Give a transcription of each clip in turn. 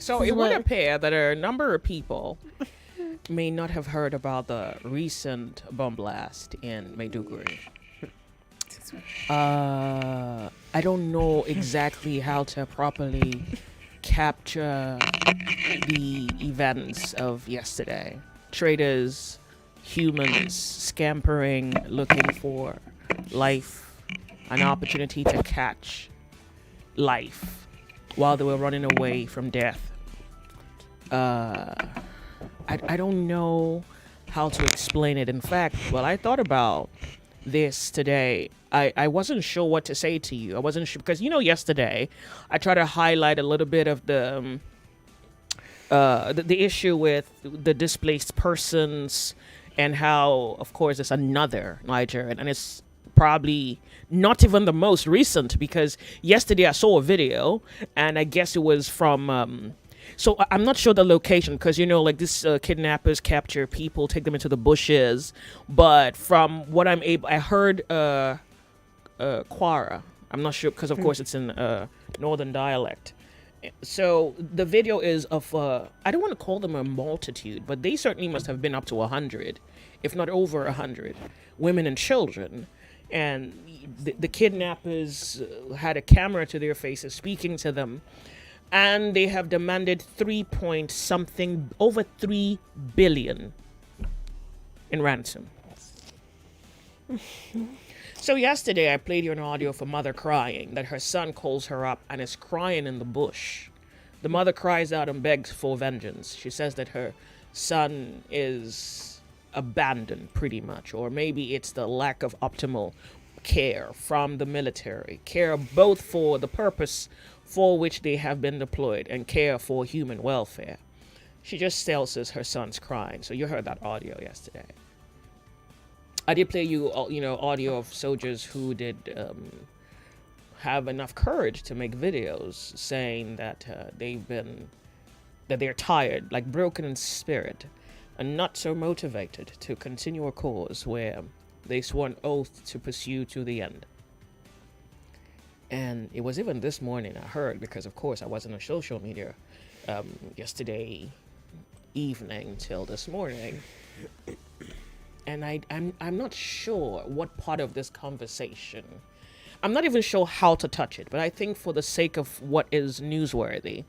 So it would appear that a number of people may not have heard about the recent bomb blast in Maiduguri. I don't know exactly how to properly capture the events of yesterday. Traders, humans scampering, looking for life, an opportunity to catch life while they were running away from death. I don't know how to explain it. In fact, well, I thought about this today. I wasn't sure what to say to you. I wasn't sure because yesterday I tried to highlight a little bit of the issue with the displaced persons and how, of course, it's another Nigerian, and it's probably not even the most recent because yesterday I saw a video and I guess it was from so I'm not sure the location because like this kidnappers capture people, take them into the bushes, but from what I heard Kwara. I'm not sure because of course it's in northern dialect. So the video is of I don't want to call them a multitude, but they certainly must have been up to 100, if not over 100 women and children. And the kidnappers had a camera to their faces speaking to them, and they have demanded over 3 billion in ransom. So yesterday I played you an audio of a mother crying that her son calls her up and is crying in the bush. The mother cries out and begs for vengeance. She says that her son is abandoned pretty much, or maybe it's the lack of optimal care from the military, care both for the purpose for which they have been deployed and care for human welfare. She just tells us her son's crying. So you heard that audio yesterday. I did play you, audio of soldiers who did have enough courage to make videos saying that that they're tired, like broken in spirit, and not so motivated to continue a cause where they swore an oath to pursue to the end. And it was even this morning I heard, because of course I wasn't on social media yesterday evening till this morning. And I'm not sure what part of this conversation, I'm not even sure how to touch it, but I think for the sake of what is newsworthy,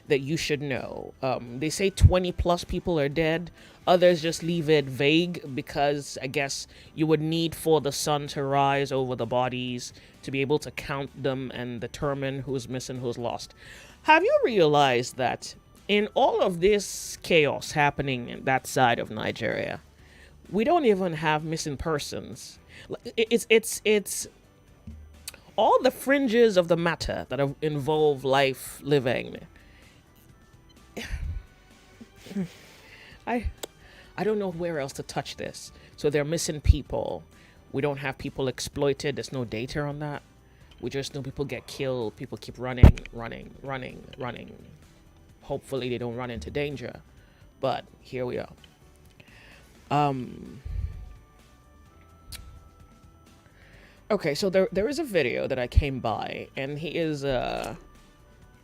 that you should know. They say 20 plus people are dead. Others just leave it vague because I guess you would need for the sun to rise over the bodies to be able to count them and determine who's missing, who's lost. Have you realized that in all of this chaos happening in that side of Nigeria, we don't even have missing persons? It's all the fringes of the matter that involve life living. I don't know where else to touch this. So they're missing people. We don't have people exploited. There's no data on that. We just know people get killed. People keep running. Hopefully they don't run into danger. But here we are. Okay, so there is a video that I came by, and he is a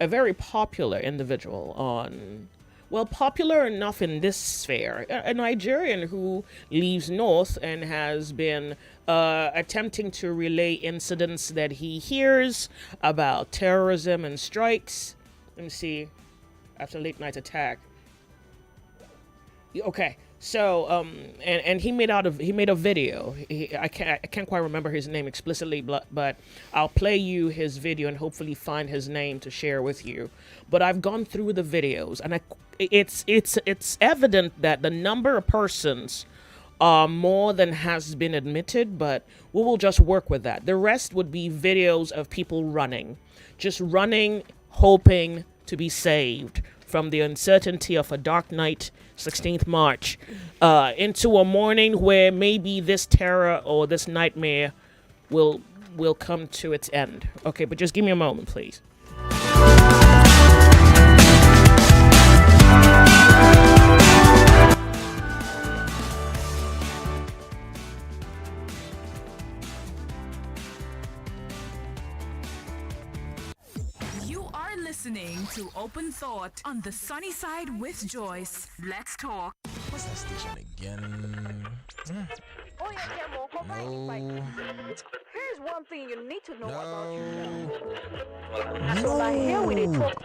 very popular individual on, well, popular enough in this sphere, a Nigerian who lives north and has been attempting to relay incidents that he hears about terrorism and strikes. Let me see, after a late night attack. Okay. So, and he made a video. I can't quite remember his name explicitly, but I'll play you his video and hopefully find his name to share with you. But I've gone through the videos, and it's evident that the number of persons are more than has been admitted, but we will just work with that. The rest would be videos of people running, just running, hoping to be saved from the uncertainty of a dark night, 16th March, into a morning where maybe this terror or this nightmare will come to its end. Okay, but just give me a moment, please. You are listening to Open Thought on the Sunny Side with Joyce. Let's talk. What's that station again? Oh yeah, Camo, come by. No. Here's one thing you need to know about yourself. No. So like here we dey talk.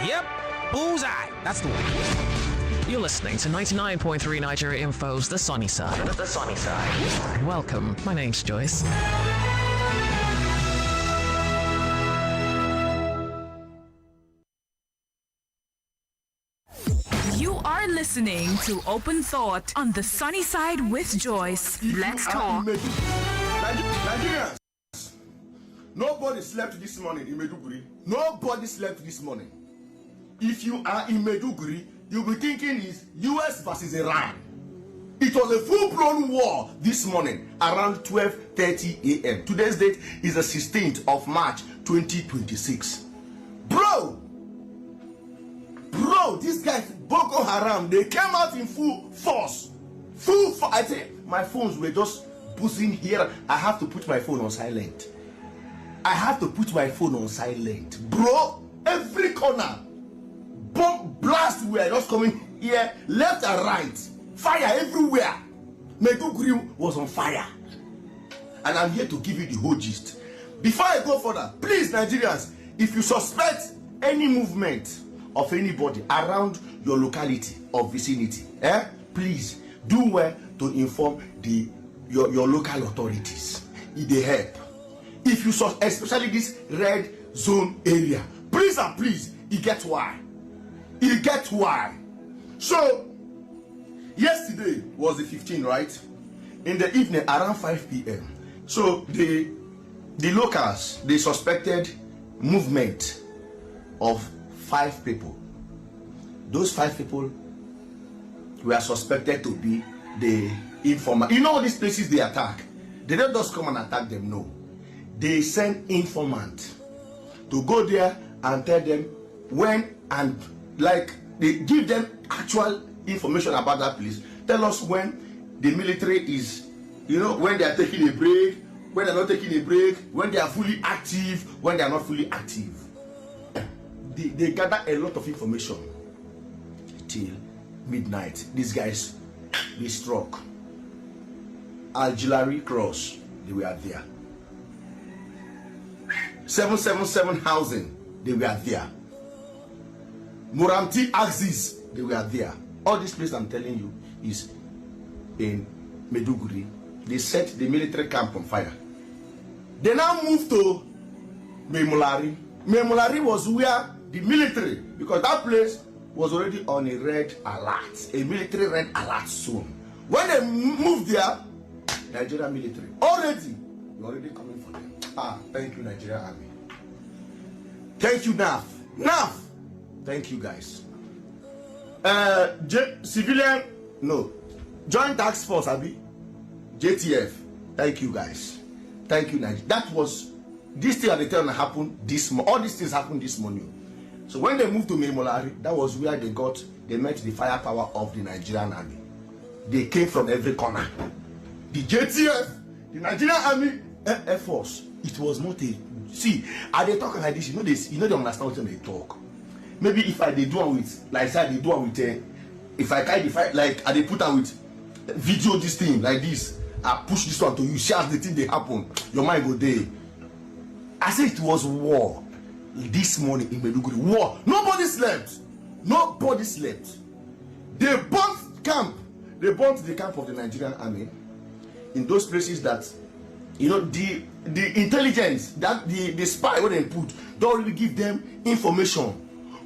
Yep. Bullseye. That's the one. You're listening to 99.3 Nigeria Info's The Sunny Side. The Sunny Side. Welcome. My name's Joyce. You are listening to Open Thought on the Sunny Side with Joyce. Let's talk. Nigerians, nobody slept this morning in Meduguri. Nobody slept this morning. If you are in Meduguri, you'll be thinking is US versus Iran. It was a full-blown war this morning around 12:30 a.m. Today's date is the 16th of March 2026. Bro, these guys, Boko Haram, they came out in full force. I think my phones were just buzzing here. I have to put my phone on silent. Bro, every corner, bomb blast were just coming here, left and right. Fire everywhere. Meduguri was on fire. And I'm here to give you the whole gist. Before I go further, please, Nigerians, if you suspect any movement of anybody around your locality or vicinity, please do well to inform your local authorities. It dey help. If you especially this red zone area, please and please, you get why. So yesterday was the 15th, right? In the evening around 5 p.m. So the locals, they suspected movement of 5 people. Those 5 people were suspected to be the informer. You know all these places they attack, they don't just come and attack them, no. They send informant to go there and tell them when, and like they give them actual information about that place. Tell us when the military is, when they are taking a break, when they are not taking a break, when they are fully active, when they are not fully active. They gather a lot of information till midnight. These guys, they struck. Artillery Cross, they were there. 777 housing, they were there. Muramti Axis, they were there. All this place I'm telling you is in Meduguri. They set the military camp on fire. They now moved to Memulari. Memulari was where the military, because that place was already on a red alert, a military red alert zone. When they moved there, Nigerian military already coming for them. Thank you, Nigerian Army. Thank you, NAF. Thank you, guys. Joint Task Force, Abi, JTF. Thank you, guys. Thank you, Nigeria. That was this thing at the time happened this morning. All these things happened this morning. So when they moved to Memolari, that was where they met the firepower of the Nigerian Army. They came from every corner. The JTF, the Nigerian Army, Air Force. It was not a. See, are they talking like this? They understand what they talk. Maybe if they do it with, like I said, they do it with, if I carry the fight, like they put on with video this thing like this, I push this one to you, see as the thing they happen, your mind go there. I said it was war this morning in Meduguri. War. Nobody slept. They burnt camp. They burnt the camp of the Nigerian Army in those places that, the intelligence, that the spy what they put, don't really give them information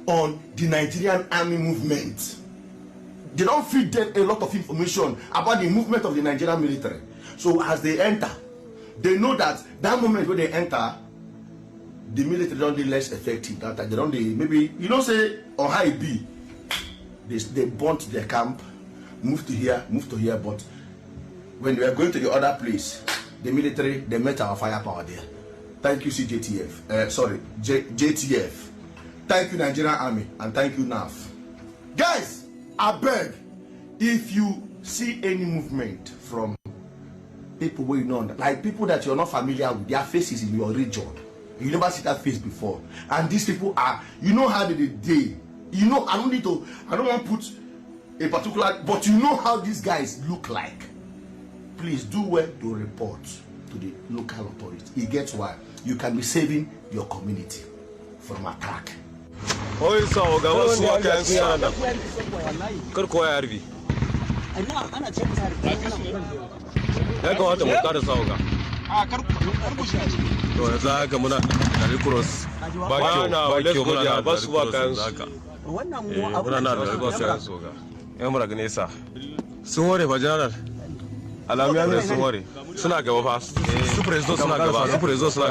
on the Nigerian Army movement. They don't feed them a lot of information about the movement of the Nigerian military. So as they enter, they know that moment when they enter, the military don't be less effective. That they don't maybe say on how it be. They burnt their camp, moved to here. But when they were going to the other place, the military, they met our firepower there. Thank you, JTF. JTF. Thank you, Nigerian Army, and thank you, NAF. Guys, I beg, if you see any movement from people where like people that you're not familiar with, their faces in your region, You never see that face before. And these people are, you know how they. You know, I don't want to put a particular, but you know how these guys look like. Please do well to report to the local authorities. It gets why you can be saving your community from attack. Oi sawa ga wasu wakan sana kar ko ya harbi ya ga wata mu kada sawa ga to yanzu haka muna da cross ba kyau muna da wasu wakan muna na da wasu wakan so ga yan mura gane sa sun ware fa janar alamiya ne sun ware suna gaba fa su prezo suna gaba su prezo suna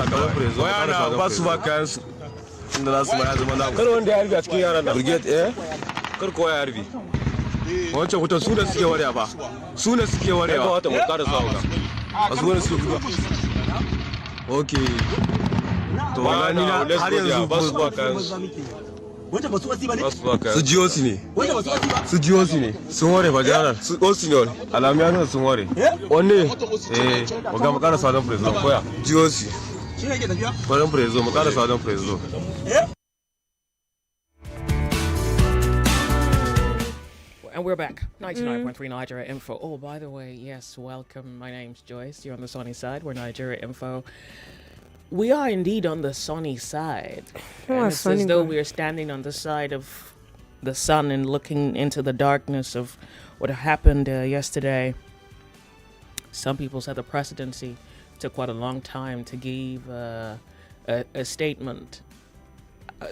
gaba wayana ba su ba kayan su inda za su ma ya zama namu kar wanda ya harbi a cikin yaran nan brigade kar kowa ya harbi wancan wutan su ne suke warewa ba su ne suke warewa ya kawata mu kada sa wuka a su wani suke gudu okay to wani na har yanzu ba su ba kayan su jiyo su ne su jiyo su ne sun ware ba janar su osi ne alamiya nuna sun ware wanne waga mu kada sadon prezo koya jiyo su kwanan prezo mu kada sadon prezo And we're back. 99.3 Nigeria Info. Oh, by the way, yes, welcome. My name's Joyce. You're on the sunny side. We're Nigeria Info. We are indeed on the sunny side. And it's as though we are standing on the side of the sun and looking into the darkness of what happened yesterday. Some people said the presidency took quite a long time to give a statement.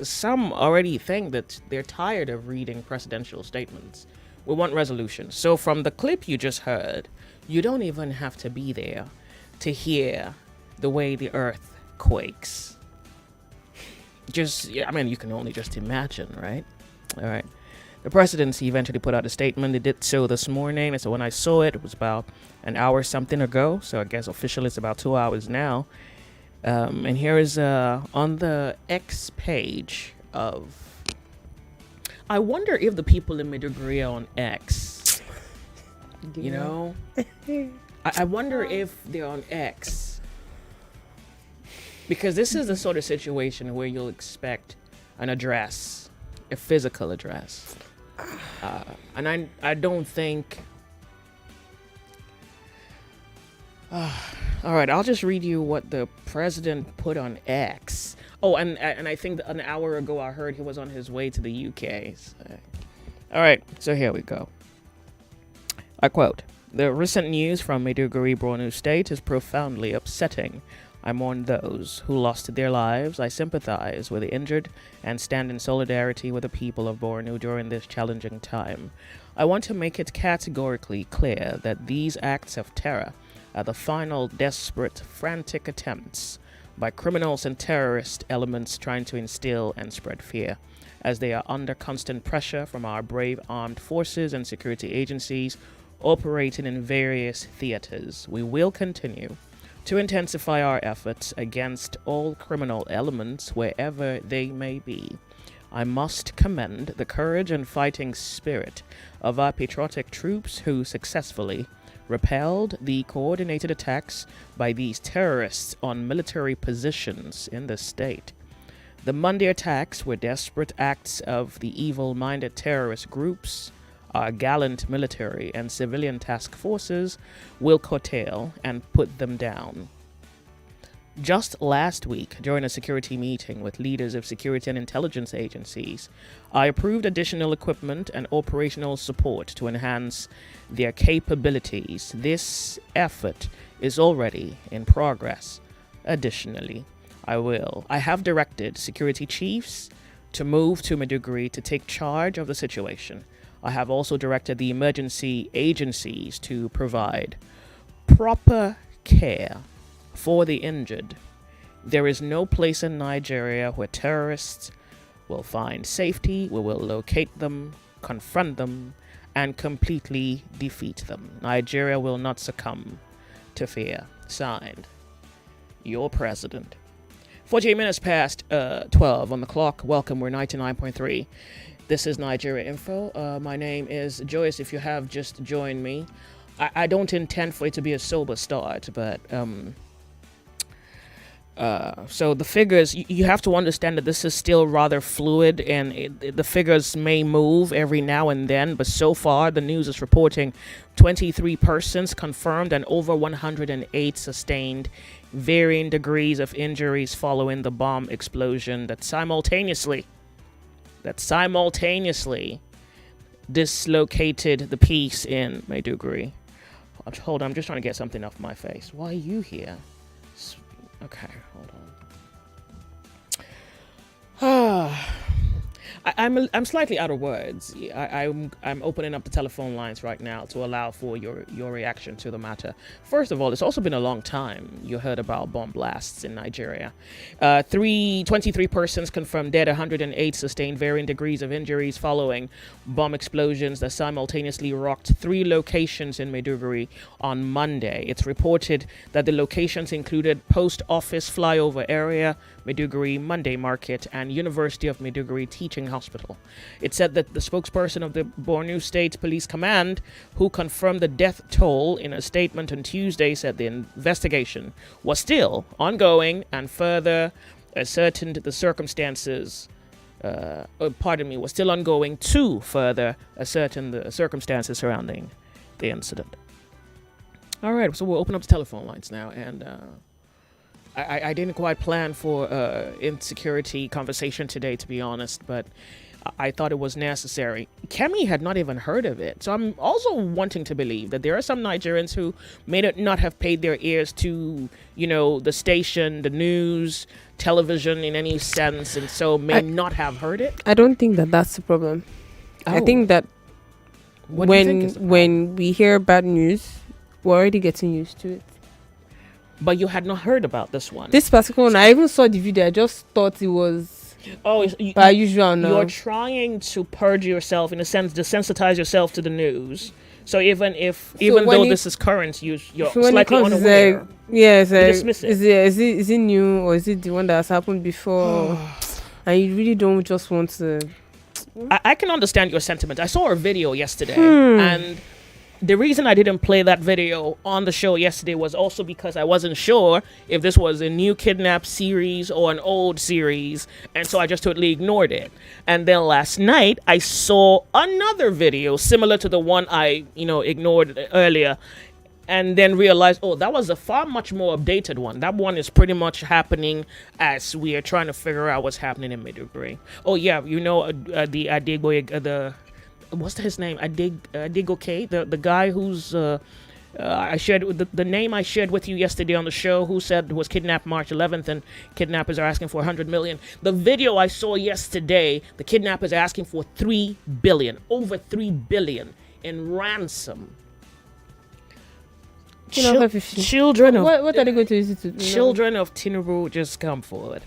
Some already think that they're tired of reading presidential statements. We want resolution. So from the clip you just heard, you don't even have to be there to hear the way the earth quakes. You can only just imagine, right? All right. The presidency eventually put out a statement. They did so this morning. And so when I saw it, it was about an hour something ago. So I guess officially it's about 2 hours now. And here is on the X page of... I wonder if the people in Maiduguri are on X. You know? I wonder if they're on X. Because this is the sort of situation where you'll expect an address, a physical address. And I don't think... all right, I'll just read you what the president put on X. Oh, and I think an hour ago I heard he was on his way to the UK. So. All right, so here we go. I quote, "The recent news from Maiduguri, Borno State is profoundly upsetting. I mourn those who lost their lives. I sympathize with the injured and stand in solidarity with the people of Borno during this challenging time. I want to make it categorically clear that these acts of terror are the final desperate, frantic attempts by criminals and terrorist elements trying to instill and spread fear, as they are under constant pressure from our brave armed forces and security agencies operating in various theaters. We will continue to intensify our efforts against all criminal elements wherever they may be. I must commend the courage and fighting spirit of our patriotic troops who successfully repelled the coordinated attacks by these terrorists on military positions in the state. The Monday attacks were desperate acts of the evil-minded terrorist groups. Our gallant military and civilian task forces will curtail and put them down. Just last week, during a security meeting with leaders of security and intelligence agencies, I approved additional equipment and operational support to enhance their capabilities. This effort is already in progress. Additionally, I have directed security chiefs to move to Maiduguri to take charge of the situation. I have also directed the emergency agencies to provide proper care for the injured. There is no place in Nigeria where terrorists will find safety. We will locate them, confront them, and completely defeat them. Nigeria will not succumb to fear. Signed, your president. 48 minutes past 12 on the clock. Welcome, we're 99.3. This is Nigeria Info. My name is Joyce, if you have just joined me. I don't intend for it to be a sober start, but So the figures, you have to understand that this is still rather fluid, and the figures may move every now and then, but so far the news is reporting 23 persons confirmed and over 108 sustained varying degrees of injuries following the bomb explosion that simultaneously dislocated the peace in Maiduguri. Hold on, I'm just trying to get something off my face. Why are you here? Okay, hold on. I'm slightly out of words. I'm opening up the telephone lines right now to allow for your reaction to the matter. First of all, it's also been a long time you heard about bomb blasts in Nigeria. 23 persons confirmed dead, 108 sustained varying degrees of injuries following bomb explosions that simultaneously rocked 3 locations in Maiduguri on Monday. It's reported that the locations included Post Office Flyover Area, Maiduguri Monday Market, and University of Maiduguri Teaching Hospital. It said that the spokesperson of the Borno State Police Command, who confirmed the death toll in a statement on Tuesday, said the investigation was still ongoing and further ascertained the circumstances. Was still ongoing to further ascertain the circumstances surrounding the incident. All right, so we'll open up the telephone lines now, and I didn't quite plan for insecurity conversation today, to be honest, but I thought it was necessary. Kemi had not even heard of it, so I'm also wanting to believe that there are some Nigerians who may not have paid their ears to, the station, the news, television in any sense, and so may not have heard it. I don't think that that's the problem. I think that when we hear bad news, we're already getting used to it. But you had not heard about this one. This particular one, I even saw the video. I just thought it was by usual. No. You're trying to purge yourself, in a sense, desensitize yourself to the news. So even though this is current, you're slightly unaware. Yes, you dismiss it. Is it new, or is it the one that has happened before? And you really don't just want to. I can understand your sentiment. I saw a video yesterday, and the reason I didn't play that video on the show yesterday was also because I wasn't sure if this was a new kidnap series or an old series, and so I just totally ignored it. And then last night I saw another video similar to the one I ignored earlier, and then realized, that was a far much more updated one. That one is pretty much happening as we are trying to figure out what's happening in Maiduguri. Oh yeah, the Adigboye, what's his name? Adigoke, the guy who's I shared the name I shared with you yesterday on the show, who said was kidnapped March 11th, and kidnappers are asking for 100 million. The video I saw yesterday, the kidnappers are asking for 3 billion, over 3 billion in ransom. Children of what are they going to use it to? Children of Tinubu, just come forward.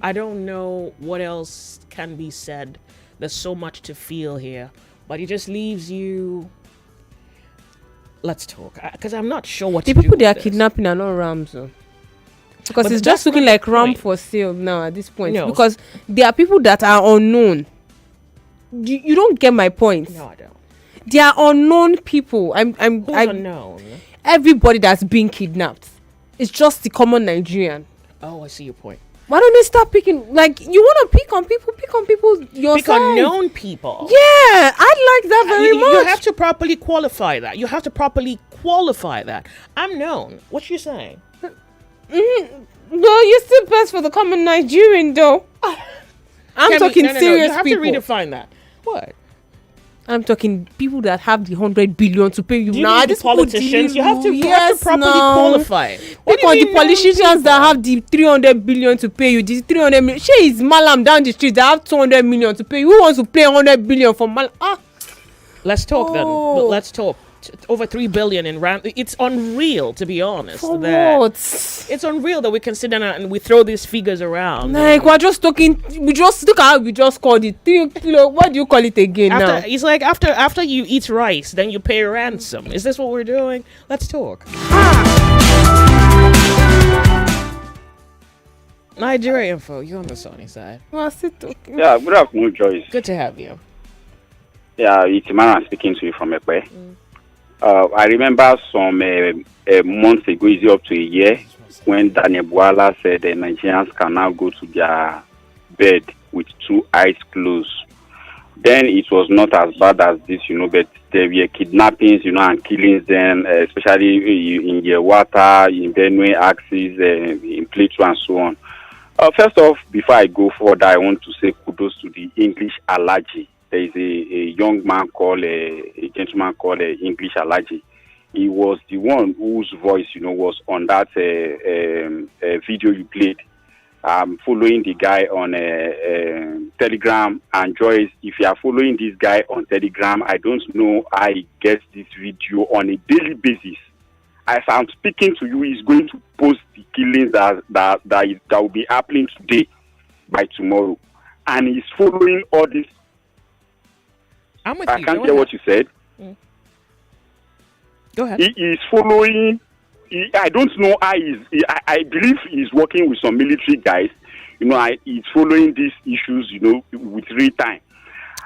I don't know what else can be said. There's so much to feel here, but it just leaves you. Let's talk, because I'm not sure what the people they are kidnapping are not rams, though. Because it's just looking like ram for sale now at this point. No. Because there are people that are unknown. You don't get my point. No, I don't. They are unknown people. I'm unknown. Everybody that's being kidnapped. It's just the common Nigerian. Oh, I see your point. Why don't they start picking? Like, you want to pick on people yourself. Pick on known people. Yeah, I like that very much. You have to properly qualify that. I'm known. What you saying? No, you're still best for the common Nigerian, though. I'm talking serious you have people. To redefine that. What? I'm talking people that have the 100 billion to pay you. Now, these politicians, you have to properly qualify it. Pick on the politicians that have the 300 billion to pay you. This 300 million. She is Malam down the street that have 200 million to pay you. Who wants to pay 100 billion for Malam? Let's talk then. Let's talk. Over 3 billion in rand. It's unreal, to be honest. For what? It's unreal that we can sit down and we throw these figures around. Like, we're just talking. We just look at how we just called it. What do you call it again now? It's like after you eat rice, then you pay ransom. Is this what we're doing? Let's talk. Nigeria info. You're on the Sony side. We're still talking. Yeah, good afternoon, Joyce. Good to have you. Yeah, it's Imran speaking to you from Ekpe. I remember some months ago, is up to a year, when Daniel Bwala said the Nigerians can now go to their bed with 2 eyes closed. Then it was not as bad as this, but there were kidnappings, and killings then, especially in the water, in Benue axis, in Plateau and so on. First off, before I go further, I want to say kudos to the English Alaji. There is a young man called, a gentleman called English Alaji. He was the one whose voice, was on that video you played. I'm following the guy on Telegram, and Joyce, if you are following this guy on Telegram, I don't know how he gets this video on a daily basis. As I'm speaking to you, he's going to post the killings that will be happening today by tomorrow, and he's following all this. I'm with you. I can't hear what you said. Go ahead. He is following. I don't know how I believe he's working with some military guys. He's following these issues, with real time.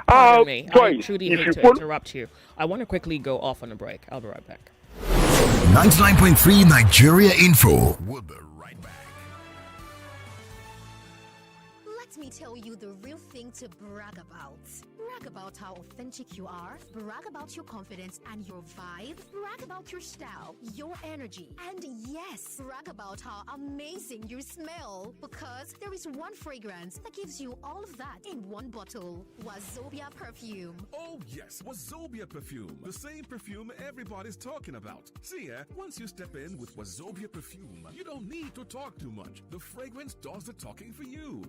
Pardon me. Joyce, I truly hate to interrupt you. I want to quickly go off on a break. I'll be right back. 99.3 Nigeria Info. We'll be right back. Let me tell you the real thing to brag about. Brag about how authentic you are. Brag about your confidence and your vibe. Brag about your style, your energy. And yes, brag about how amazing you smell. Because there is one fragrance that gives you all of that in one bottle. Wazobia perfume. Oh yes, Wazobia perfume. The same perfume everybody's talking about. See, once you step in with Wazobia perfume, you don't need to talk too much. The fragrance does the talking for you.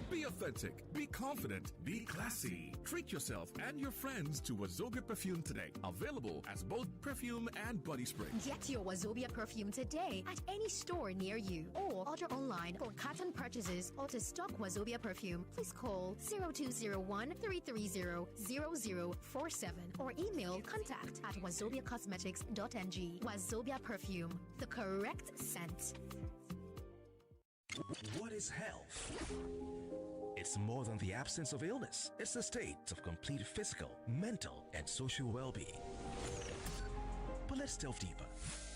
Be authentic, be confident, be classy. Treat yourself and your friends to Wazobia perfume today. Available as both perfume and body spray. Get your Wazobia perfume today at any store near you, or order online for cotton purchases, or to stock Wazobia perfume. Please call 0201-330-0047 or email contact@wazobiacosmetics.ng. Wazobia perfume, the correct scent. What is health? It's more than the absence of illness. It's the state of complete physical, mental, and social well-being. But let's delve deeper.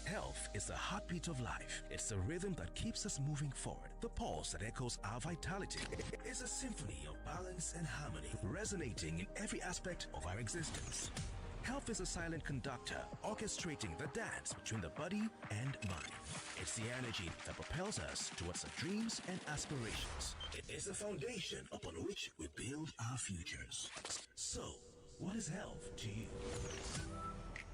Health is the heartbeat of life. It's the rhythm that keeps us moving forward. The pulse that echoes our vitality. It's a symphony of balance and harmony, resonating in every aspect of our existence. Health is a silent conductor, orchestrating the dance between the body and mind. It's the energy that propels us towards our dreams and aspirations. It is the foundation upon which we build our futures. So, what is health to you?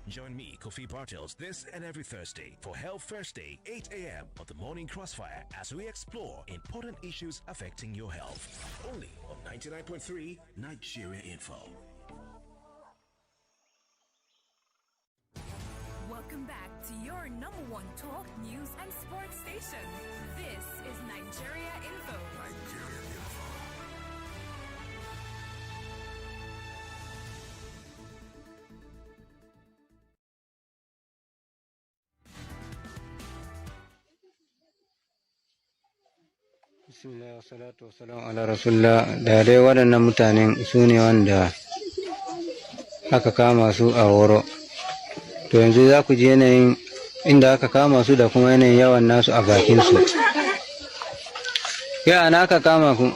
Join me, Kofi Bartels, this and every Thursday for Health Thursday, 8 a.m. on the Morning Crossfire as we explore important issues affecting your health. Only on 99.3 Nigeria Info. Welcome back to your number one talk, news, and sports station. This is Nigeria Info. Nigeria Info. Bismillah wa salatu wa salam ala rasulullah. Da dai waɗannan mutanen su ne wanda aka kama su a Woro. To yanzu za ku ji yanayin inda aka kama su da kuma yanayin yawan nasu a bakin su. Ya ana aka kama ku?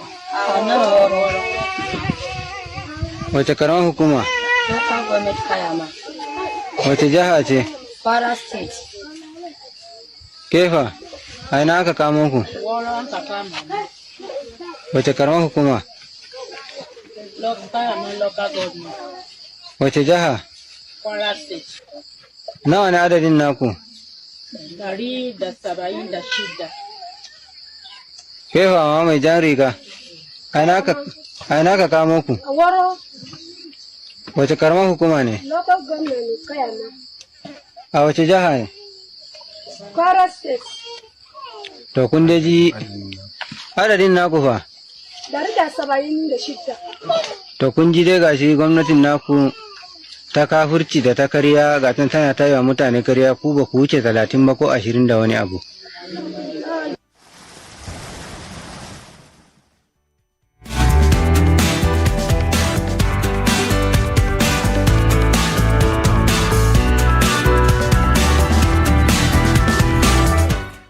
Wace karamar hukuma? Wace jiha ce? Kwara State. Kefa, a ina aka kama ku? Woro aka kama. Wace karamar hukuma? Local government. Wace jiha? Kwara State. Nawa ne adadin naku? 176. Kefa ma mai jan riga. A ina aka kamo ku? Woro. Wace karamar hukuma ne? Local government Kayama. A wace jiha ne? Kwara State. To kun dai ji adadin naku fa? 176. To kun ji dai gashi gwamnatin naku ta kafurci da ta karya ga tana tayi wa mutane karya, ku ba ku wuce 30 ba ko 20 da wani abu.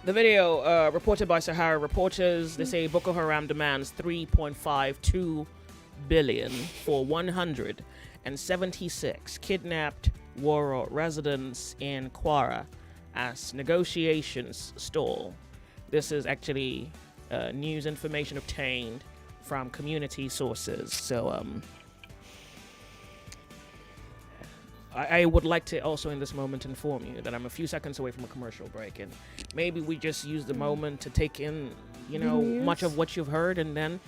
The video reported by Sahara Reporters. They say Boko Haram demands 3.52 billion for 176 kidnapped Woro residents in Kwara as negotiations stall. This is actually news information obtained from community sources. So I would like to also in this moment inform you that I'm a few seconds away from a commercial break, and maybe we just use the moment to take in, much of what you've heard, and then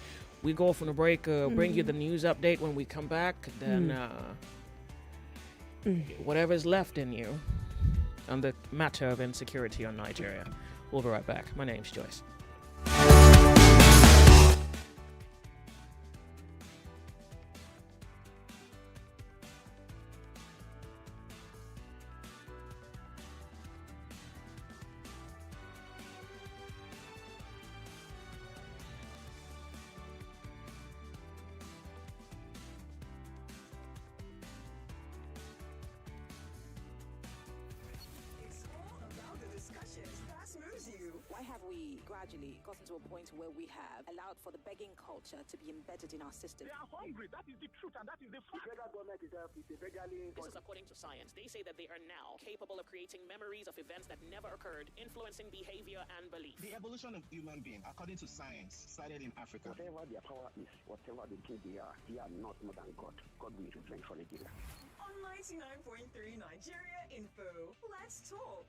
we go from the break, bring you the news update when we come back, then whatever's left in you on the matter of insecurity on Nigeria. We'll be right back. My name's Joyce. Why have we gradually gotten to a point where we have allowed for the begging culture to be embedded in our system? They are hungry. That is the truth, and that is the fact. The federal government is beggarly. This is according to science. They say that they are now capable of creating memories of events that never occurred, influencing behavior and belief. The evolution of human being, according to science, started in Africa. Whatever their power is, whatever they think they are not more than God. God will revenge for Nigeria. On 99.3 Nigeria Info, let's talk.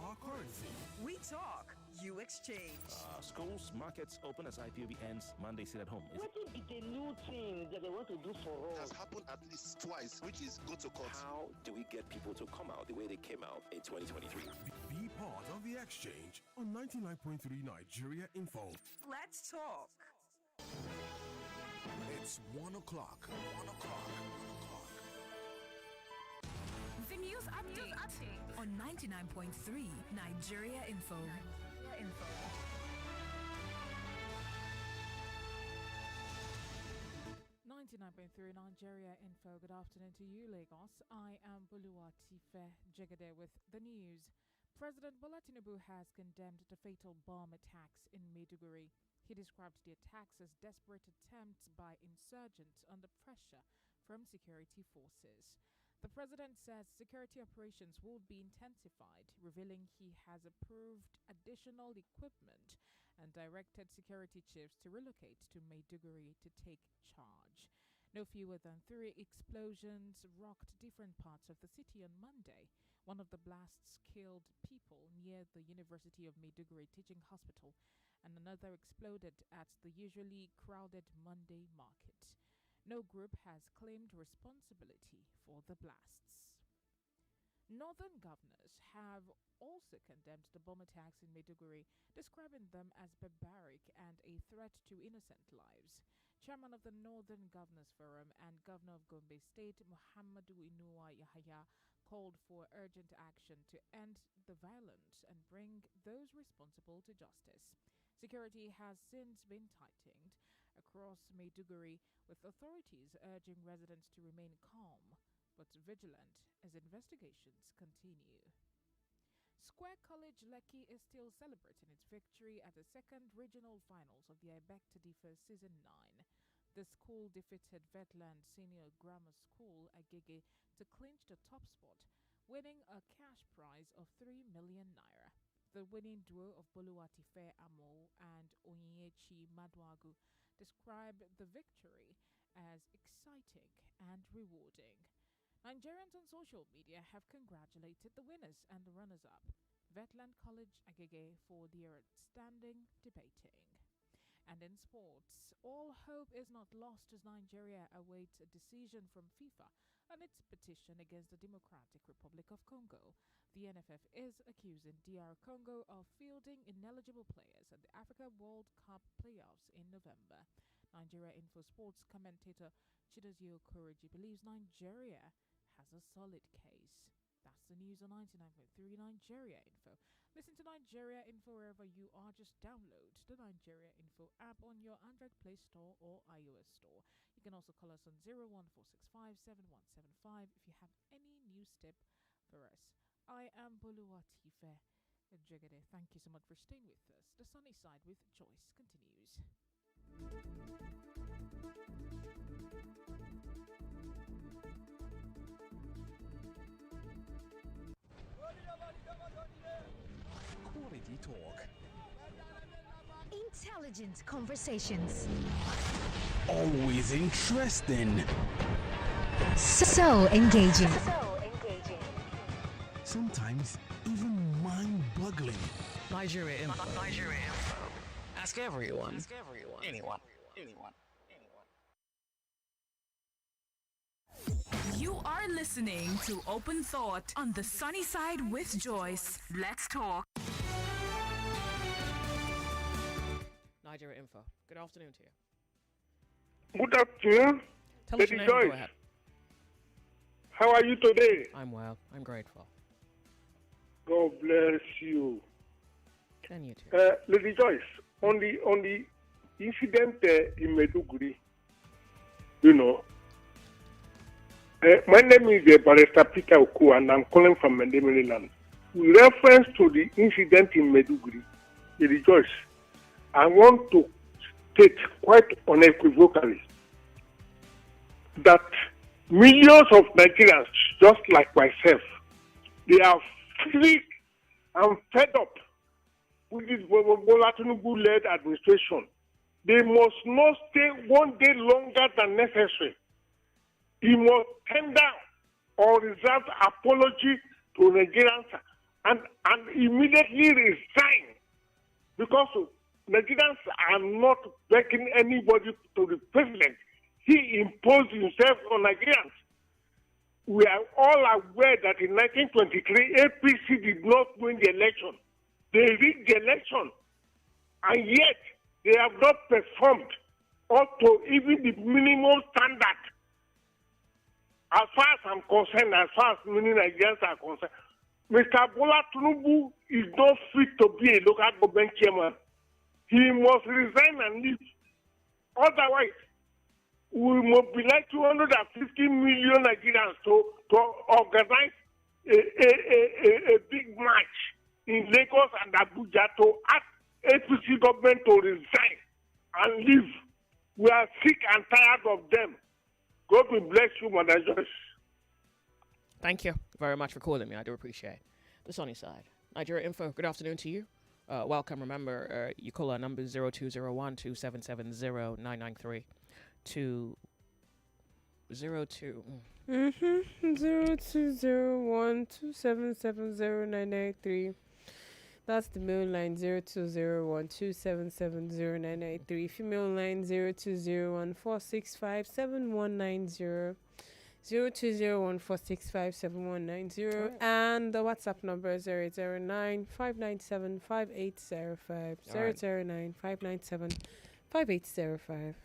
Our currency. We talk, you exchange. Schools, markets open as IPOB ends. Monday sit at home. What is the new thing that they want to do for us? Has happened at least twice, which is go to court. How do we get people to come out the way they came out in 2023? Be part of the exchange on 99.3 Nigeria Info. Let's talk. It's 1 o'clock. 1 o'clock. The news update on 99.3 Nigeria Info. 99.3 Nigeria Info. Good afternoon to you, Lagos. I am Buluwatife Jegede with the news. President Bola Tinubu has condemned the fatal bomb attacks in Maiduguri. He described the attacks as desperate attempts by insurgents under pressure from security forces. The president says security operations will be intensified, revealing he has approved additional equipment and directed security chiefs to relocate to Maiduguri to take charge. No fewer than 3 explosions rocked different parts of the city on Monday. One of the blasts killed people near the University of Maiduguri Teaching Hospital, and another exploded at the usually crowded Monday market. No group has claimed responsibility for the blasts. Northern governors have also condemned the bomb attacks in Maiduguri, describing them as barbaric and a threat to innocent lives. Chairman of the Northern Governors Forum and Governor of Gombe State, Muhammadu Inuwa Yahaya, called for urgent action to end the violence and bring those responsible to justice. Security has since been tightened across Maiduguri, with authorities urging residents to remain calm but vigilant as investigations continue. Square College Lekki is still celebrating its victory at the second regional finals of the Ibek Tadifa Season 9. The school defeated Vetland Senior Grammar School Agege to clinch the top spot, winning a cash prize of 3 million naira. The winning duo of Boluwatife Amo and Onyechi Madwagu described the victory as exciting and rewarding. Nigerians on social media have congratulated the winners and the runners-up, Vetland College Agege, for their outstanding debating. And in sports, all hope is not lost as Nigeria awaits a decision from FIFA on its petition against the Democratic Republic of Congo. The NFF is accusing DR Congo of fielding ineligible players at the Africa World Cup playoffs in November. Nigeria Info Sports commentator Chidozio Koriji believes Nigeria has a solid case. That's the news on 99.3 Nigeria Info. Listen to Nigeria Info wherever you are. Just download the Nigeria Info app on your Android Play Store or iOS Store. You can also call us on 014657175 if you have any news tip for us. I am Boluwatife Jegede. Thank you so much for staying with us. The Sunny Side with Joyce continues. Quality talk. Intelligent conversations. Always interesting. So engaging. Sometimes even mind-boggling. Nigeria Info. Ask everyone. Anyone. You are listening to Open Thought on the Sunny Side with Joyce. Let's talk. Nigeria Info. Good afternoon to you. Good afternoon. Tell us your name. Joyce. Go ahead. How are you today? I'm well. I'm grateful. God bless you. And you too. Lady Joyce, on the incident in Maiduguri, my name is Barrister Peter Oku, and I'm calling from Maryland. With reference to the incident in Maiduguri, Lady Joyce, I want to state quite unequivocally that millions of Nigerians, just like myself, they are sick and fed up with this Bola Tinubu-led administration. They must not stay one day longer than necessary. He must tender or reserve apology to Nigerians and immediately resign, because Nigerians are not begging anybody to the president. He imposed himself on Nigerians. We are all aware that in 1923, APC did not win the election. They rigged the election, and yet they have not performed up to even the minimum standard. As far as I'm concerned, as far as many Nigerians are concerned, Mr. Bola Tinubu is not fit to be a local government chairman. He must resign and leave. Otherwise, we mobilize 250 million Nigerians to organize a big march in Lagos and Abuja to ask APC government to resign and leave. We are sick and tired of them. God will bless you, Mother Joyce. Thank you very much for calling me. I do appreciate the Sunny Side. Nigeria Info, good afternoon to you. Welcome. Remember, you call our number 0201-2770-993 to 02. 0201-2770-993. That's the male line 0201-2770-993. Female line 0201-465-7190. 0201-465-7190. And the WhatsApp number 009-597-5805. 009-597-5805.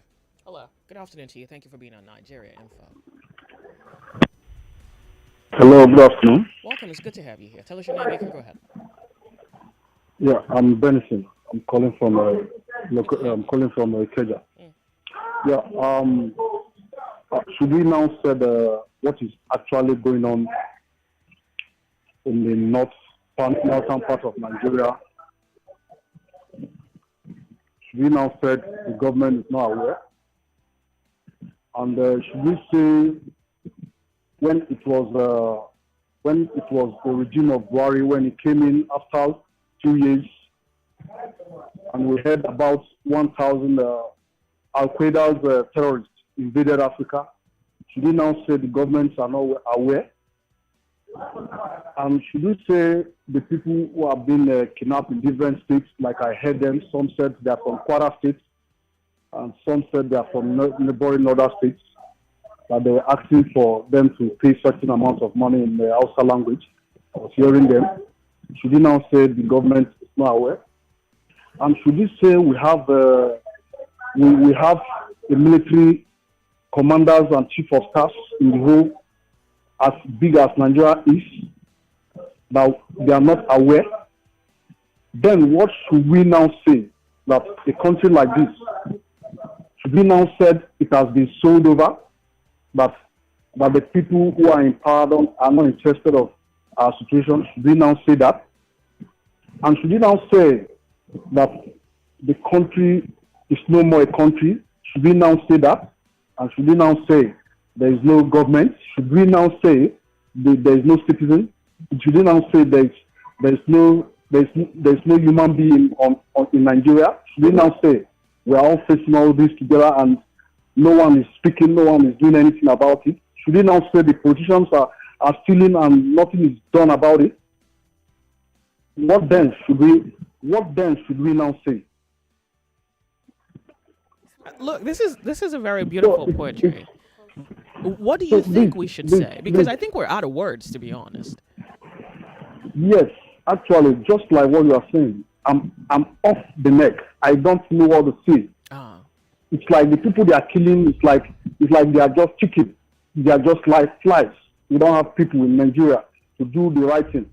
Hello. Good afternoon to you. Thank you for being on Nigeria Info. Hello, good afternoon. Welcome. It's good to have you here. Tell us your name. You can go ahead. Yeah, I'm Benson. I'm calling from Ikeja. Yeah. Should we now say what is actually going on in the northern part of Nigeria? Should we now say the government is not aware? And should we say when it was the regime of Buhari, when he came in after 2 years, and we heard about 1,000 Al-Qaeda's terrorists invaded Africa? Should we now say the governments are not aware? And should we say the people who have been kidnapped in different states, like I heard them, some said they are from Kwara states, and some said they are from neighboring other states, that they were asking for them to pay certain amount of money in the Hausa language? I was hearing them. Should we now say the government is not aware? And should we say we have the military commanders and chief of staff in the whole, as big as Nigeria is, that they are not aware then what should we now say that a country like this, should we now say it has been sold over, that the people who are in power are not interested of our situation? Should we now say that? And should we now say that the country is no more a country? Should we now say that? And should we now say there is no government? Should we now say there is no citizen? Should we now say there is no human being in Nigeria? Should we now say we are all facing all this together and no one is speaking, no one is doing anything about it? Should we now say the politicians are stealing and nothing is done about it? What then should we now say? Look, this is a very beautiful poetry. What do you think we should say? Because I think we're out of words, to be honest. Yes, actually, just like what you are saying, I'm off the neck. I don't know what to say. It's like the people they are killing. It's like they are just chicken. They are just like flies. We don't have people in Nigeria to do the right thing.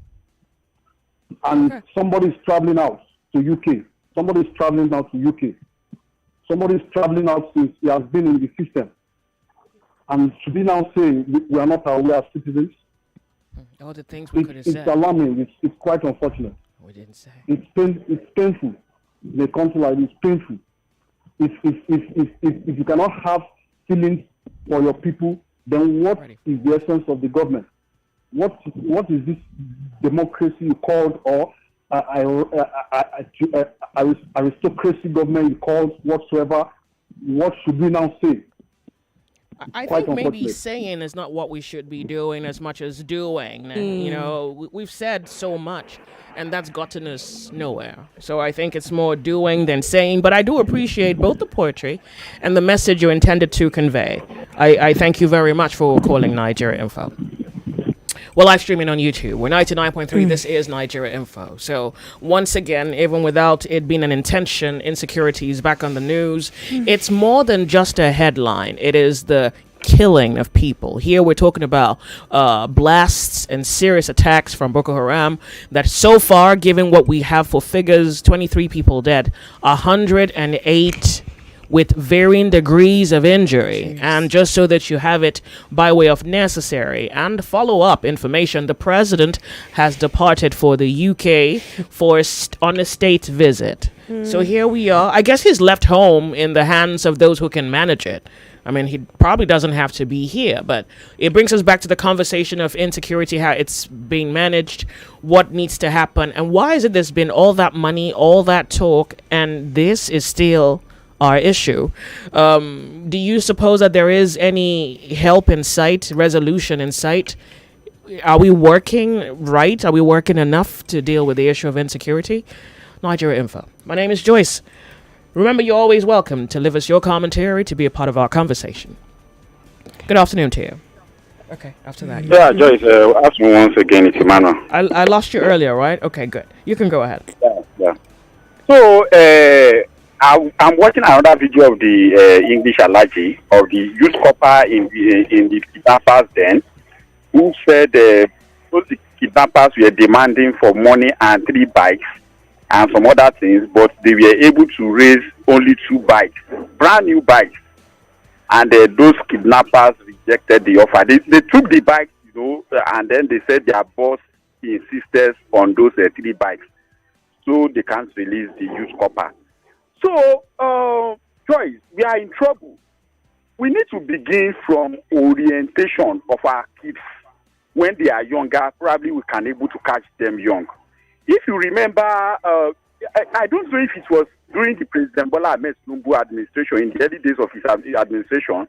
And somebody is traveling out to UK. Somebody is traveling out to UK. Somebody is traveling out since he has been in the system. And should we now say we are not aware as citizens? All the things we could have said. It's alarming. It's quite unfortunate. We didn't say. It's painful. In a country like this, painful. If you cannot have feelings for your people, then what is the essence of the government? What is this democracy you called, or aristocracy government you called, whatsoever? What should we now say? I think maybe saying is not what we should be doing as much as doing. You know, we've said so much, and that's gotten us nowhere. So I think it's more doing than saying. But I do appreciate both the poetry and the message you intended to convey. I thank you very much for calling Nigeria Info. We're live streaming on YouTube. We're 99.3. This is Nigeria Info. So once again, even without it being an intention, insecurity is back on the news. It's more than just a headline. It is the killing of people. Here we're talking about blasts and serious attacks from Boko Haram that so far, given what we have for figures, 23 people dead, 108 with varying degrees of injury. And just so that you have it by way of necessary and follow-up information, the president has departed for the UK on a state visit. So here we are. I guess he's left home in the hands of those who can manage it. I mean, he probably doesn't have to be here, but it brings us back to the conversation of insecurity, how it's being managed, what needs to happen, and why is it there's been all that money, all that talk, and this is still our issue. Do you suppose that there is any help in sight, resolution in sight? Are we working right? Are we working enough to deal with the issue of insecurity? Nigeria Info. My name is Joyce. Remember, you're always welcome to leave us your commentary to be a part of our conversation. Good afternoon to you. Okay, after that. Yeah, Joyce, ask me once again, it's Emmanuel. I lost you earlier, right? Okay, good. You can go ahead. Yeah. So, I'm watching another video of the English Alaji of the youth copper in the kidnappers then, who said the kidnappers were demanding for money and 3 bikes and some other things, but they were able to raise only 2 bikes, brand new bikes, and those kidnappers rejected the offer. They took the bikes, and then they said their boss insisted on those 3 bikes, so they can't release the youth copper. So, Joyce, we are in trouble. We need to begin from orientation of our kids when they are younger. Probably we can able to catch them young. If you remember, I don't know if it was during the President Bola Ahmed Tinubu administration, in the early days of his administration,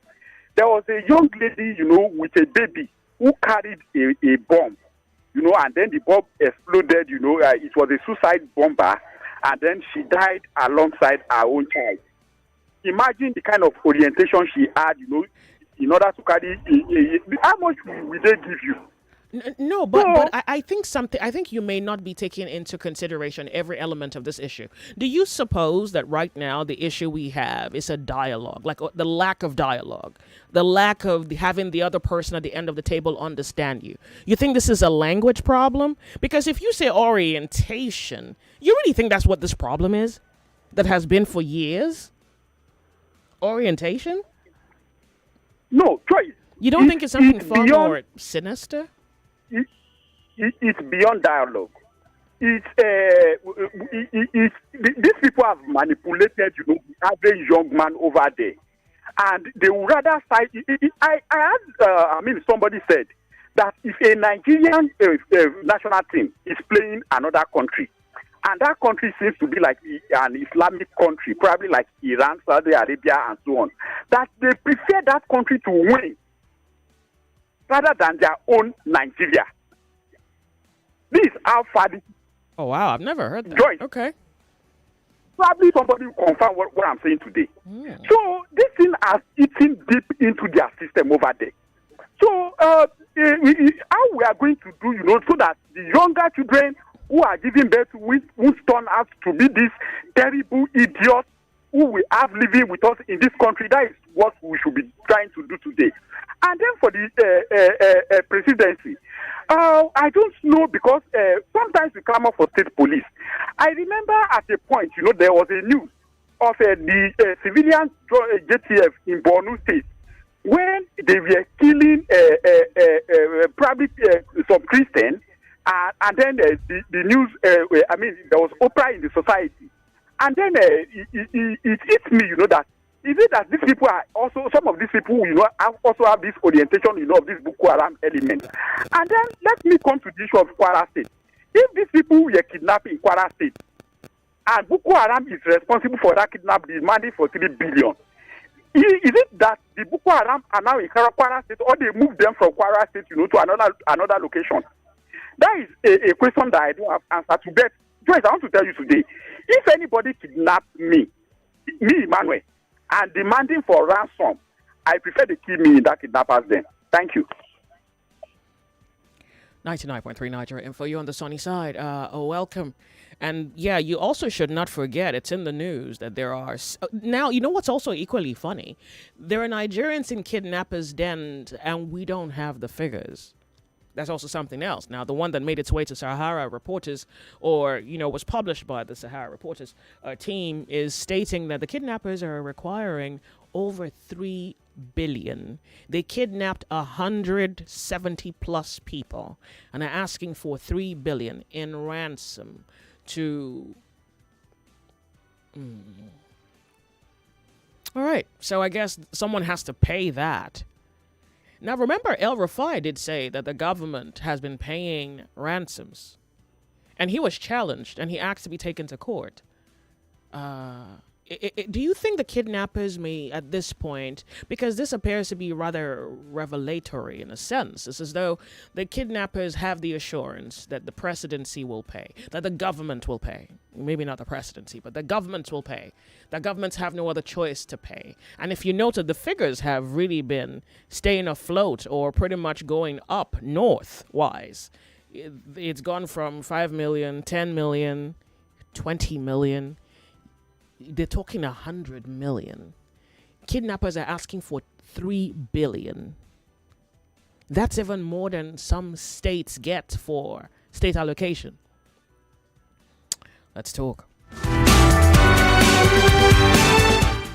there was a young lady, with a baby who carried a bomb, and then the bomb exploded, it was a suicide bomber. And then she died alongside her own child. Imagine the kind of orientation she had, in order to carry how much will they give you? No, but I think something. I think you may not be taking into consideration every element of this issue. Do you suppose that right now the issue we have is a dialogue, like the lack of dialogue, the lack of having the other person at the end of the table understand you? You think this is a language problem? Because if you say orientation, you really think that's what this problem is, that has been for years? Orientation? No, Joyce. You don't think it's something far more sinister? It's beyond dialogue. These people have manipulated, the average young man over there, and they would rather side. Somebody said that if a Nigerian national team is playing another country, and that country seems to be like an Islamic country, probably like Iran, Saudi Arabia, and so on, that they prefer that country to win rather than their own Nigeria. This is how far this. Oh, wow. I've never heard that. Joyce. Okay. Probably somebody will confirm what I'm saying today. So this thing has eaten deep into their system over there. So how we are going to do, so that the younger children who are giving birth who turn out to be these terrible idiots who we have living with us in this country, that is what we should be trying to do today. And then for the presidency, I don't know, because sometimes we clamor for state police. I remember at a point, there was a news of the civilian JTF in Borno State when they were killing probably some Christians, and then the news, there was Oprah in the society. And then it hits me, that is it that these people are also, some of these people, also have this orientation, of this Boko Haram element. And then let me come to the issue of Kwara State. If these people were kidnapped in Kwara State, and Boko Haram is responsible for that kidnap, demanding for 3 billion, is it that the Boko Haram are now in Kwara State, or they move them from Kwara State, to another location? That is a question that I don't have answer to. But Joyce, I want to tell you today, if anybody kidnaps me, Emmanuel, and demanding for ransom, I prefer they kill me in that kidnappers then. Thank you. 99.3 Nigeria Info, you on the sunny side. Welcome. And yeah, you also should not forget, it's in the news that there are... Now, you know what's also equally funny? There are Nigerians in kidnappers' dens, and we don't have the figures. That's also something else. Now, the one that made its way to Sahara Reporters, or, was published by the Sahara Reporters team, is stating that the kidnappers are requiring over 3 billion. They kidnapped 170 plus people and are asking for 3 billion in ransom to... All right. So I guess someone has to pay that. Now, remember, El Rufai did say that the government has been paying ransoms. And he was challenged, and he asked to be taken to court. Do you think the kidnappers may, at this point, because this appears to be rather revelatory in a sense, it's as though the kidnappers have the assurance that the presidency will pay, that the government will pay. Maybe not the presidency, but the government will pay. The governments have no other choice to pay. And if you noted, the figures have really been staying afloat or pretty much going up north-wise. It's gone from 5 million, 10 million, 20 million. They're talking 100 million. Kidnappers are asking for 3 billion. That's even more than some states get for state allocation. Let's talk.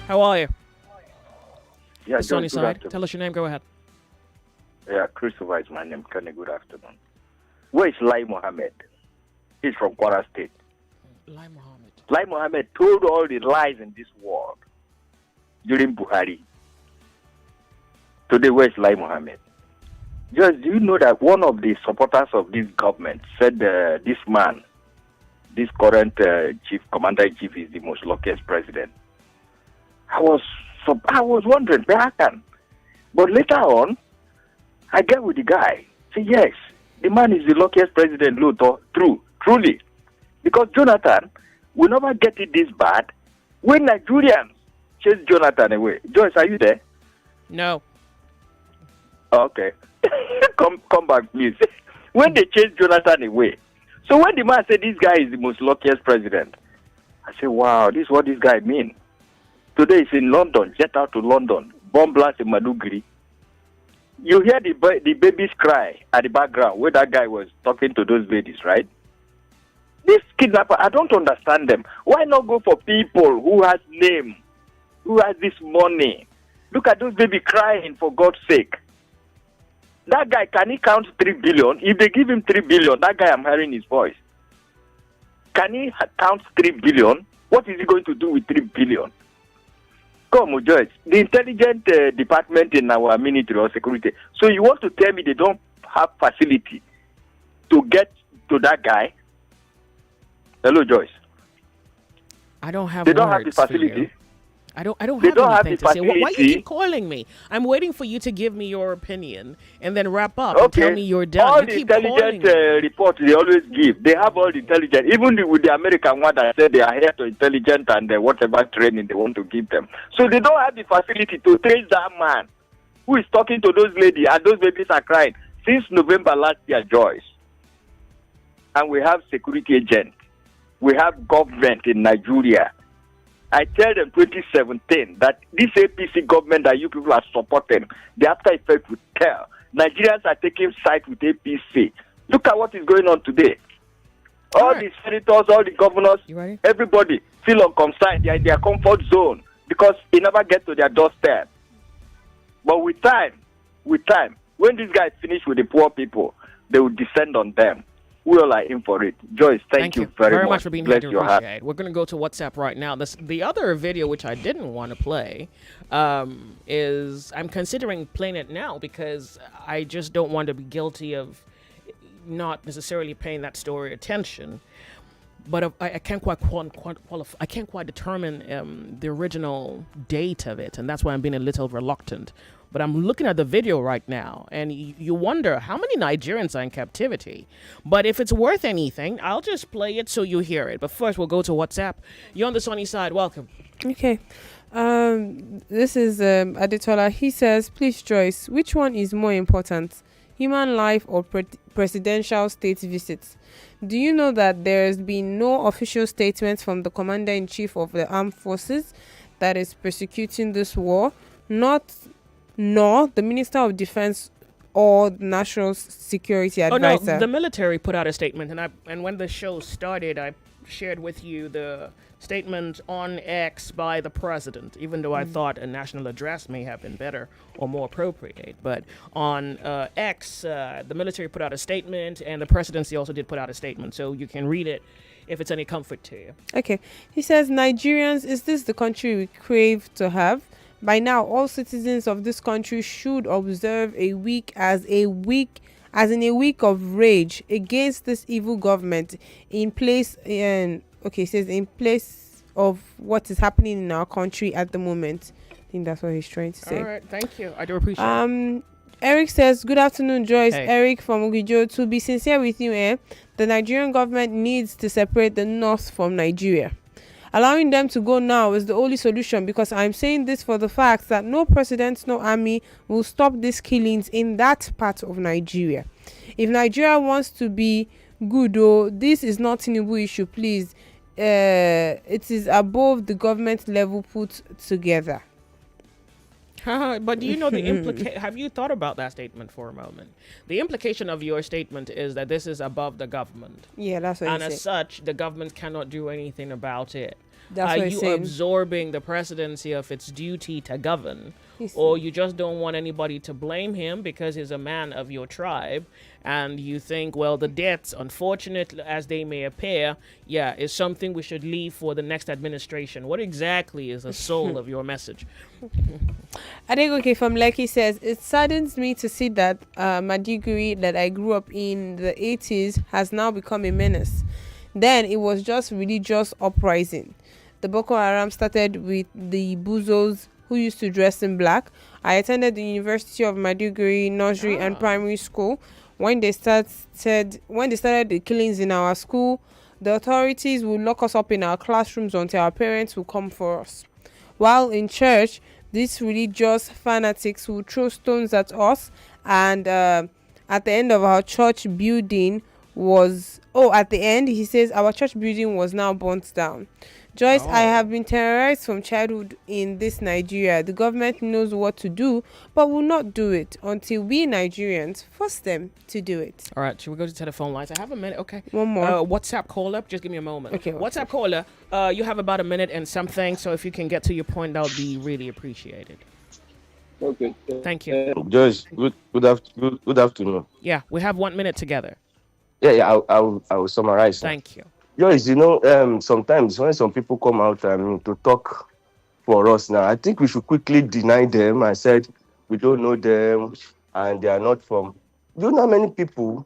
How are you? Yeah, the sunny side. Afternoon. Tell us your name. Go ahead. Yeah, Christopher is my name. Kenny, good afternoon. Where is Lai Mohammed? He's from Kwara State. Lai Mohammed. Lai Mohammed told all the lies in this world during Buhari. Today, where is Lai Mohammed? Just, do you know that one of the supporters of this government said this man, this current commander-in-chief, is the most luckiest president? I was wondering, where can? But later on, I get with the guy. Say, yes, the man is the luckiest president, truly. Because Jonathan will never get it this bad when Nigerians chase Jonathan away. Joyce, are you there? No. Okay. Come back, please. when they chased Jonathan away. So when the man said this guy is the most luckiest president, I said, wow, this is what this guy means. Today he's in London, jet out to London, bomb blast in Maduguri. You hear the babies cry at the background where that guy was talking to those babies, right? This kidnapper, I don't understand them. Why not go for people who has name, who has this money? Look at those babies crying, for God's sake. That guy, can he count 3 billion? If they give him 3 billion, that guy, I'm hearing his voice. Can he count 3 billion? What is he going to do with 3 billion? Come on, Joyce. The intelligence department in our military or security. So you want to tell me they don't have facility to get to that guy? Hello, Joyce. I don't have. They don't have the facility. I don't have the anything to say. facility. Why you keep calling me? I'm waiting for you to give me your opinion and then wrap up and tell me you're done. All you the keep calling intelligent me. reports they always give. They have all the intelligence. Even with the American one that said they are here to intelligence and whatever training they want to give them. So they don't have the facility to trace that man who is talking to those ladies, and those babies are crying since November last year, Joyce. And we have security agents. We have government in Nigeria. I tell them 2017 that this APC government that you people are supporting, the after effect will tell. Nigerians are taking side with APC. Look at what is going on today. All the senators, all the governors, everybody feel unconcerned. They are in their comfort zone because they never get to their doorstep. But with time, when these guys finish with the poor people, they will descend on them. We all are in for it. Joyce, thank you very much for being Bless here. your heart. Appreciate it. We're going to go to WhatsApp right now. The other video, which I didn't want to play, is I'm considering playing it now because I just don't want to be guilty of not necessarily paying that story attention. But I can't quite qualify. I can't quite determine the original date of it, and that's why I'm being a little reluctant. But I'm looking at the video right now, and you wonder how many Nigerians are in captivity. But if it's worth anything, I'll just play it so you hear it. But first, we'll go to WhatsApp. You're on the sunny side. Welcome. Okay. This is Adetola. He says, please, Joyce, which one is more important, human life or presidential state visits? Do you know that there's been no official statement from the Commander-in-Chief of the Armed Forces that is prosecuting this war, nor the Minister of Defense or the National Security Advisor? Oh no, the military put out a statement, and when the show started, I shared with you the statement on X by the president, even though I thought a national address may have been better or more appropriate. But on X, the military put out a statement, and the presidency also did put out a statement, so you can read it if it's any comfort to you. Okay. He says, Nigerians, is this the country we crave to have? By now, all citizens of this country should observe a week as in a week of rage against this evil government in place of what is happening in our country at the moment. I think that's what he's trying to say. All right, thank you. I do appreciate it. Eric says, good afternoon, Joyce. Hey. Eric from Ugijo. To be sincere with you, the Nigerian government needs to separate the North from Nigeria. Allowing them to go now is the only solution, because I'm saying this for the fact that no president, no army will stop these killings in that part of Nigeria. If Nigeria wants to be good, this is not Tinubu issue, please. It is above the government level put together. But do you know the have you thought about that statement for a moment? The implication of your statement is that this is above the government. Yeah, that's what he said. And as such, the government cannot do anything about it. That's Are what he's you saying. absorbing the presidency of its duty to govern? Or you just don't want anybody to blame him because he's a man of your tribe, and you think, well, the deaths, unfortunate as they may appear, is something we should leave for the next administration. What exactly is the soul of your message? Adegoke from Lekki says, it saddens me to see that Maiduguri that I grew up in the 80s has now become a menace. Then it was just religious uprising. The Boko Haram started with the Buzos who used to dress in black. I attended the University of Maiduguri nursery and primary school. When they started the killings in our school, the authorities would lock us up in our classrooms until our parents would come for us. While in church, these religious fanatics would throw stones at us and at the end of our church building was, at the end, he says our church building was now burnt down. Joyce, I have been terrorized from childhood in this Nigeria. The government knows what to do, but will not do it until we Nigerians force them to do it. All right, should we go to telephone lines? I have a minute. Okay. One more. WhatsApp caller. Just give me a moment. Okay. WhatsApp caller. You have about a minute and something. So if you can get to your point, that would be really appreciated. Okay. Thank you. Joyce, good afternoon. Yeah, we have 1 minute together. Yeah. I will summarize. Thank you. Joyce, sometimes when some people come out to talk for us now, I think we should quickly deny them. I said we don't know them and they are not from. Do you know how many people,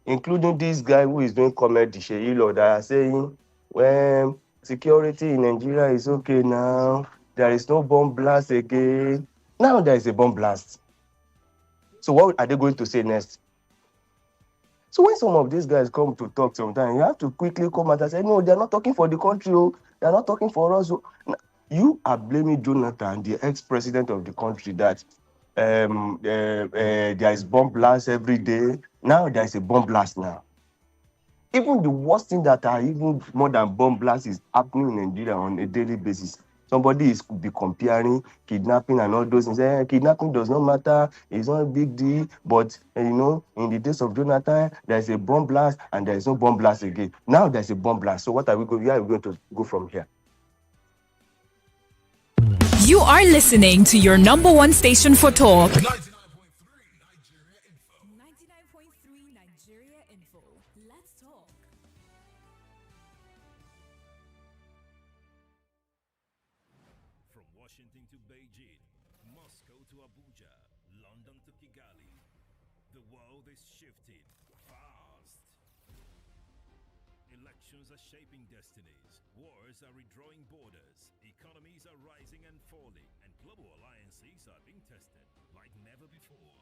including this guy who is doing comedy, Sheilo, that are saying when security in Nigeria is okay now, there is no bomb blast again. Now there is a bomb blast. So what are they going to say next? So when some of these guys come to talk sometimes, you have to quickly come out and say, no, they're not talking for the country. They're not talking for us. You are blaming Jonathan, the ex-president of the country, that there is bomb blast every day. Now there is a bomb blast now. Even the worst thing that are even more than bomb blast is happening in Nigeria on a daily basis. Somebody could be comparing kidnapping and all those things. Kidnapping does not matter. It's not a big deal. But, in the days of Jonathan, there's a bomb blast and there's no bomb blast again. Now there's a bomb blast. So where are we going to go from here? You are listening to your number one station for talk. 99.3 Nigeria Info. Let's talk. From Washington to Beijing, Moscow to Abuja, London to Kigali, the world is shifting fast. Elections are shaping destinies, wars are redrawing borders, economies are rising and falling, and global alliances are being tested like never before.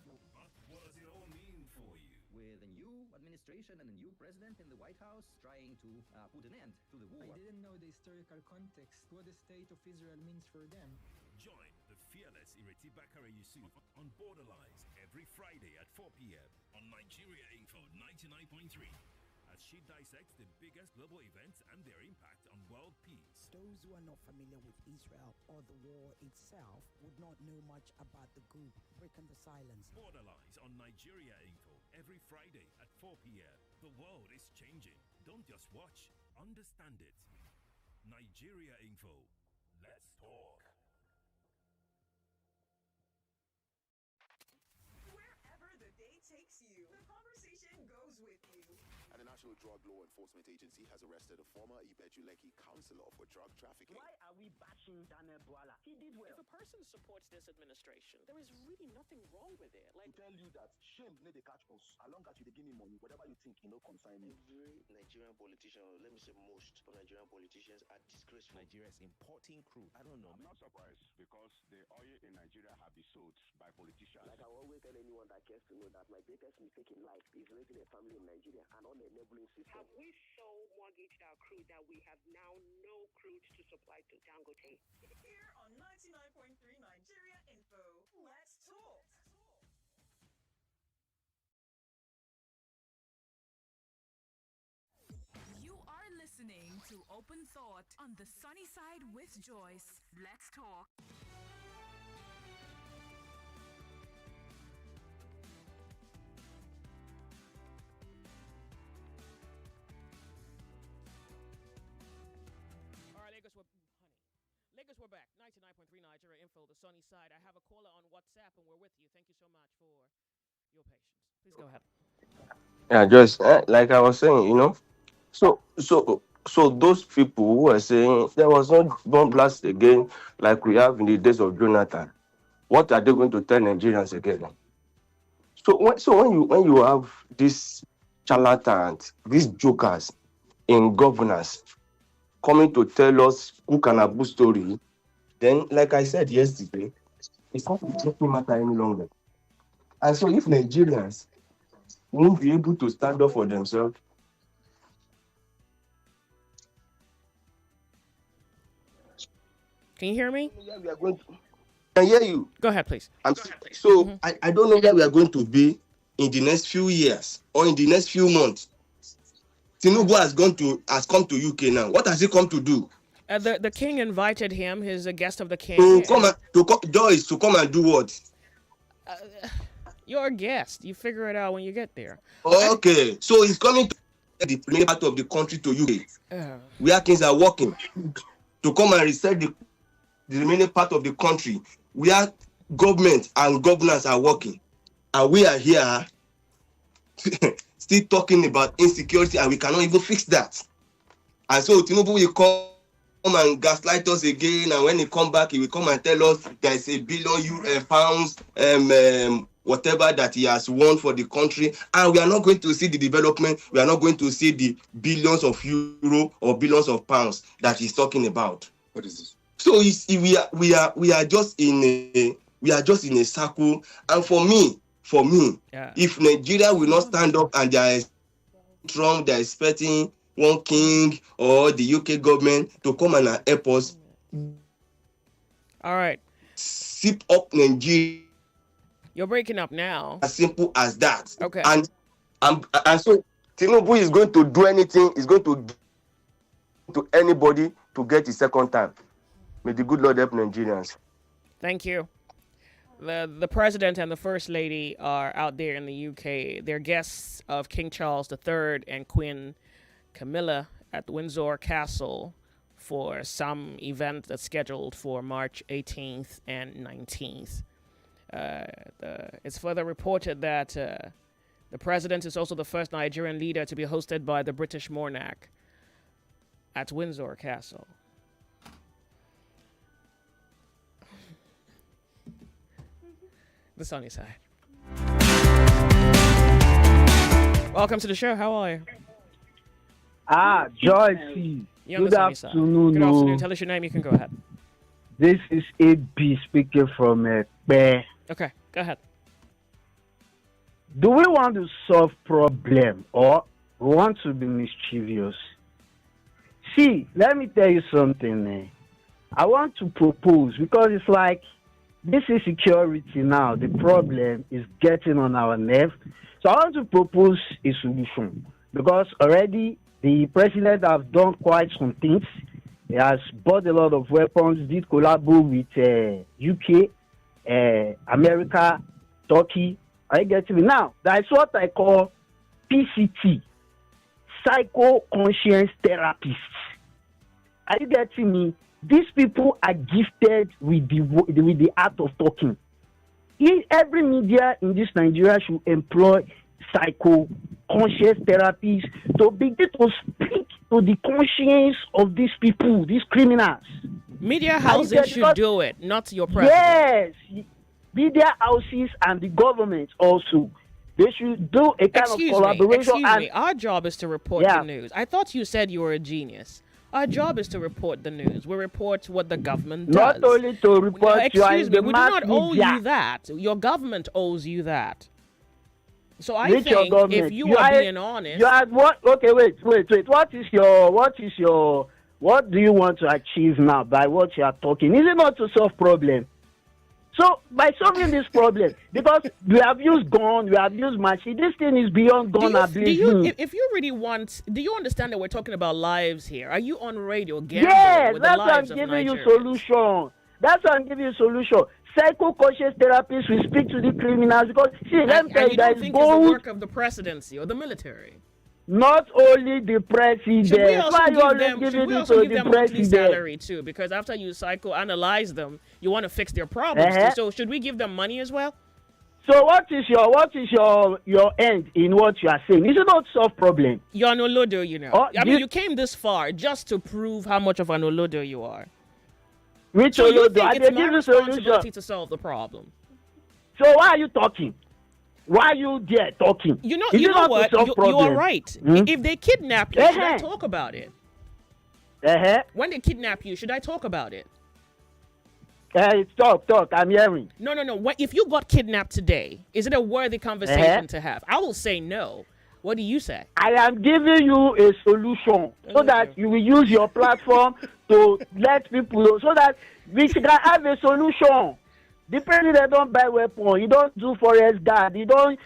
But what does it all mean for you? With a new administration and a new president in the White House trying to put an end to the war. I didn't know the historical context, what the state of Israel means for them. Join the fearless Ireti Bakare Yusuf on Borderlines every Friday at 4 p.m. on Nigeria Info 99.3 as she dissects the biggest global events and their impact on world peace. Those who are not familiar with Israel or the war itself would not know much about the group breaking the silence. Borderlines on Nigeria Info every Friday at 4 p.m. The world is changing. Don't just watch, understand it. Nigeria Info. Let's talk. Wherever the day takes you, the conversation goes with you. And the National Drug Law Enforcement Agency has arrested a former Ibejuleki councillor for drug trafficking. Why are we bashing Daniel Bwala? He did well. If a person supports this administration, there is really nothing wrong with it. Like, tell you that shame need to catch us. Along that you dey give me money, whatever you think, concern me. Every Nigerian politician, or let me say most of Nigerian politicians, are disgraceful. Nigeria is importing crude. I don't know. I'm not surprised because the oil in Nigeria have been sold by politicians. Like I always tell anyone that cares to know that my biggest mistake in life is raising a family in Nigeria and on the enabling system. Have we so mortgaged our crude that we have now no crude to supply to Dangote? Here on 99.3 Nigeria Info, let's talk. You are listening to Open Thought on the Sunny Side with Joyce. Let's talk. Lagos, we're back. 99.3 Nigeria Info, the sunny side. I have a caller on WhatsApp, and we're with you. Thank you so much for your patience. Please go ahead. Yeah, just like I was saying, so those people who are saying there was no bomb blast again, like we have in the days of Jonathan, what are they going to tell Nigerians again? So when you have these charlatans, these jokers in governance coming to tell us Kukanabu story, then, like I said yesterday, it's not a joking matter any longer. And so if Nigerians won't be able to stand up for themselves, can you hear me? I can hear you. Go ahead, please. I don't know where we are going to be in the next few years or in the next few months. Tinubu has come to UK now. What has he come to do? The king invited him. He's a guest of the king. Joyce, to come and do what? You're a guest. You figure it out when you get there. Okay, so he's coming to the main part of the country to UK, where things are working, to come and reset the remaining part of the country where government and governance are working, and we are here still talking about insecurity, and we cannot even fix that. And so Tinubu will come and gaslight us again, and when he come back, he will come and tell us there is £1 billion pounds, whatever that he has won for the country, and we are not going to see the development. We are not going to see the billions of euro or billions of pounds that he's talking about. What is this? So we are just in a circle. And for me, if Nigeria will not stand up and they are strong, they are expecting one king or the UK government to come and help us. All right. Sip up Nigeria. You're breaking up now. As simple as that. Okay. And so Tinubu is going to do anything. He's going to give to anybody to get his second time. May the good Lord help Nigerians. Thank you. The president and the first lady are out there in the UK. They're guests of King Charles III and Queen Camilla at Windsor Castle for some event that's scheduled for March 18th and 19th. It's further reported that the president is also the first Nigerian leader to be hosted by the British monarch at Windsor Castle. The sunny side. Welcome to the show. How are you? Joyce. Good afternoon. Good afternoon. Tell us your name. You can go ahead. This is AB speaking from Bear. Okay, go ahead. Do we want to solve problem or we want to be mischievous? See, let me tell you something. I want to propose, because it's like this is security now. The problem is getting on our nerve. So I want to propose a solution, because already the president has done quite some things. He has bought a lot of weapons, did collabo with UK, America, Turkey. I get to me now. That's what I call PCT, psycho-conscience therapists. Are you getting me? These people are gifted with the art of talking. Every media in this Nigeria should employ psycho-conscious therapists to begin to speak to the conscience of these people, these criminals. Media houses should do it, not your president. Yes, media houses and the government also. They should do a kind of collaboration. Excuse me, our job is to report the news. I thought you said you were a genius. Our job is to report the news. We report what the government does. Not only to report, excuse me, we do not owe you that. Your government owes you that. So I think if you are being honest, you are what? Okay, wait. What do you want to achieve now by what you are talking? Is it not to solve problem? So by solving this problem, because we have used gun, we have used machine, this thing is beyond gun abuse. If you really want, do you understand that we're talking about lives here? Are you on radio gambling with that's the why I'm lives of giving you Nigerians? solution. That's why I'm giving you solution. Psycho-conscious therapists will speak to the criminals, because see, let me tell you, don't think it's the work of the presidency or the military? Not only the president. Should we also give them monthly president? salary too? Because after you psychoanalyze them, you want to fix their problems too. So should we give them money as well? So what is your end in what you are saying? Is it not solve problem? You're an olodo, you know. I mean, you came this far just to prove how much of an olodo you are. Which so you olodo? think it's my responsibility to solve the problem? So why are you talking? Why are you there talking? You know what? You are right. If they kidnap you, should I talk about it? When they kidnap you, should I talk about it? Talk. I'm hearing. No. If you got kidnapped today, is it a worthy conversation to have? I will say no. What do you say? I am giving you a solution so that you will use your platform to let people know, so that we can have a solution. The president don't buy weapon. He don't do forest guard. He don't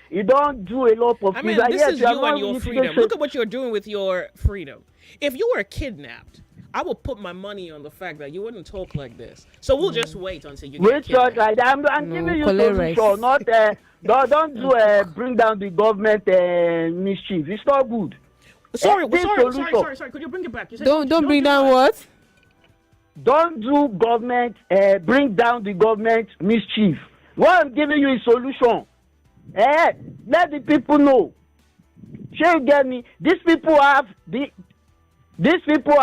do a lot of I things. mean, And this yet is you are you not and your willing to freedom. take Look at what you're doing with your freedom. If you were kidnapped, I will put my money on the fact that you wouldn't talk like this. So we'll just wait until you get Which kidnapped. church like that? I'm giving you collect solution, rice. not don't do bring down the government mischief. It's not good. Sorry. This solution. Could you bring it back? You said Don't bring down what? Don't do government bring down the government mischief. What I'm giving you is solution. Let the people know. Sure, you get me? These people are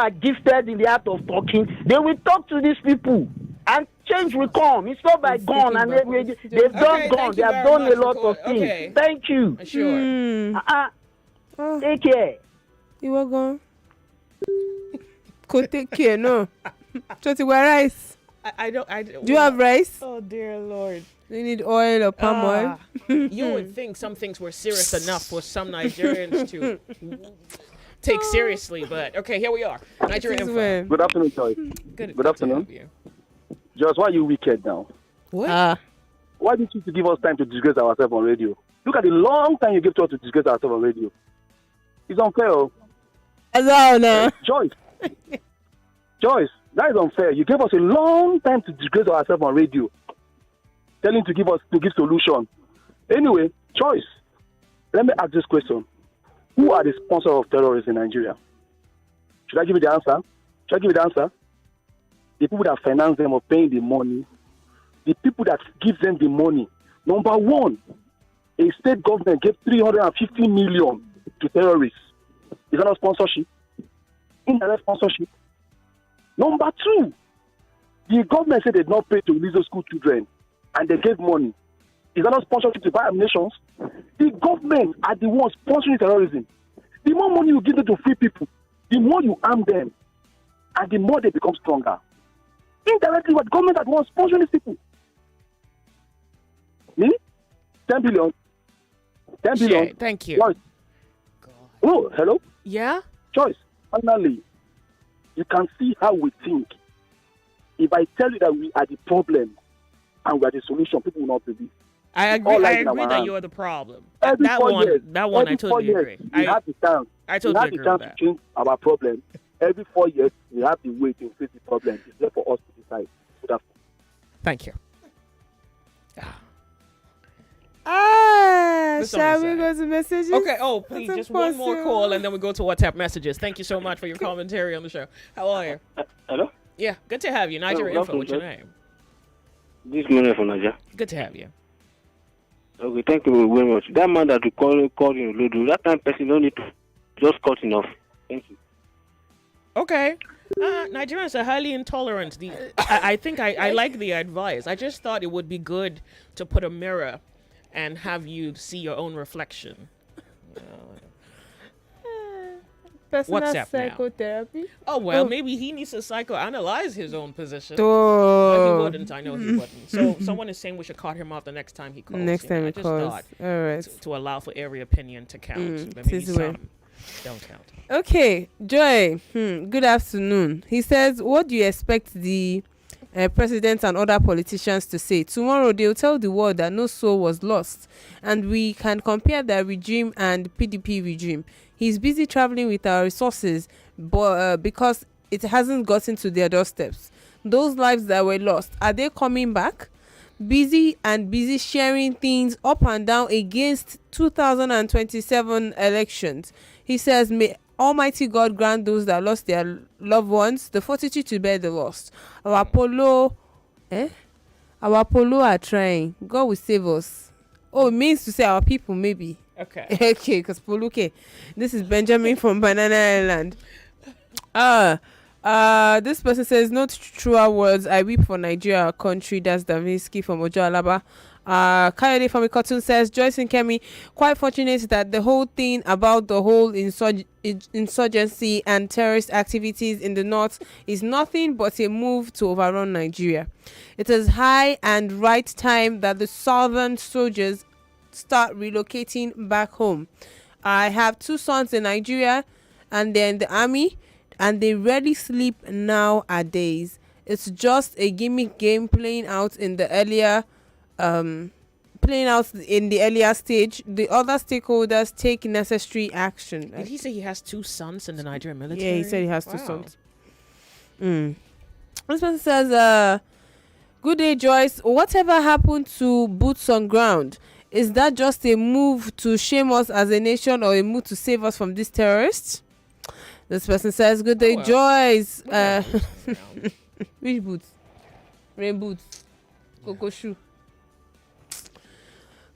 gifted in the art of talking. They will talk to these people, and change will come. It's not by gun, and they've done gun. They have done a lot of things. Okay. Thank you. Sure. Take care. You are gone. Could take care, no. Choti, where rice? I don't. Do you have rice? Oh dear Lord. Do you need oil or palm oil? You would think some things were serious enough for some Nigerians to take seriously, but okay, here we are. Nigerian info. Good afternoon, Joyce. Good afternoon. Joyce, why are you wicked now? What? Why didn't you give us time to disgrace ourselves on radio? Look at the long time you gave to us to disgrace ourselves on radio. It's unfair. Joyce, that is unfair. You gave us a long time to disgrace ourselves on radio, telling to give solution. Anyway, Joyce, let me ask this question: who are the sponsors of terrorism in Nigeria? Should I give you the answer? The people that finance them or paying the money, the people that give them the money. Number one, a state government gave 350 million to terrorists. Is that not sponsorship? Indirect sponsorship. Number two, the government said they did not pay to release those school children, and they gave money. Is that not sponsorship to buy ammunition? The government are the ones sponsoring terrorism. The more money you give them to free people, the more you arm them, and the more they become stronger. Indirectly, what government are the ones sponsoring these people? Me? 10 billion. 10 billion. Shit, thank you. Joyce. Oh, hello? Yeah? Joyce, finally, you can see how we think. If I tell you that we are the problem and we are the solution, people will not believe. I agree that you are the problem. That one I totally agree. We have the chance. I totally agree with to change our problem. Every 4 years, we have the way to face the problem. It's there for us to decide. Thank you. Shall we go to messages? Okay, please, just one more call and then we go to WhatsApp messages. Thank you so much for your commentary on the show. How are you? Hello? Yeah, good to have you. Nigeria Info, what's your name? This morning from Nigeria. Good to have you. Okay, thank you very much. That man that you call in Lodo, that time person don't need to just cut him off. Thank you. Okay. Nigerians are highly intolerant. I think I like the advice. I just thought it would be good to put a mirror and have you see your own reflection. Personal WhatsApp psychotherapy. Oh, well, maybe he needs to psychoanalyze his own position. Oh. But he wouldn't. I know he wouldn't. So someone is saying we should cut him off the next time he calls. Next time he calls. Thought all right. to allow for every opinion to count. But maybe some don't count. Okay, Joy. Good afternoon. He says, what do you expect the president and other politicians to say? Tomorrow they'll tell the world that no soul was lost, and we can compare that regime and PDP regime. He's busy traveling with our resources, but because it hasn't gotten to their doorsteps. Those lives that were lost, are they coming back? Busy sharing things up and down against 2027 elections. He says, may Almighty God grant those that lost their loved ones the fortitude to bear the loss. Our Polo are trying. God will save us. Oh, it means to say our people, maybe. Okay. Okay, because Polo, okay. This is Benjamin from Banana Island. This person says, not truer words. I weep for Nigeria, our country. That's Davinsky from Ojo Alaba. Kayode from Ikotun says, Joyce and Kemi, quite fortunate that the whole thing about the whole insurgency and terrorist activities in the north is nothing but a move to overrun Nigeria. It is high and right time that the southern soldiers start relocating back home. I have 2 sons in Nigeria and they're in the army, and they rarely sleep nowadays. it's just a gimmick game playing out in the earlier stage. The other stakeholders take necessary action. Did he say he has 2 sons in the Nigerian military? Yeah, he said he has 2 Wow. sons. This person says, good day, Joyce. Whatever happened to boots on ground? Is that just a move to shame us as a nation or a move to save us from these terrorists? This person says, good day, Joyce. Which boots? Rain boots. Cocoa shoe.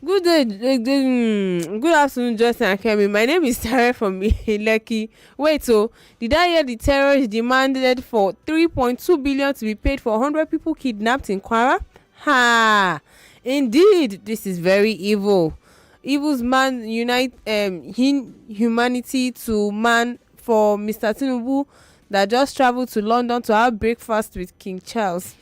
Good day, good afternoon, Joyce and Kemi. My name is Tara from Lekki. Wait, so did I hear the terrorists demanded for 3.2 billion to be paid for 100 people kidnapped in Kwara? Ha! Indeed, this is very evil. Evil's man unite humanity to man for Mr. Tinubu that just traveled to London to have breakfast with King Charles.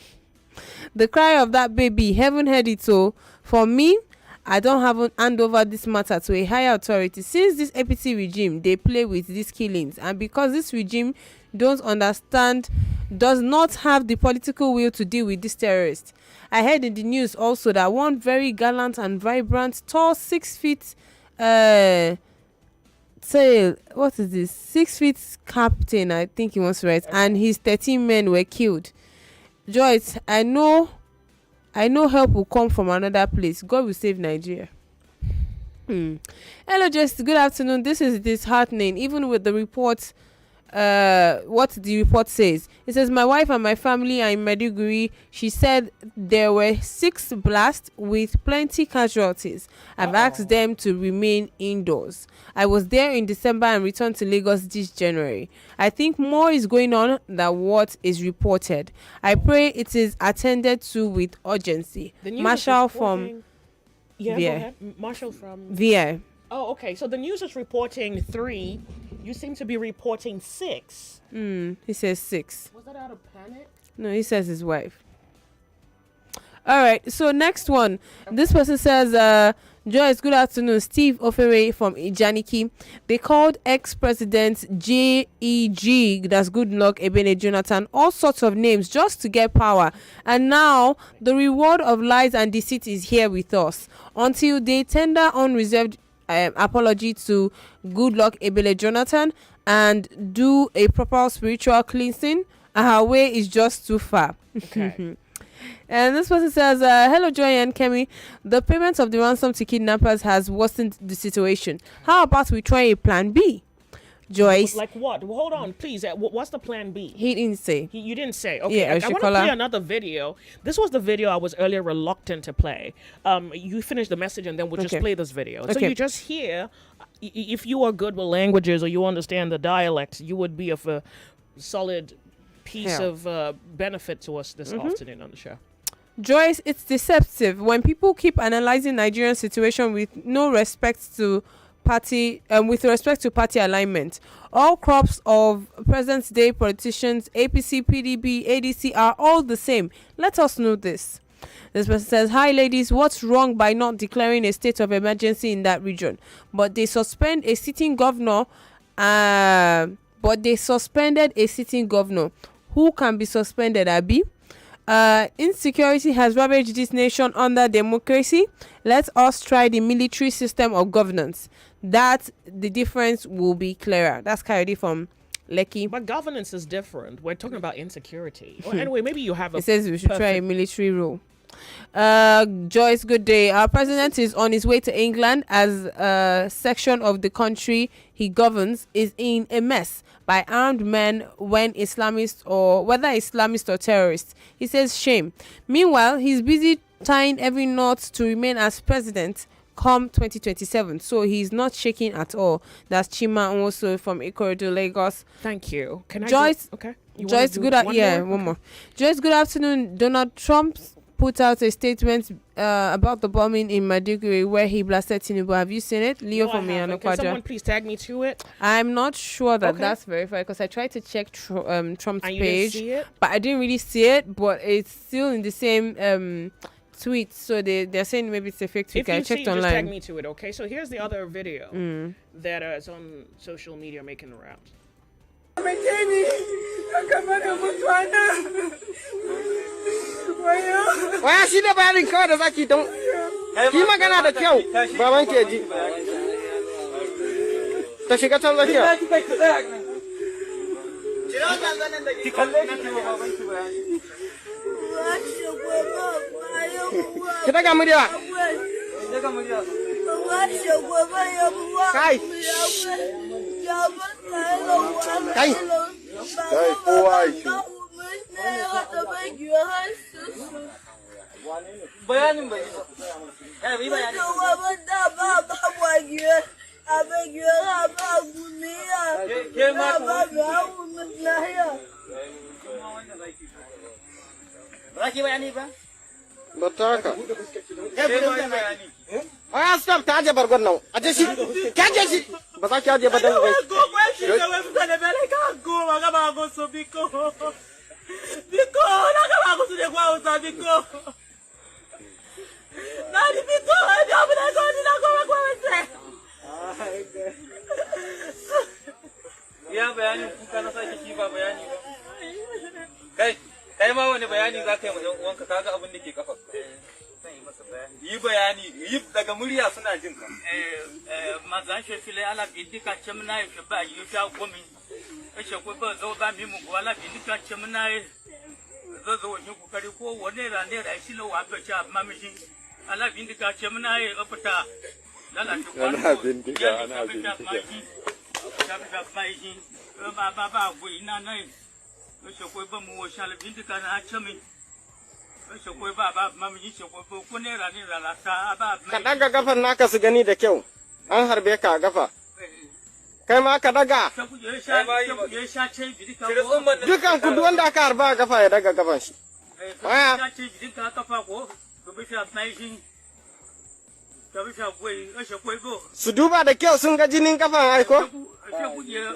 The cry of that baby, heaven heard it. So for me, I don't have to hand over this matter to a higher authority. Since this APC regime, they play with these killings, and because this regime does not have the political will to deal with these terrorists. I heard in the news also that one very gallant and vibrant, tall, 6 feet, what is this? 6 feet captain, I think he was right, and his 13 men were killed. Joyce, I know help will come from another place. God will save Nigeria. Hello, Jess. Good afternoon. This is disheartening, even with the reports. What the report says. It says, my wife and my family are in Maiduguri. She said there were 6 blasts with plenty casualties. I've asked them to remain indoors. I was there in December and returned to Lagos this January. I think more is going on than what is reported. I pray it is attended to with urgency. Marshall from Yeah, VI. go ahead. Marshall from VI. Oh, okay. So the news is reporting 3. You seem to be reporting 6. He says 6. Was that out of panic? No, he says his wife. All right. So next one. This person says, Joyce, good afternoon. Steve Ofere from Ijaniki. They called ex-president JEG, that's Good Luck Ebene Jonathan, all sorts of names just to get power. And now the reward of lies and deceit is here with us. Until they tender unreserved apology to Good Luck Ebele Jonathan and do a proper spiritual cleansing, her way is just too far. Okay. And this person says, hello, Joy and Kemi. The payment of the ransom to kidnappers has worsened the situation. How about we try a plan B? Joyce. Like what? Well, hold on, please. What's the plan B? He didn't say. You didn't say. Okay, Yeah, I want to Shikola. play another video. This was the video I was earlier reluctant to play. You finish the message and then we'll just Okay. play this video. So Okay. you just hear, if you are good with languages or you understand the dialect, you would be of a solid piece Yeah. of benefit to us this afternoon on the show. Joyce, it's deceptive when people keep analyzing Nigerian situation with no respect to party, with respect to party alignment. All crops of present day politicians, APC, PDB, ADC are all the same. Let us know this. This person says, hi ladies, what's wrong by not declaring a state of emergency in that region? But they suspend a sitting governor. Who can be suspended, Abi? Insecurity has ravaged this nation under democracy. Let us try the military system of governance. That the difference will be clearer. That's Coyote from Lekki. But governance is different. We're talking about insecurity. Well, anyway, maybe you have a. It says we should try a military rule. Joyce, good day. Our president is on his way to England as a section of the country he governs is in a mess by armed men whether Islamist or terrorists. He says shame. Meanwhile, he's busy tying every knot to remain as president come 2027. So he's not shaking at all. That's Chima also from Ikorodu, Lagos. Thank you. Can I Joyce? Okay. Joyce, good one more. Joyce, good afternoon. Donald Trump put out a statement about the bombing in Maiduguri where he blasted Tinubu. Have you seen it? Leo from Miano Can someone please tag me to it? I'm not sure that Okay. that's verified because I tried to check Trump's And you didn't page, see it? but I didn't really see it. But it's still in the same tweet, so they're saying maybe it's a fake tweet. If I you checked see, online. just tag me to it, okay? So here's the other video that is on social media making the rounds. Waya shi da bayanin kawai da zaki don ki magana da kyau baban ke ji. Ta shiga can zakiya. Ki kalle ki wa baban ki bayani. Ki daga murya. Daga murya. Kai. Kai. Kai kowa shi. Bayanin bai ba. Eh bai bayani. Ba bayani ba? Ba ta haka. Aya stop ta aje bargon nan. Aje shi. Ka aje shi. Ba za ki aje ba dan bai. Biko, nakaba ko sule kwa usa biko. Nani biko, ndio bila kwa nina kwa wese. Ya bayani kuka na sake ki ba bayani ba. Kai ma wani bayani za ka yi wa uwanka kaga abin da ke kafa. Yi bayani, yi daga murya suna jin ka. Mazan shi file ala bidika chemna yi ba yi sha gomi. Kashe ko ba zo ba mi mu wala bidika chemna yi. Zo zo wani kokari ko wani rane da shi lo wa ga cha mamishi. Ala bidika chemna yi afata. Lala shi kwano. Ana bidika. Shabi mai shi. Ba go ina nai. Kashe ko ba mu shala bidika na chemi. Ka daga gafan naka su gani da kyau, an harbe ka a gafa. Kai ma ka daga. Dukan ku duk wanda aka harba a gafa ya daga gafan shi. Waya. Su duba da kyau sun ga jinin kafan aiko?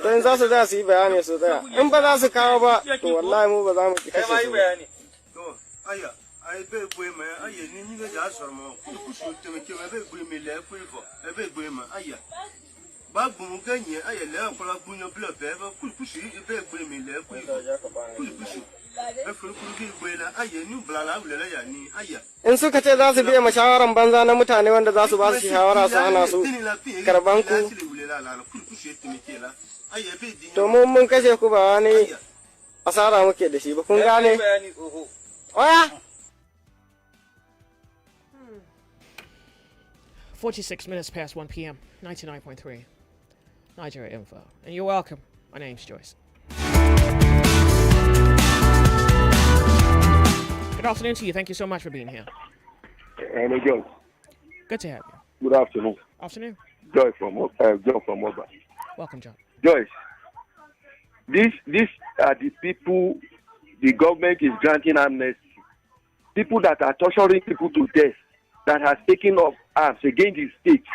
Don za su yi bayani su tsaya. In ba za su kawo ba, to wallahi mu ba za mu kashe su. Aya, ai be gbe me, aya ni ni ga ja soro mo. Ku su te me ke me be gbe me le ku ifo. E be gbe me, aya. Ba gun ganyen, aya le akola gunyan blo be, ku su e be gbe me le ku ifo. Ku su. E furu ku gi gbe la, aya ni bla la wule la ya ni, aya. In suka ce za su biya mashawaran banza na mutane wanda za su ba su shawara su hana su karban ku. To mun kashe ku ba wani asara muke da shi ba kun gane. Oya. 46 minutes past 1 p.m. 99.3 Nigeria Info. And you're welcome. My name's Joyce. Good afternoon to you. Thank you so much for being here. Hello, Joyce. Good to have you. Good afternoon. Afternoon. Joy from Mobile. Welcome, John. Joyce, these are the people the government is granting amnesty. People that are torturing people to death, that has taken up arms against the state.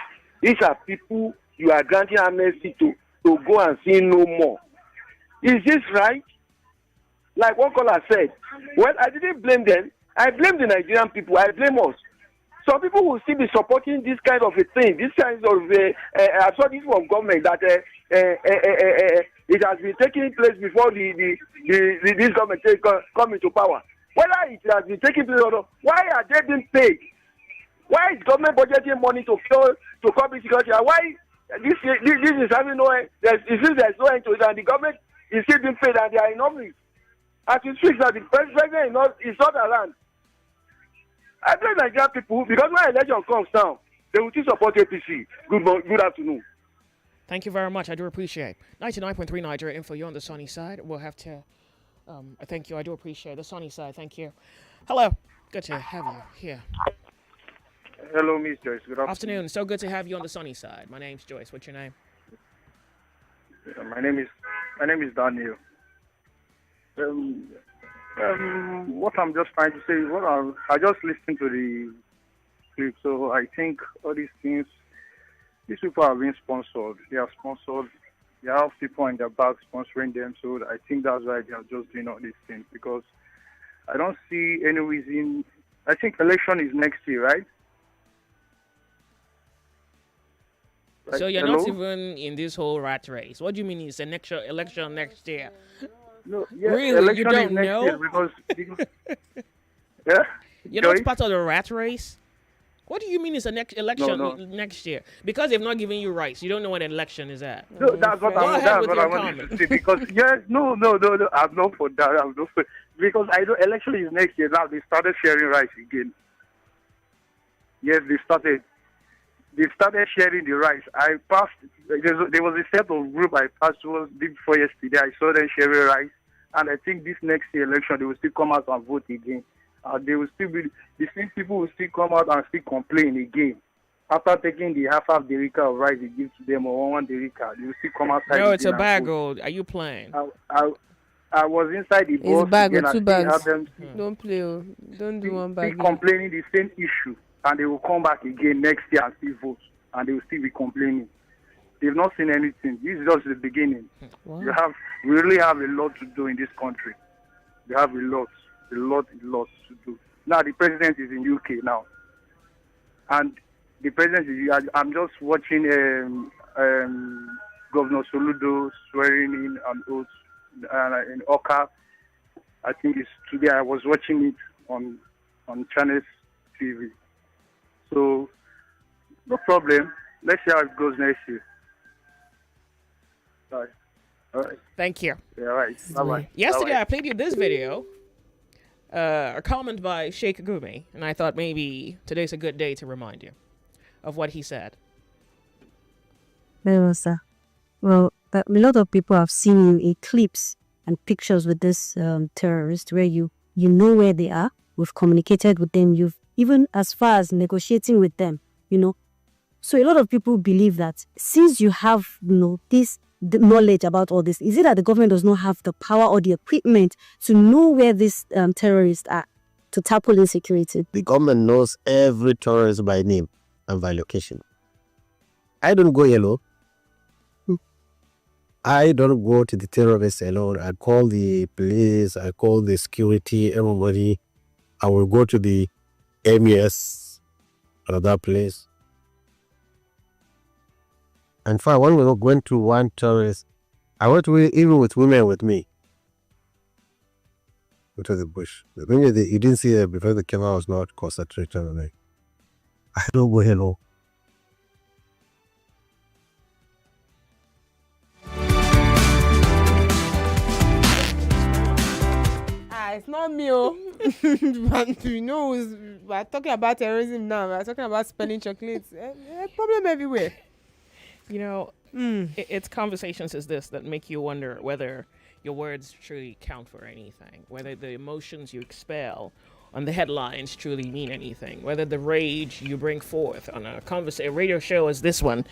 These are people you are granting amnesty to go and sin no more. Is this right? Like one caller said, well, I didn't blame them. I blame the Nigerian people. I blame us. Some people will still be supporting this kind of a thing, this kind of I saw this from government that it has been taking place before this government come into power. Whether it has been taking place or not, why are they being paid? Why is government budgeting money to cover security? Why this is having no end? There's no end to it, and the government is still being paid, and they are in office. As it speaks, that the president is not around. I blame Nigerian people because when election comes down, they will still support APC. Good afternoon. Thank you very much. I do appreciate 99.3 Nigeria Info. You're on the sunny side. We'll have to. Thank you. I do appreciate the sunny side. Thank you. Hello. Good to have you here. Hello, Miss Joyce. Good afternoon. So good to have you on the sunny side. My name's Joyce. What's your name? My name is Daniel. What I'm just trying to say, I just listened to the clip, so I think all these things, these people are being sponsored. They are sponsored. They have people in their back sponsoring them, so I think that's why they are just doing all these things, because I don't see any reason. I think election is next year, right? So you're Hello? not even in this whole rat race. What do you mean it's an election next year? No, yeah, Really? You election is don't next year know? because yeah. You're Joyce? not part of the rat race? What do you mean it's a next election No. next year? Because they've not given you rights. You don't know what an election is at. No, that's what Go ahead with I your wanted comment. to say because yes, no, I'm not for that. I'm not for because I know election is next year. Now they started sharing rice again. Yes, they started. They started sharing the rice. I passed. There was a set of group I passed was day before yesterday. I saw them sharing rice, and I think this next year election they will still come out and vote again. They will still be the same people will still come out and still complain again. After taking the half derica of rice they give to them or one derica, they will still come outside. No, it's a again and bag. vote. Are you playing? I was inside the It's bus bag or again. I two still bags. have them Don't play. Don't do one bag. still complaining the same issue, and they will come back again next year and still vote, and they will still be complaining. They've not seen anything. This is just the beginning. Wow. We really have a lot to do in this country. We have a lot to do. Now the president is in UK now, and the president is. I'm just watching Governor Soludo swearing in an oath in Oka. I think it's today. I was watching it on Channels TV. So no problem. Let's see how it goes next year. All right. Thank you. Yeah, all right. Bye-bye. Yesterday, Bye-bye. I played you this video, a comment by Sheikh Gumi, and I thought maybe today's a good day to remind you of what he said. Very well, sir. Well, a lot of people have seen you in clips and pictures with this terrorist where you know where they are. We've communicated with them. You've even as far as negotiating with them, So a lot of people believe that since you have, this the knowledge about all this, is it that the government does not have the power or the equipment to know where these terrorists are to tackle insecurity? The government knows every terrorist by name and by location. I don't go yellow. I don't go to the terrorists alone. I call the police, I call the security, everybody. I will go to the MES, another place. In fact, when we went to one terrorist, I went even with women with me. Go to the bush. The thing is, you didn't see it before the camera was not concentrated on it. I don't go hello. It's not me, but we're talking about terrorism now. We're talking about spelling chocolates. Problem everywhere. It's conversations as this that make you wonder whether your words truly count for anything, whether the emotions you expel on the headlines truly mean anything, whether the rage you bring forth on a radio show as this one,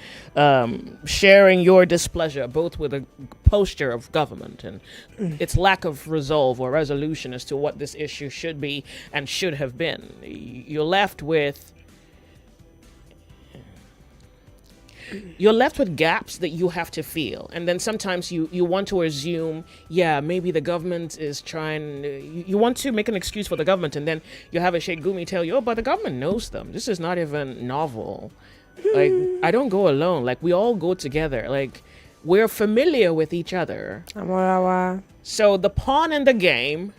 sharing your displeasure both with a posture of government and its lack of resolve or resolution as to what this issue should be and should have been. You're left with gaps that you have to fill. And then sometimes you want to assume, maybe the government is trying, you want to make an excuse for the government, and then you have a Sheikh Gumi tell you, but the government knows them. This is not even novel. Like, I don't go alone. Like, we all go together. Like, we're familiar with each other. So the pawn in the game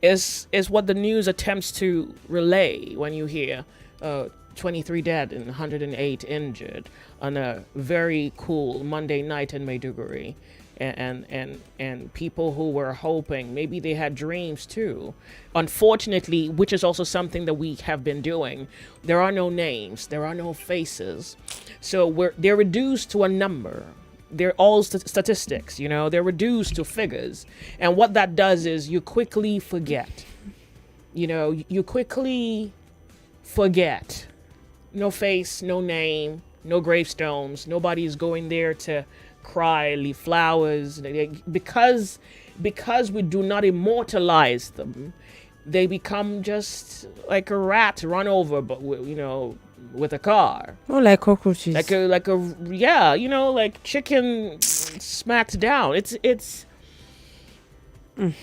is what the news attempts to relay when you hear 23 dead and 108 injured on a very cool Monday night in Maiduguri, and people who were hoping, maybe they had dreams too. Unfortunately, which is also something that we have been doing, there are no names, there are no faces, so they're reduced to a number. They're all statistics, they're reduced to figures, and what that does is you quickly forget. You quickly forget. No face, no name, no gravestones. Nobody's going there to cry, leave flowers. Because we do not immortalize them, they become just like a rat run over, but with a car. More like cockroaches. Like chicken smacked down. It's 2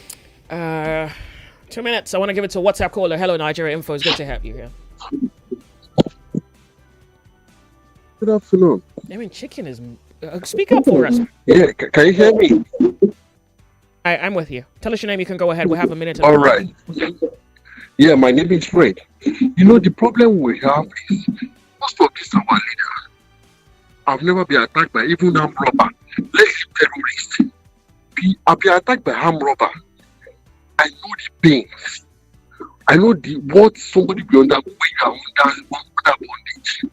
minutes. I want to give it to WhatsApp caller. Hello, Nigeria Info. It's good to have you here. Good afternoon. I mean, chicken is. Speak up for us. Yeah, can you hear me? I'm with you. Tell us your name. You can go ahead. We'll have a minute. All right. Yeah, my name is Fred. The problem we have is most of these our leaders have never been attacked by even armed robber. Let's say terrorists. I've been attacked by armed robber. I know the pains. I know what somebody be under when you are under bondage.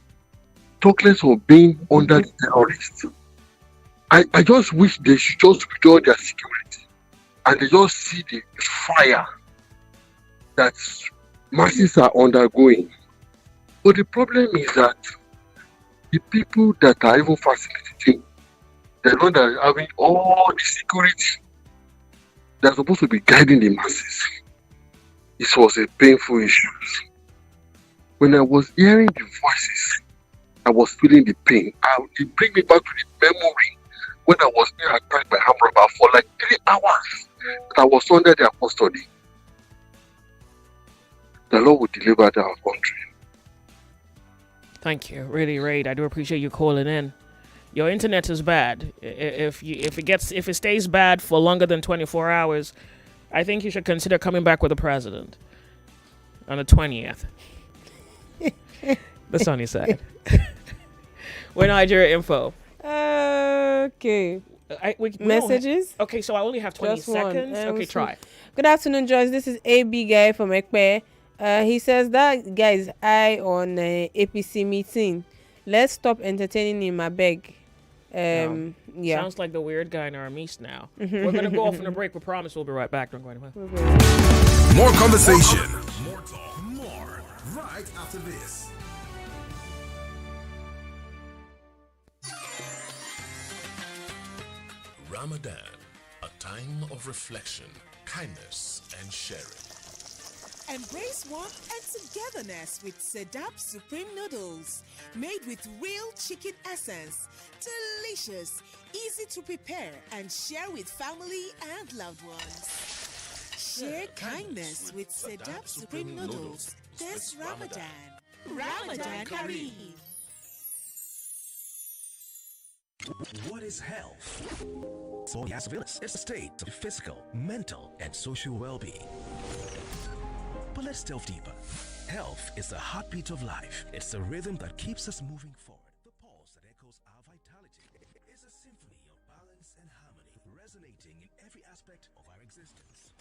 Talk less of being under the terrorists. I just wish they should just withdraw their security and they just see the fire that masses are undergoing. But the problem is that the people that are even facilitating, the ones that are having all the security, they're supposed to be guiding the masses. This was a painful issue. When I was hearing the voices, I was feeling the pain. It brings me back to the memory when I was being attacked by armed robber for like 3 hours. That I was under their custody. The Lord will deliver our country. Thank you, really, Raid. I do appreciate you calling in. Your internet is bad. If it stays bad for longer than 24 hours, I think you should consider coming back with the president on the 20th. The sunny side. We're Nigeria Info. Okay. Messages? Okay, so I only have 20 seconds. Okay, try. Good afternoon, Joyce. This is AB guy from Ekpe. He says that guy is high on APC meeting. Let's stop entertaining him, I beg. Yeah. Sounds like the weird guy in our East now. We're going to go off on a break. We promise we'll be right back. Don't go anywhere. More conversation. More talk. More. Right after this. Ramadan, a time of reflection, kindness, and sharing. Embrace warmth and togetherness with Sedap Supreme Noodles. Made with real chicken essence. Delicious, easy to prepare, and share with family and loved ones. Share kindness with Sedap Supreme Noodles this Ramadan. Ramadan Kareem. What is health? So yes, it's a state of physical, mental, and social well-being. But let's delve deeper. Health is the heartbeat of life. It's the rhythm that keeps us moving forward. The pulse that echoes our vitality. It's a symphony of balance and harmony, resonating in every aspect of our existence.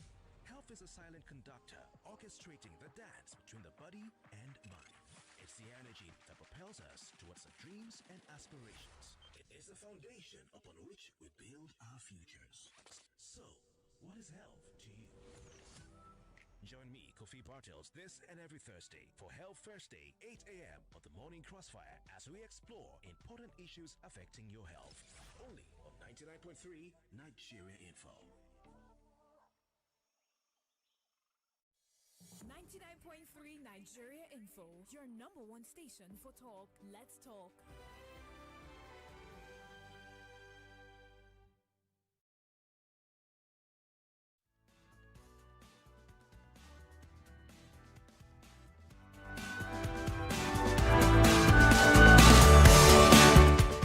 Health is a silent conductor, orchestrating the dance between the body and mind. It's the energy that propels us towards our dreams and aspirations. It is the foundation upon which we build our futures. So, what is health to you? Join me, Kofi Bartels, this and every Thursday for Health Thursday, 8 a.m. on the Morning Crossfire as we explore important issues affecting your health. Only on 99.3 Nigeria Info. 99.3 Nigeria Info, your number one station for talk. Let's talk.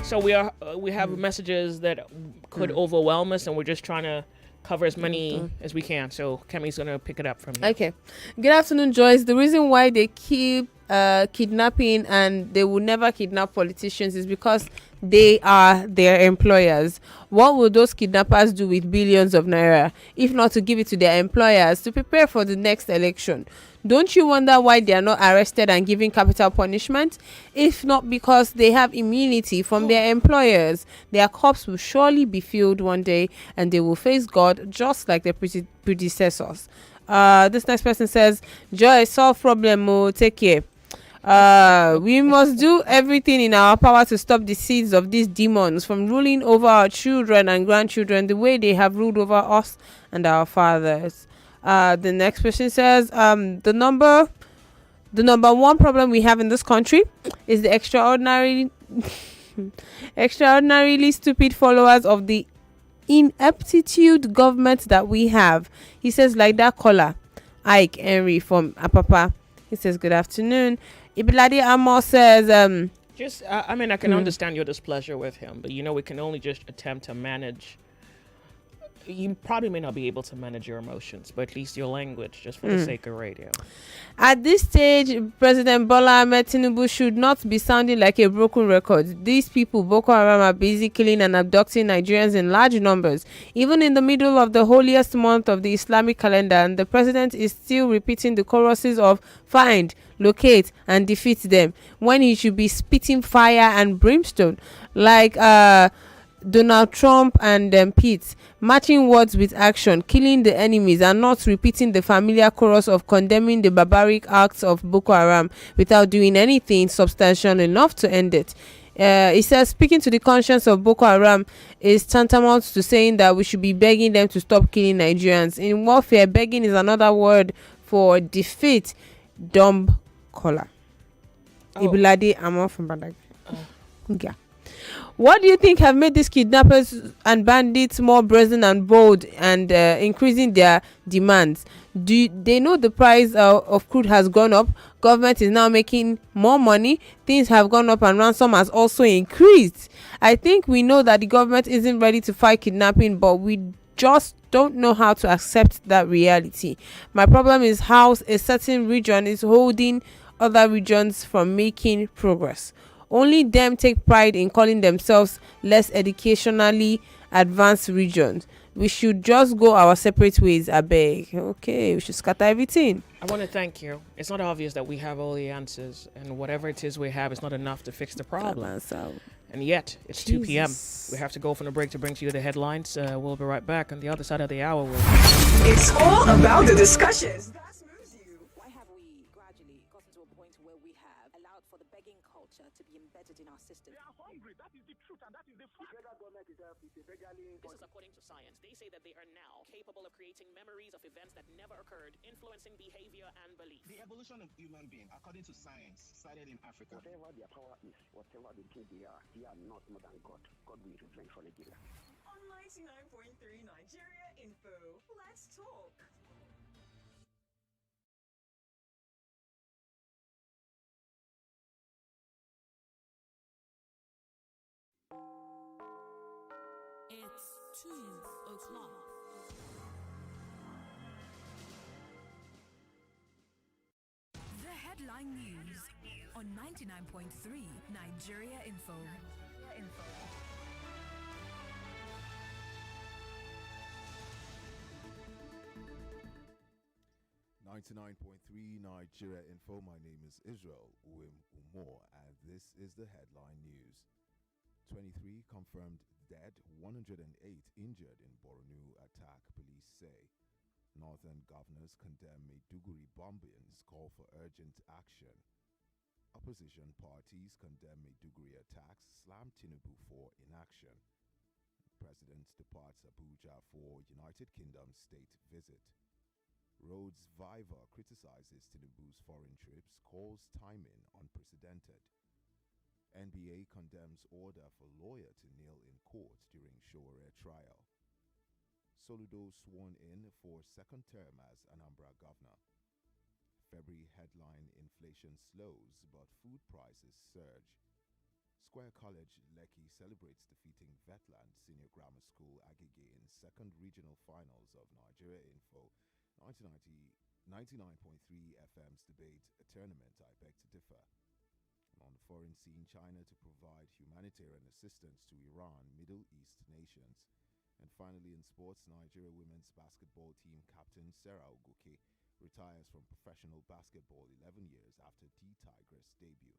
So we have messages that could overwhelm us, and we're just trying to cover as many as we can. So Kemi's gonna pick it up from here. Okay. Good afternoon, Joyce. The reason why they keep kidnapping and they will never kidnap politicians is because they are their employers. What will those kidnappers do with billions of naira if not to give it to their employers to prepare for the next election? Don't you wonder why they are not arrested and given capital punishment? If not because they have immunity from their employers, their cups will surely be filled one day and they will face God just like their predecessors. This next person says, Joy, solve problem, take care. We must do everything in our power to stop the seeds of these demons from ruling over our children and grandchildren the way they have ruled over us and our fathers. The next person says, the number one problem we have in this country is the extraordinarily stupid followers of the ineptitude government that we have. He says, like that caller, Ike Henry from Apapa. He says, good afternoon. Ibilade Amo says, Just, I mean, I can understand your displeasure with him, but we can only just attempt to manage. You probably may not be able to manage your emotions, but at least your language, just for the sake of radio. At this stage, President Bola Ahmed Tinubu should not be sounding like a broken record. These people, Boko Haram, are busy killing and abducting Nigerians in large numbers, even in the middle of the holiest month of the Islamic calendar, and the president is still repeating the choruses of find, locate, and defeat them, when he should be spitting fire and brimstone, like Donald Trump and Pete, matching words with action, killing the enemies, and not repeating the familiar chorus of condemning the barbaric acts of Boko Haram without doing anything substantial enough to end it. He says speaking to the conscience of Boko Haram is tantamount to saying that we should be begging them to stop killing Nigerians. In warfare, begging is another word for defeat. Dumb collar. Ibulade Amon from Badag. Yeah. What do you think have made these kidnappers and bandits more brazen and bold and increasing their demands? Do they know the price of crude has gone up? Government is now making more money. Things have gone up and ransom has also increased. I think we know that the government isn't ready to fight kidnapping, but we just don't know how to accept that reality. My problem is how a certain region is holding other regions from making progress. Only them take pride in calling themselves less educationally advanced regions. We should just go our separate ways, I beg. Okay, we should scatter everything. I want to thank you. It's not obvious that we have all the answers, and whatever it is we have is not enough to fix the problem. And yet, it's 2 p.m. We have to go from the break to bring to you the headlines. We'll be right back on the other side of the hour. It's all about the discussions. Why have we gradually gotten to a point where we have allowed for the begging culture to be embedded in our system? They are hungry. That is the truth, and that is the fact. The federal government itself is a beggarly. This is according to science. They say that they are now capable of creating memories of events that never occurred, influencing behavior and belief. The evolution of human being, according to science, started in Africa. Whatever their power is, whatever they think they are not more than God. God will revenge for Nigeria. On 99.3 Nigeria Info, let's talk. It's 2 o'clock. The headline news on 99.3 Nigeria Info. 99.3 Nigeria Info. My name is Israel Onyemuwa, and this is the headline news. 23 confirmed dead, 108 injured in Borno attack, police say. Northern governors condemn Maiduguri bombings, call for urgent action. Opposition parties condemn Maiduguri attacks, slam Tinubu for inaction. President departs Abuja for United Kingdom state visit. Rhodes Viva criticizes Tinubu's foreign trips, calls timing unprecedented. NBA condemns order for lawyer to kneel in court during Showore trial. Soludo sworn in for second term as Anambra governor. February headline: inflation slows, but food prices surge. Square College Lekki celebrates defeating Vetland Senior Grammar School Agege in second regional finals of Nigeria Info. 99.3 FM's debate a tournament. I beg to differ. And on the foreign scene, China to provide humanitarian assistance to Iran, Middle East nations. And finally, in sports, Nigeria women's basketball team captain Sarah Oguke retires from professional basketball 11 years after D-Tigress debut.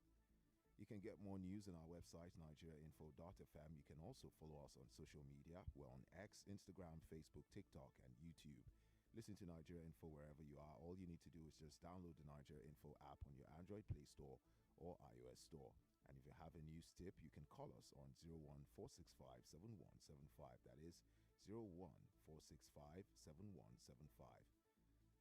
You can get more news on our website, nigeriainfo.fm. You can also follow us on social media. We're on X, Instagram, Facebook, TikTok, and YouTube. Listen to Nigeria Info wherever you are. All you need to do is just download the Nigeria Info app on your Android Play Store or iOS Store. And if you have a news tip, you can call us on 014657175. That is 014657175.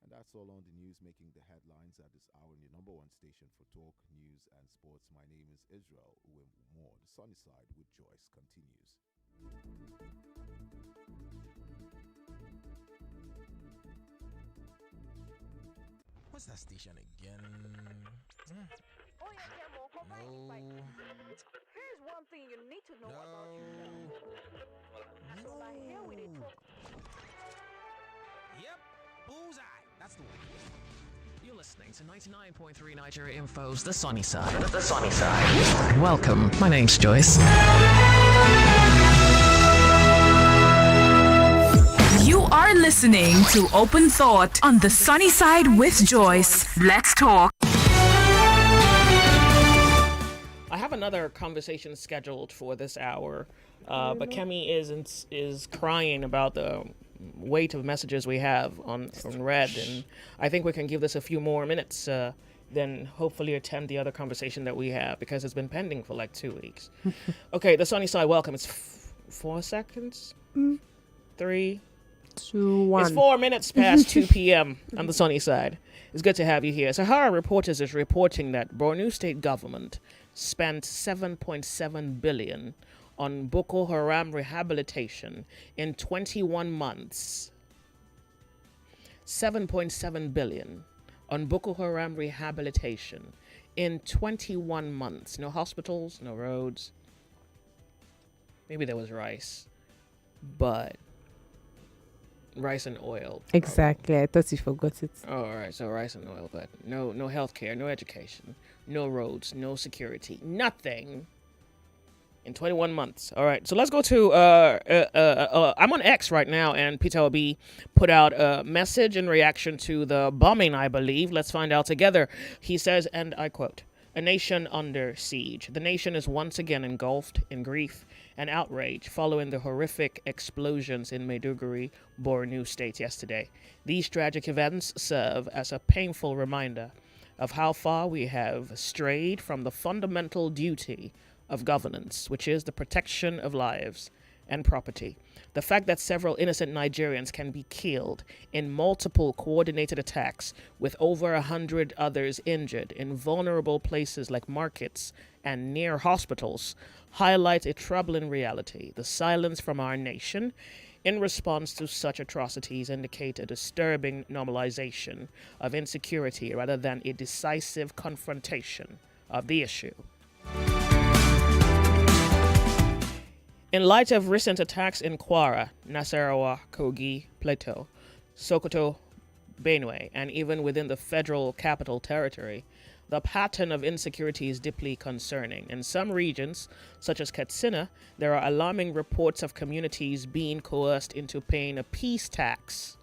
And that's all on the news making the headlines at this hour in your number one station for talk, news, and sports. My name is Israel Onyemuwa. The Sunny Side with Joyce continues. What's that station again? No. something you need to know about yourself. So now here we talk. Yep, bullseye. That's the one. You're listening to 99.3 Nigeria Info's The Sunny Side. The Sunny Side. Welcome. My name's Joyce. You are listening to Open Thought on The Sunny Side with Joyce. Let's talk. I have another conversation scheduled for this hour, but Kemi is crying about the weight of messages we have on red, and I think we can give this a few more minutes, then hopefully attend the other conversation that we have, because it's been pending for like 2 weeks. Okay, The Sunny Side, welcome. It's 4 seconds? 3, 2, 1. It's 4 minutes past 2 p.m. on The Sunny Side. It's good to have you here. Sahara Reporters is reporting that Borno State government spent 7.7 billion on Boko Haram rehabilitation in 21 months. 7.7 billion on Boko Haram rehabilitation in 21 months. No hospitals, no roads. Maybe there was rice, but rice and oil. Exactly. I thought you forgot it. Oh, all right. So rice and oil, but no healthcare, no education, no roads, no security, nothing in 21 months. All right. So let's go to I'm on X right now, and Peter Obi put out a message in reaction to the bombing, I believe. Let's find out together. He says, and I quote, "A nation under siege. The nation is once again engulfed in grief and outrage following the horrific explosions in Maiduguri, Borno State yesterday. These tragic events serve as a painful reminder of how far we have strayed from the fundamental duty of governance, which is the protection of lives and property. The fact that several innocent Nigerians can be killed in multiple coordinated attacks with over 100 others injured in vulnerable places like markets and near hospitals highlights a troubling reality. The silence from our nation in response to such atrocities indicate a disturbing normalization of insecurity rather than a decisive confrontation of the issue." In light of recent attacks in Kwara, Nasarawa, Kogi, Plateau, Sokoto, Benue, and even within the federal capital territory, the pattern of insecurity is deeply concerning. In some regions, such as Katsina, there are alarming reports of communities being coerced into paying a peace tax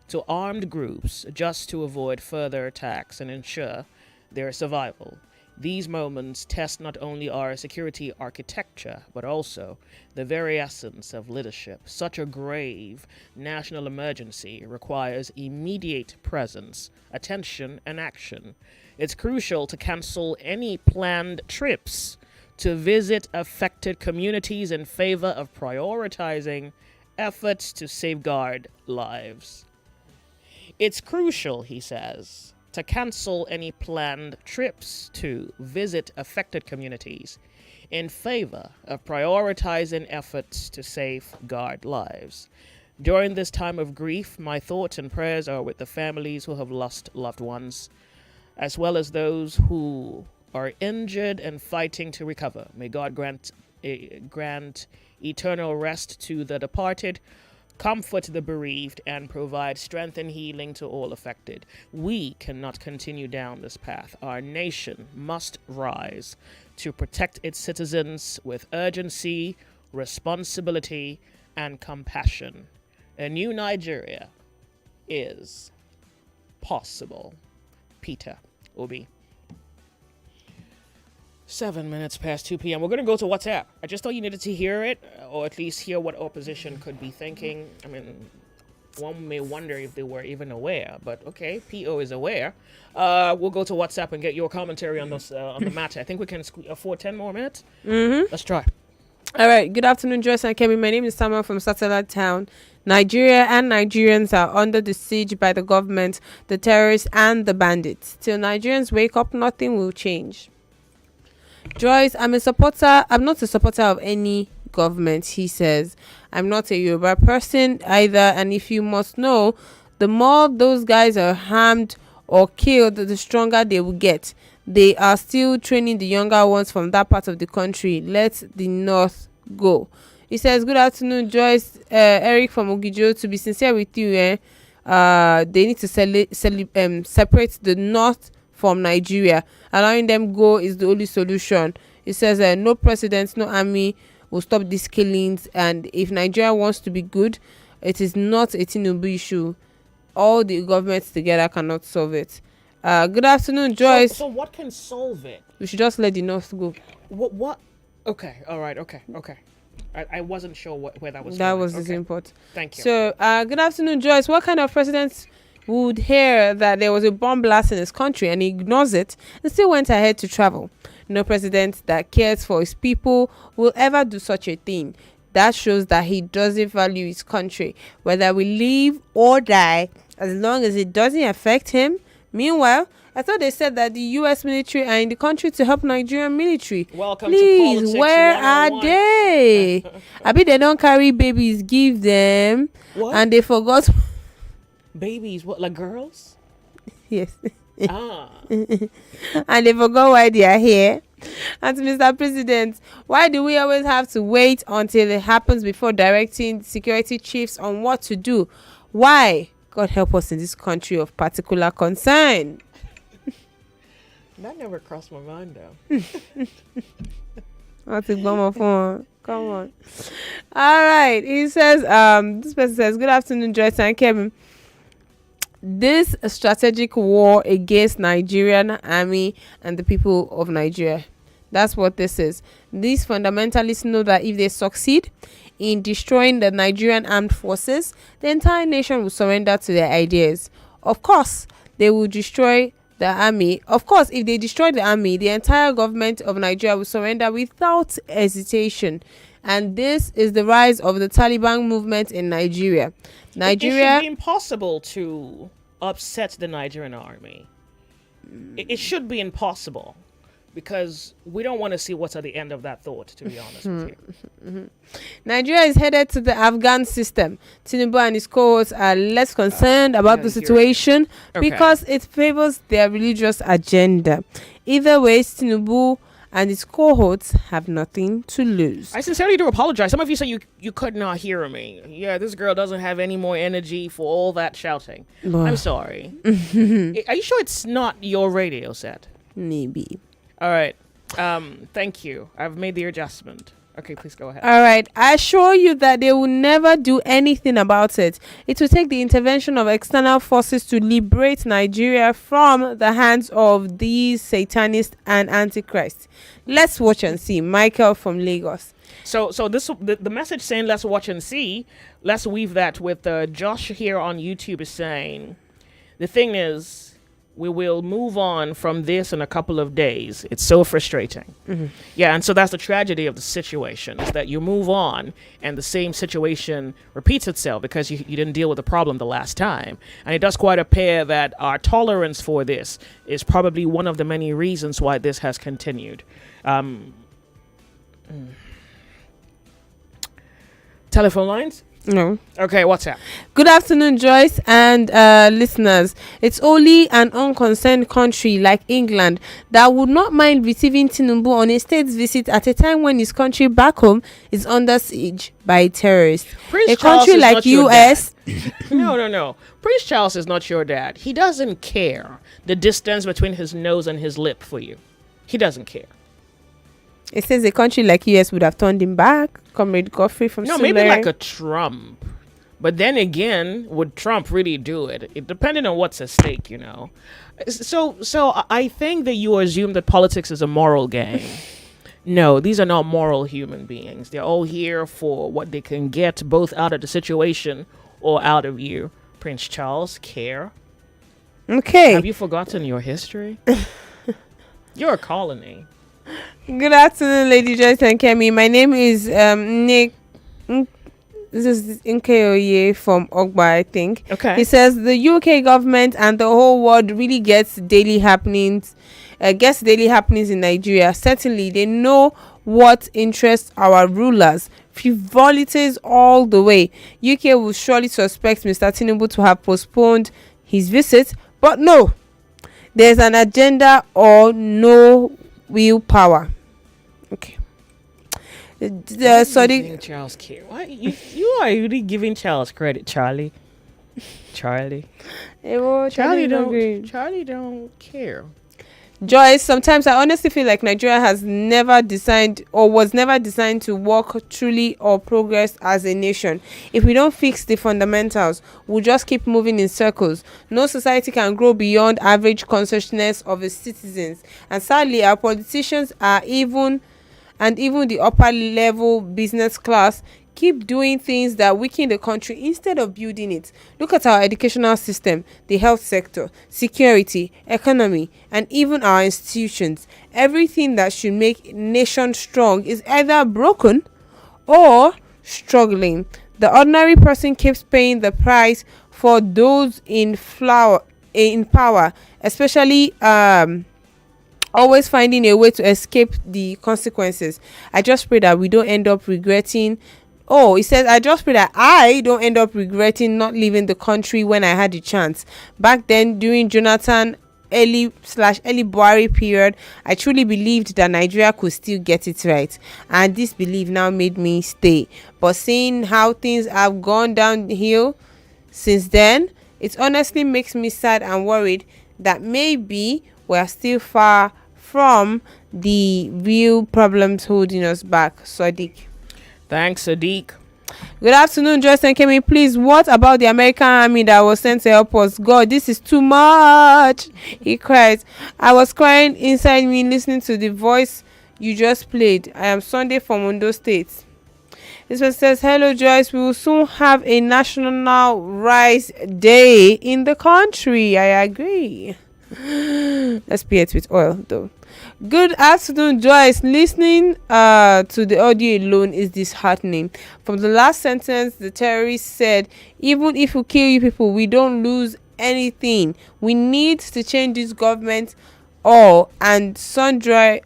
to armed groups just to avoid further attacks and ensure their survival. These moments test not only our security architecture, but also the very essence of leadership. Such a grave national emergency requires immediate presence, attention, and action. It's crucial to cancel any planned trips to visit affected communities in favor of prioritizing efforts to safeguard lives. It's crucial, he says, to cancel any planned trips to visit affected communities in favor of prioritizing efforts to safeguard lives. During this time of grief, my thoughts and prayers are with the families who have lost loved ones, as well as those who are injured and fighting to recover. May God grant eternal rest to the departed, comfort the bereaved, and provide strength and healing to all affected. We cannot continue down this path. Our nation must rise to protect its citizens with urgency, responsibility, and compassion. A new Nigeria is possible. Peter Obi. 7 minutes past 2 p.m. We're going to go to WhatsApp. I just thought you needed to hear it, or at least hear what opposition could be thinking. I mean, one may wonder if they were even aware, but okay, PO is aware. We'll go to WhatsApp and get your commentary on this on the matter. I think we can afford 10 more minutes. Let's try. All right. Good afternoon, Joyce and Kemi. My name is Samuel from Satellite Town. Nigeria and Nigerians are under the siege by the government, the terrorists, and the bandits. Till Nigerians wake up, nothing will change. Joyce, I'm not a supporter of any government, he says. I'm not a Yoruba person either, and if you must know, the more those guys are harmed or killed, the stronger they will get. They are still training the younger ones from that part of the country. Let the North go. He says, good afternoon, Joyce. Eric from Ogijo. To be sincere with you, they need to separate the North from Nigeria. Allowing them go is the only solution. He says, no president, no army will stop these killings. And if Nigeria wants to be good, it is not a Tinubu issue. All the governments together cannot solve it. Good afternoon, Joyce. So what can solve it? We should just let the North go. What? Okay, all right, okay. I wasn't sure where that was. That was the import. Thank you. So, good afternoon, Joyce. What kind of president would hear that there was a bomb blast in his country and he ignores it and still went ahead to travel? No president that cares for his people will ever do such a thing. That shows that he doesn't value his country, whether we live or die, as long as it doesn't affect him. Meanwhile, I thought they said that the U.S. military are in the country to help Nigerian military. Welcome Please, to Politics where 101. are they? I bet they don't carry babies, give them. What? And they forgot. Babies, what, like girls? Yes. Ah. And they forgot why they are here. And Mr. President, why do we always have to wait until it happens before directing security chiefs on what to do? Why? God help us in this country of particular concern. That never crossed my mind, though. I'll take one more phone. Come on. All right. He says, this person says, good afternoon, Joyce and Kevin. This strategic war against Nigerian army and the people of Nigeria. That's what this is. These fundamentalists know that if they succeed in destroying the Nigerian armed forces, the entire nation will surrender to their ideas. Of course, they will destroy the army. Of course, if they destroy the army, the entire government of Nigeria will surrender without hesitation. And this is the rise of the Taliban movement in Nigeria. It should be impossible to upset the Nigerian army. It should be impossible, because we don't want to see what's at the end of that thought, to be honest with you. Nigeria is headed to the Afghan system. Tinubu and his cohorts are less concerned about the situation because it favors their religious agenda. Either way, Tinubu and his cohorts have nothing to lose. I sincerely do apologize. Some of you say you could not hear me. Yeah, this girl doesn't have any more energy for all that shouting. I'm sorry. Are you sure it's not your radio set? Maybe. All right. Thank you. I've made the adjustment. Okay, please go ahead. All right. I assure you that they will never do anything about it. It will take the intervention of external forces to liberate Nigeria from the hands of these satanists and antichrists. Let's watch and see. Michael from Lagos. So this the message saying let's watch and see. Let's weave that with Josh here on YouTube is saying, the thing is, we will move on from this in a couple of days. It's so frustrating. Yeah, and so that's the tragedy of the situation, is that you move on and the same situation repeats itself because you didn't deal with the problem the last time. And it does quite appear that our tolerance for this is probably one of the many reasons why this has continued. Telephone lines? No. Okay, what's up? Good afternoon, Joyce and listeners. It's only an unconcerned country like England that would not mind receiving Tinubu on a state visit at a time when his country back home is under siege by terrorists. Prince Charles country like US. No. Prince Charles is not your dad. He doesn't care the distance between his nose and his lip for you. He doesn't care. It says a country like US would have turned him back. Comrade Godfrey from maybe like a Trump. But then again, would Trump really do it? It depending on what's at stake, you know. So I think that you assume that politics is a moral game. No, these are not moral human beings. They're all here for what they can get, both out of the situation or out of you. Prince Charles, care. Okay. Have you forgotten your history? You're a colony. Good afternoon, Lady Joyce and Kemi. My name is Nick. This is Nkeoye from Ogba, I think. Okay. He says the UK government and the whole world really gets daily happenings in Nigeria. Certainly, they know what interests our rulers. Frivolities all the way. UK will surely suspect Mr. Tinubu to have postponed his visit, but no, There's an agenda or no willpower. Okay. Sorry, Charles care. Why you are really giving Charles credit, Charlie? Charlie don't care. Joyce, sometimes I honestly feel like Nigeria has never designed or was never designed to work truly or progress as a nation. If we don't fix the fundamentals, we'll just keep moving in circles. No society can grow beyond average consciousness of its citizens. And sadly, our politicians even the upper level business class keep doing things that weaken the country instead of building it. Look at our educational system, the health sector, security, economy, and even our institutions. Everything that should make a nation strong is either broken or struggling. The ordinary person keeps paying the price for those in power, especially always finding a way to escape the consequences. I just pray that we don't end up regretting. Oh, he says, I just pray that I don't end up regretting not leaving the country when I had the chance. Back then, during Jonathan early Buhari period, I truly believed that Nigeria could still get it right. And this belief now made me stay. But seeing how things have gone downhill since then, it honestly makes me sad and worried that maybe we're still far from the real problems holding us back. Sadiq. Thanks, Sadiq. Good afternoon, Joyce and Kemi. Please, what about the American army that was sent to help us? God, this is too much. He cried. I was crying inside me listening to the voice you just played. I am Sunday from Ondo State. This one says, hello, Joyce. We will soon have a national rice day in the country. I agree. Let's pay it with oil, though. Good afternoon, Joyce. Listening to the audio alone is disheartening. From the last sentence, the terrorist said, even if we kill you people, we don't lose anything. We need to change this government. All and sundry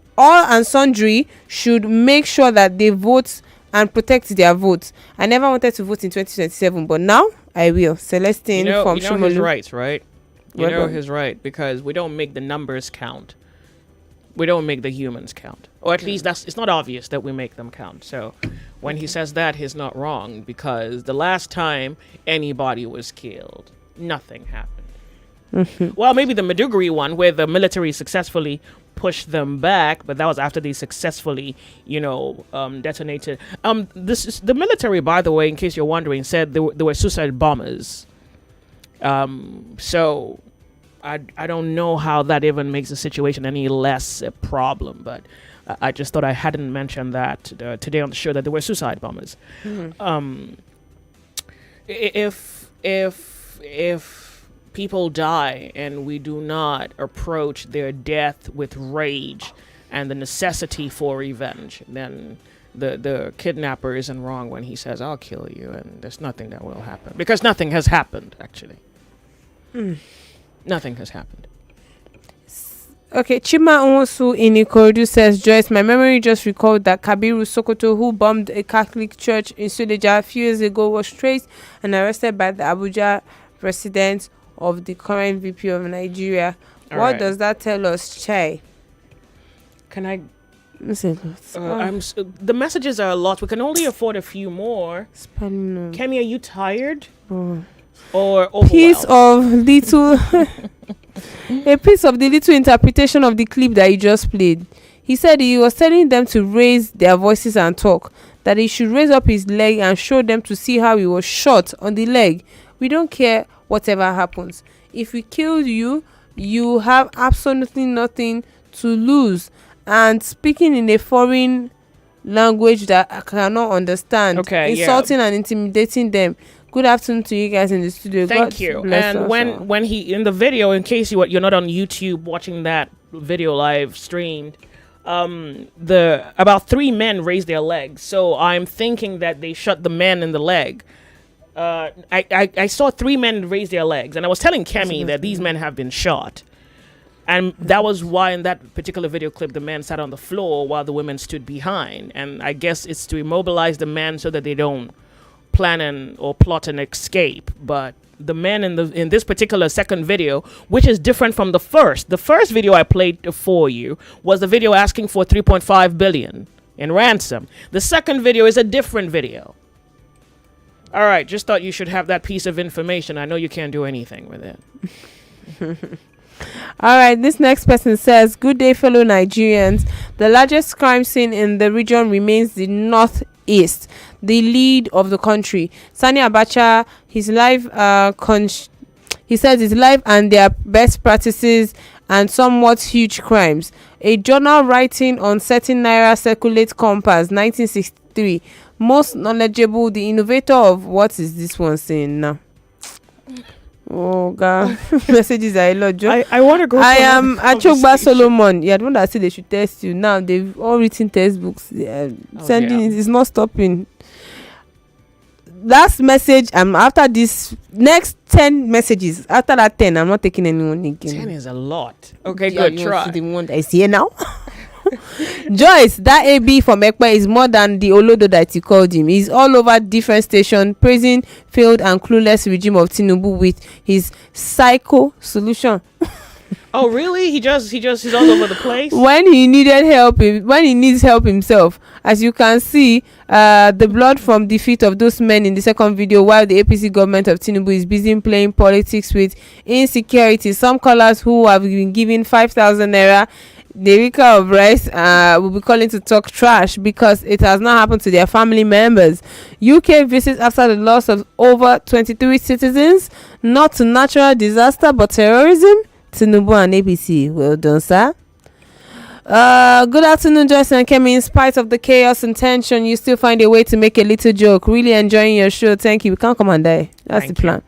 should make sure that they vote and protect their votes. I never wanted to vote in 2027, but now I will. Celestine from Shimolu. His rights, right? You know his right, because we don't make the numbers count. We don't make the humans count, or at least it's not obvious that we make them count. So when he says that, he's not wrong, because the last time anybody was killed, nothing happened. Well, maybe the Maiduguri one, where the military successfully pushed them back, but that was after they successfully, detonated. This is the military, by the way, in case you're wondering, said they were suicide bombers. So I don't know how that even makes the situation any less a problem, but I just thought I hadn't mentioned that today on the show, that they were suicide bombers. If people die and we do not approach their death with rage and the necessity for revenge, then the kidnapper isn't wrong when he says, I'll kill you, and there's nothing that will happen, because nothing has happened, actually. Nothing has happened. Okay, Chima Onwosu in Ikorodu says, Joyce, my memory just recalled that Kabiru Sokoto, who bombed a Catholic church in Suleja a few years ago, was traced and arrested by the Abuja president of the current VP of Nigeria. What does that tell us, Chai? Can I... the messages are a lot. We can only afford a few more. Kemi, are you tired? Or a piece of the little interpretation of the clip that he just played. He said he was telling them to raise their voices and talk, that he should raise up his leg and show them to see how he was shot on the leg. We don't care whatever happens. If we kill you, you have absolutely nothing to lose. And speaking in a foreign language that I cannot understand, insulting and intimidating them. Good afternoon to you guys in the studio. Thank you. And when he, in the video, in case you're not on YouTube watching that video live streamed, about 3 men raised their legs. So I'm thinking that they shot the man in the leg. I saw 3 men raise their legs, and I was telling Kemi that these men have been shot. And that was why in that particular video clip, the man sat on the floor while the women stood behind. And I guess it's to immobilize the men so that they don't plan or plot an escape. But the men in this particular second video, which is different from the first. The first video I played for you was the video asking for 3.5 billion in ransom. The second video is a different video. All right, just thought you should have that piece of information. I know you can't do anything with it. All right, this next person says, good day, fellow Nigerians. The largest crime scene in the region remains the northeast, the lead of the country. Sani Abacha, his life, he says his life and their best practices and somewhat huge crimes. A journal writing on certain Naira circulate compass, 1963. Most knowledgeable, the innovator of what is this one saying now? Oh God, messages are a lot. I want to go. I am Achogba Solomon. Yeah, the one that said they should test you. Now they've all written textbooks. Sending it is not stopping. Last message. After this next 10 messages. After that 10, I'm not taking anyone again. 10 is a lot. Okay, good. Try. The one that is here now. Joyce, that AB from Ekpe is more than the Olodo that you called him. He's all over different stations praising failed and clueless regime of Tinubu with his psycho solution. Oh really? He's all over the place. When he needs help himself. As you can see, the blood from the feet of those men in the second video, while the APC government of Tinubu is busy playing politics with insecurity. Some callers who have been given 5,000 naira Derika of rice will be calling to talk trash because it has not happened to their family members. UK visits after the loss of over 23 citizens, not to natural disaster but terrorism. Tinubu and APC, well done, sir. Good afternoon, Joyce and Kemi. In spite of the chaos and tension, you still find a way to make a little joke. Really enjoying your show. Thank you. We can't come and die. That's the plan.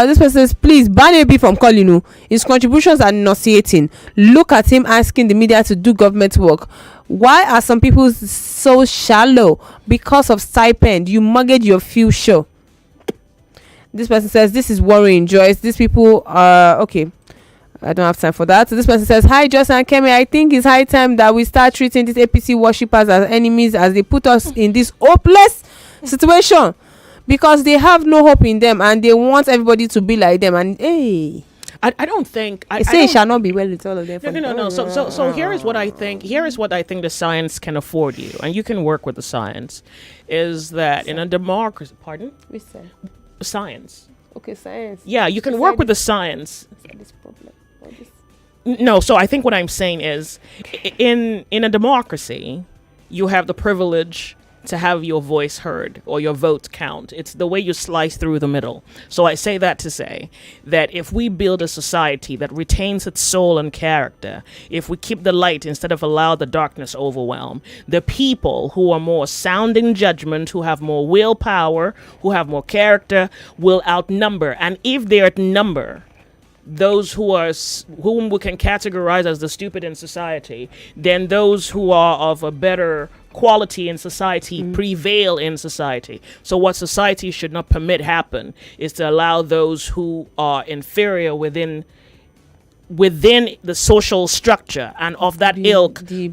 This person says, please ban AB from calling you. His contributions are nauseating. Look at him asking the media to do government work. Why are some people so shallow? Because of stipend. You mortgage your future. This person says, this is worrying, Joyce. These people are okay. I don't have time for that. So this person says, hi, Joyce and Kemi. I think it's high time that we start treating these APC worshippers as enemies as they put us in this hopeless situation because they have no hope in them and they want everybody to be like them. And hey, I don't think I say it shall not be well with all of them. No. So here is what I think. Here is what I think the science can afford you, and you can work with the science. Is that in a democracy? Pardon? We say science. Okay, science. Yeah, you can work with the science. This problem. No, so I think what I'm saying is, in a democracy, you have the privilege to have your voice heard or your vote count. It's the way you slice through the middle. So I say that to say that if we build a society that retains its soul and character, if we keep the light instead of allow the darkness overwhelm, the people who are more sound in judgment, who have more willpower, who have more character, will outnumber. And if they outnumber those whom we can categorize as the stupid in society, then those who are of a better quality in society prevail in society. So what society should not permit happen is to allow those who are inferior within the social structure and of that ilk to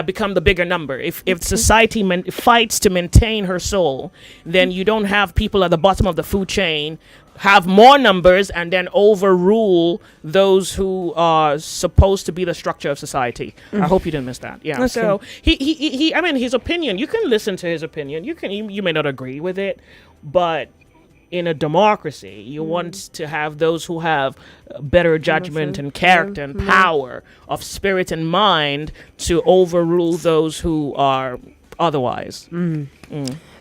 become the bigger number. If society fights to maintain her soul, then you don't have people at the bottom of the food chain have more numbers and then overrule those who are supposed to be the structure of society. I hope you didn't miss that. Yeah. Okay. So he I mean, his opinion, you can listen to his opinion. You may not agree with it, but in a democracy, you want to have those who have better judgment and character and power of spirit and mind to overrule those who are otherwise.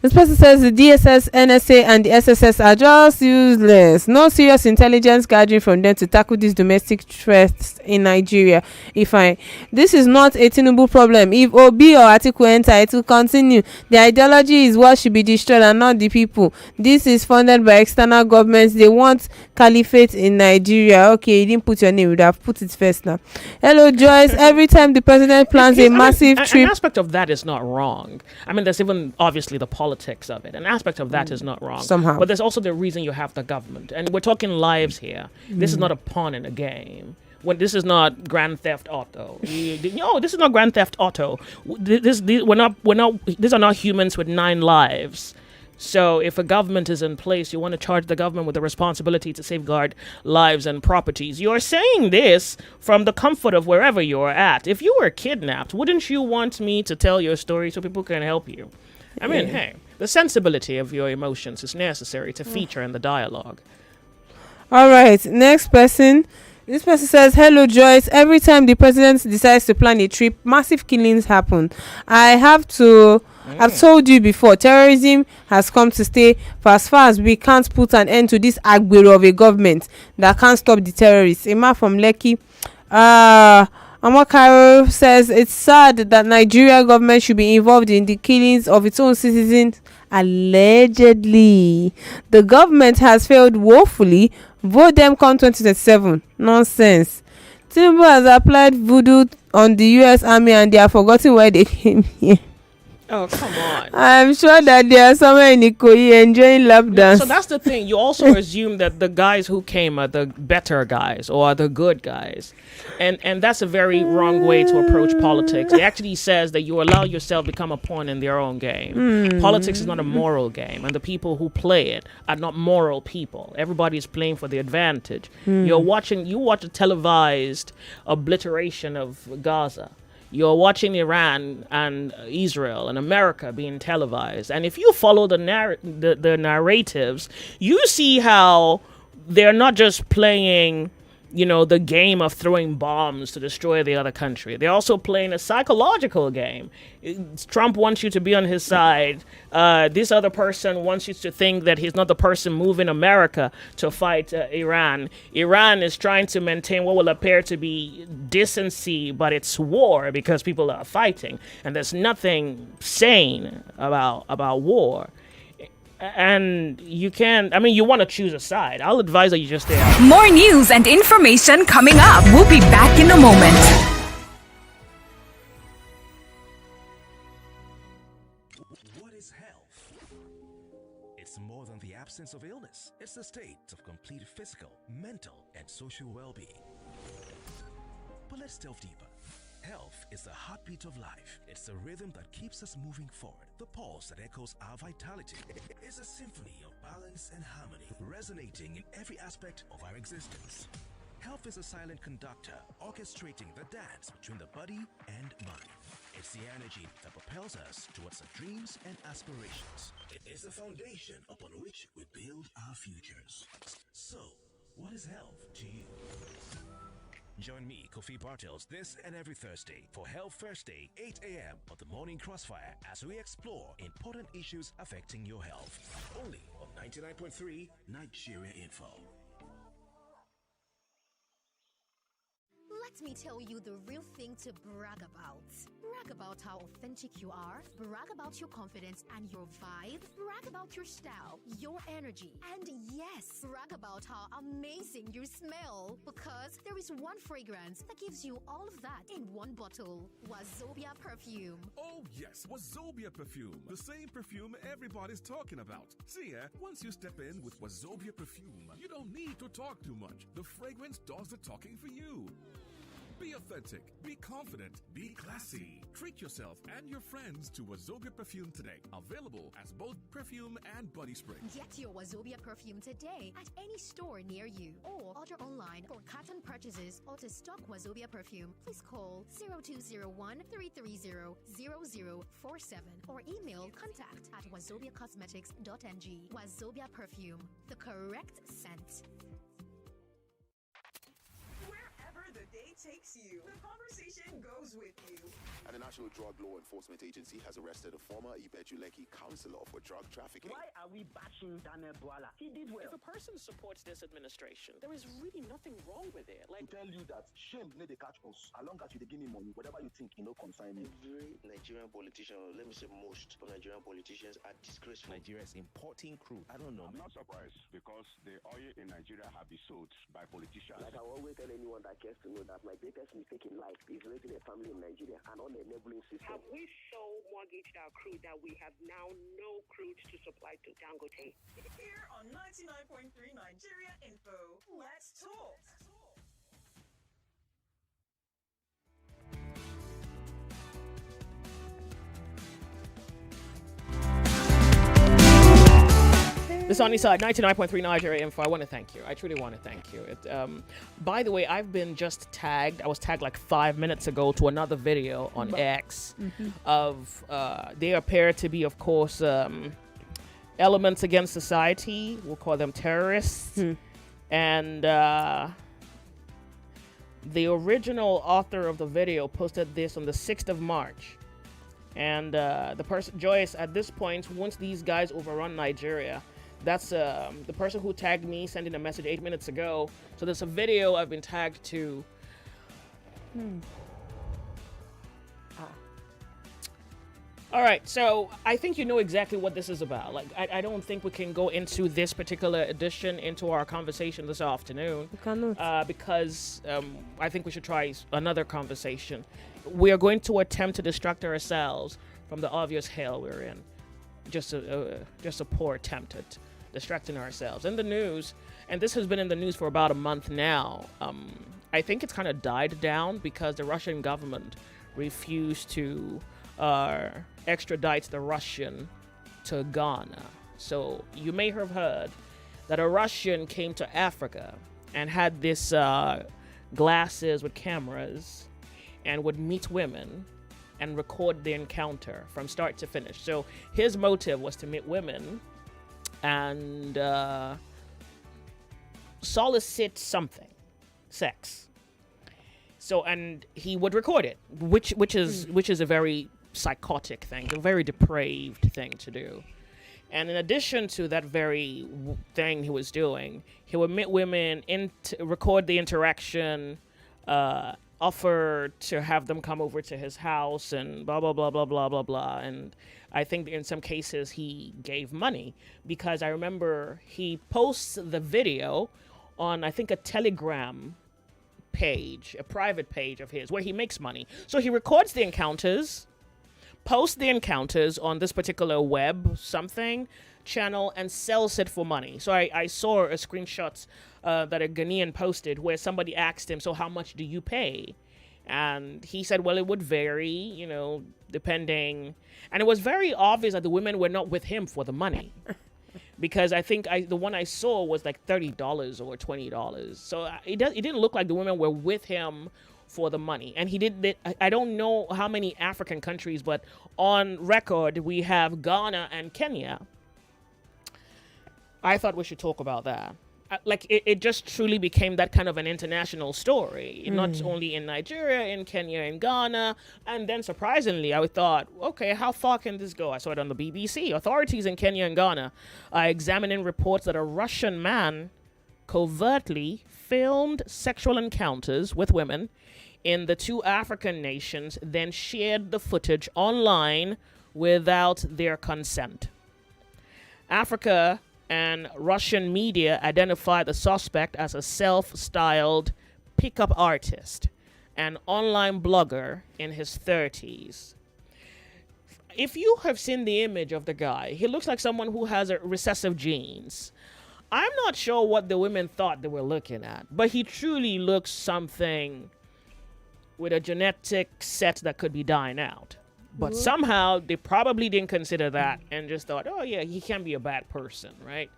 This person says the DSS, NSA, and the SSS are just useless. No serious intelligence gathering from them to tackle these domestic threats in Nigeria. This is not a Tinubu problem. If Obi or Atiku enter, it will continue. The ideology is what should be destroyed and not the people. This is funded by external governments. They want caliphate in Nigeria. Okay, you didn't put your name. You would have put it first now. Hello, Joyce. Every time the president plans a massive trip. An aspect of that is not wrong. I mean, there's even obviously the politics of it. An aspect of that is not wrong. Somehow. But there's also the reason you have the government. And we're talking lives here. This is not a pawn in a game. When this is not Grand Theft Auto. This is not Grand Theft Auto. These are not humans with 9 lives. So if a government is in place, you want to charge the government with the responsibility to safeguard lives and properties. You're saying this from the comfort of wherever you're at. If you were kidnapped, wouldn't you want me to tell your story so people can help you? I mean, hey, the sensibility of your emotions is necessary to feature in the dialogue. All right, next person. This person says, hello Joyce, every time the president decides to plan a trip, massive killings happen. I've told you before, terrorism has come to stay. For as far as we can't put an end to this agbero of a government that can't stop the terrorists. Emma from Lekki. Amakaro says it's sad that Nigeria government should be involved in the killings of its own citizens. Allegedly, the government has failed woefully. Vote them come 2027. Nonsense. Tinubu has applied voodoo on the US Army and they have forgotten why they came here. Oh, come on. I'm sure that they are somewhere in Ikoyi enjoying lap dance. So that's the thing. You also assume that the guys who came are the better guys or are the good guys. And that's a very wrong way to approach politics. It actually says that you allow yourself to become a pawn in their own game. Politics is not a moral game, and the people who play it are not moral people. Everybody is playing for the advantage. You watch a televised obliteration of Gaza. You're watching Iran and Israel and America being televised. And if you follow the narratives, you see how they're not just playing, the game of throwing bombs to destroy the other country. They're also playing a psychological game. Trump wants you to be on his side. This other person wants you to think that he's not the person moving America to fight Iran. Iran is trying to maintain what will appear to be decency, but it's war because people are fighting. And there's nothing sane about war. And you want to choose a side. I'll advise that you just stay out. More news and information coming up. We'll be back in a moment. What is health? It's more than the absence of illness. It's the state of complete physical, mental, and social well-being. But let's delve deeper. Health is the heartbeat of life. It's the rhythm that keeps us moving forward. The pulse that echoes our vitality. It's a symphony of balance and harmony, resonating in every aspect of our existence. Health is a silent conductor, orchestrating the dance between the body and mind. It's the energy that propels us towards our dreams and aspirations. It is the foundation upon which we build our futures. So, what is health to you? Join me, Kofi Bartels, this and every Thursday for Health Thursday, 8 a.m. on the Morning Crossfire as we explore important issues affecting your health. Only on 99.3 Nigeria Info. Let me tell you the real thing to brag about. Brag about how authentic you are. Brag about your confidence and your vibe. Brag about your style, your energy. And yes, brag about how amazing you smell. Because there is one fragrance that gives you all of that in one bottle. Wazobia perfume. Oh yes, Wazobia perfume. The same perfume everybody's talking about. See, once you step in with Wazobia perfume, you don't need to talk too much. The fragrance does the talking for you. Be authentic, be confident, be classy. Treat yourself and your friends to Wazobia perfume today. Available as both perfume and body spray. Get your Wazobia perfume today at any store near you or order online for cotton purchases or to stock Wazobia perfume. Please call 0201-330-0047 or email contact@wazobiacosmetics.ng. Wazobia perfume, the correct scent. The day takes you. The conversation goes with you. And the National Drug Law Enforcement Agency has arrested a former Ibeju-Lekki councillor for drug trafficking. Why are we bashing Daniel Bwala? He did well. If a person supports this administration, there is really nothing wrong with it. To tell you that shame need to catch us. As long as you give me money, whatever you think, consign me. Every Nigerian politician, let me say most of Nigerian politicians are disgraceful. Nigeria is importing crude. I don't know. I'm not surprised because the oil in Nigeria have been sold by politicians. Like I always tell anyone that cares to know that my greatest mistake in life is raising a family in Nigeria and on the enabling system. Have we so mortgaged our crude that we have now no crude to supply to Dangote? Here on 99.3 Nigeria Info, let's talk. The Sunny Side, 99.3 Nigeria Info. I want to thank you. I truly want to thank you. By the way, I've been just tagged. I was tagged like 5 minutes ago to another video on X of, they appear to be, of course, elements against society. We'll call them terrorists. And the original author of the video posted this on the 6th of March. And the person, Joyce, at this point, once these guys overrun Nigeria, that's the person who tagged me sending a message 8 minutes ago. So there's a video I've been tagged to. All right, so I think you know exactly what this is about. Like, I don't think we can go into this particular edition into our conversation this afternoon. We cannot. Because I think we should try another conversation. We are going to attempt to distract ourselves from the obvious hell we're in. Just a poor attempt at distracting ourselves. In the news, and this has been in the news for about a month now, I think it's kind of died down because the Russian government refused to extradite the Russian to Ghana. So you may have heard that a Russian came to Africa and had this glasses with cameras and would meet women and record the encounter from start to finish. So his motive was to meet women and solicit something, sex. So, and he would record it, which is a very psychotic thing, a very depraved thing to do. And in addition to that very thing he was doing, he would meet women, record the interaction, offer to have them come over to his house, and blah, blah, blah, blah, blah, blah, blah. And I think in some cases he gave money, because I remember he posts the video on, I think, a Telegram page, a private page of his, where he makes money. So he records the encounters, posts the encounters on this particular web something channel, and sells it for money. So I saw a screenshot that a Ghanaian posted where somebody asked him, so how much do you pay? And he said, well, it would vary, depending. And it was very obvious that the women were not with him for the money. Because I think the one I saw was like $30 or $20. So it didn't look like the women were with him for the money. And I don't know how many African countries, but on record we have Ghana and Kenya. I thought we should talk about that. Like, it just truly became that kind of an international story, not only in Nigeria, in Kenya, in Ghana. And then surprisingly, I thought, okay, how far can this go? I saw it on the BBC. Authorities in Kenya and Ghana are examining reports that a Russian man covertly filmed sexual encounters with women in the two African nations, then shared the footage online without their consent. Africa and Russian media identified the suspect as a self-styled pickup artist, an online blogger in his 30s. If you have seen the image of the guy, he looks like someone who has recessive genes. I'm not sure what the women thought they were looking at, but he truly looks something with a genetic set that could be dying out. But somehow they probably didn't consider that and just thought, oh yeah, he can't be a bad person, right?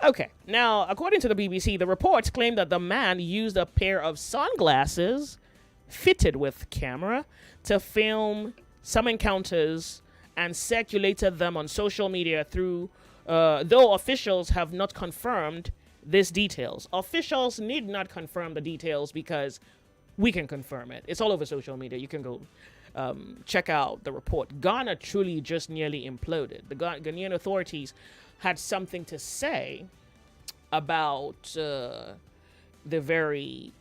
Okay, now, according to the BBC, the reports claim that the man used a pair of sunglasses fitted with camera to film some encounters and circulated them on social media through, though officials have not confirmed these details. Officials need not confirm the details because we can confirm it. It's all over social media. You can go check out the report. Ghana truly just nearly imploded. The Ghanaian authorities had something to say about the very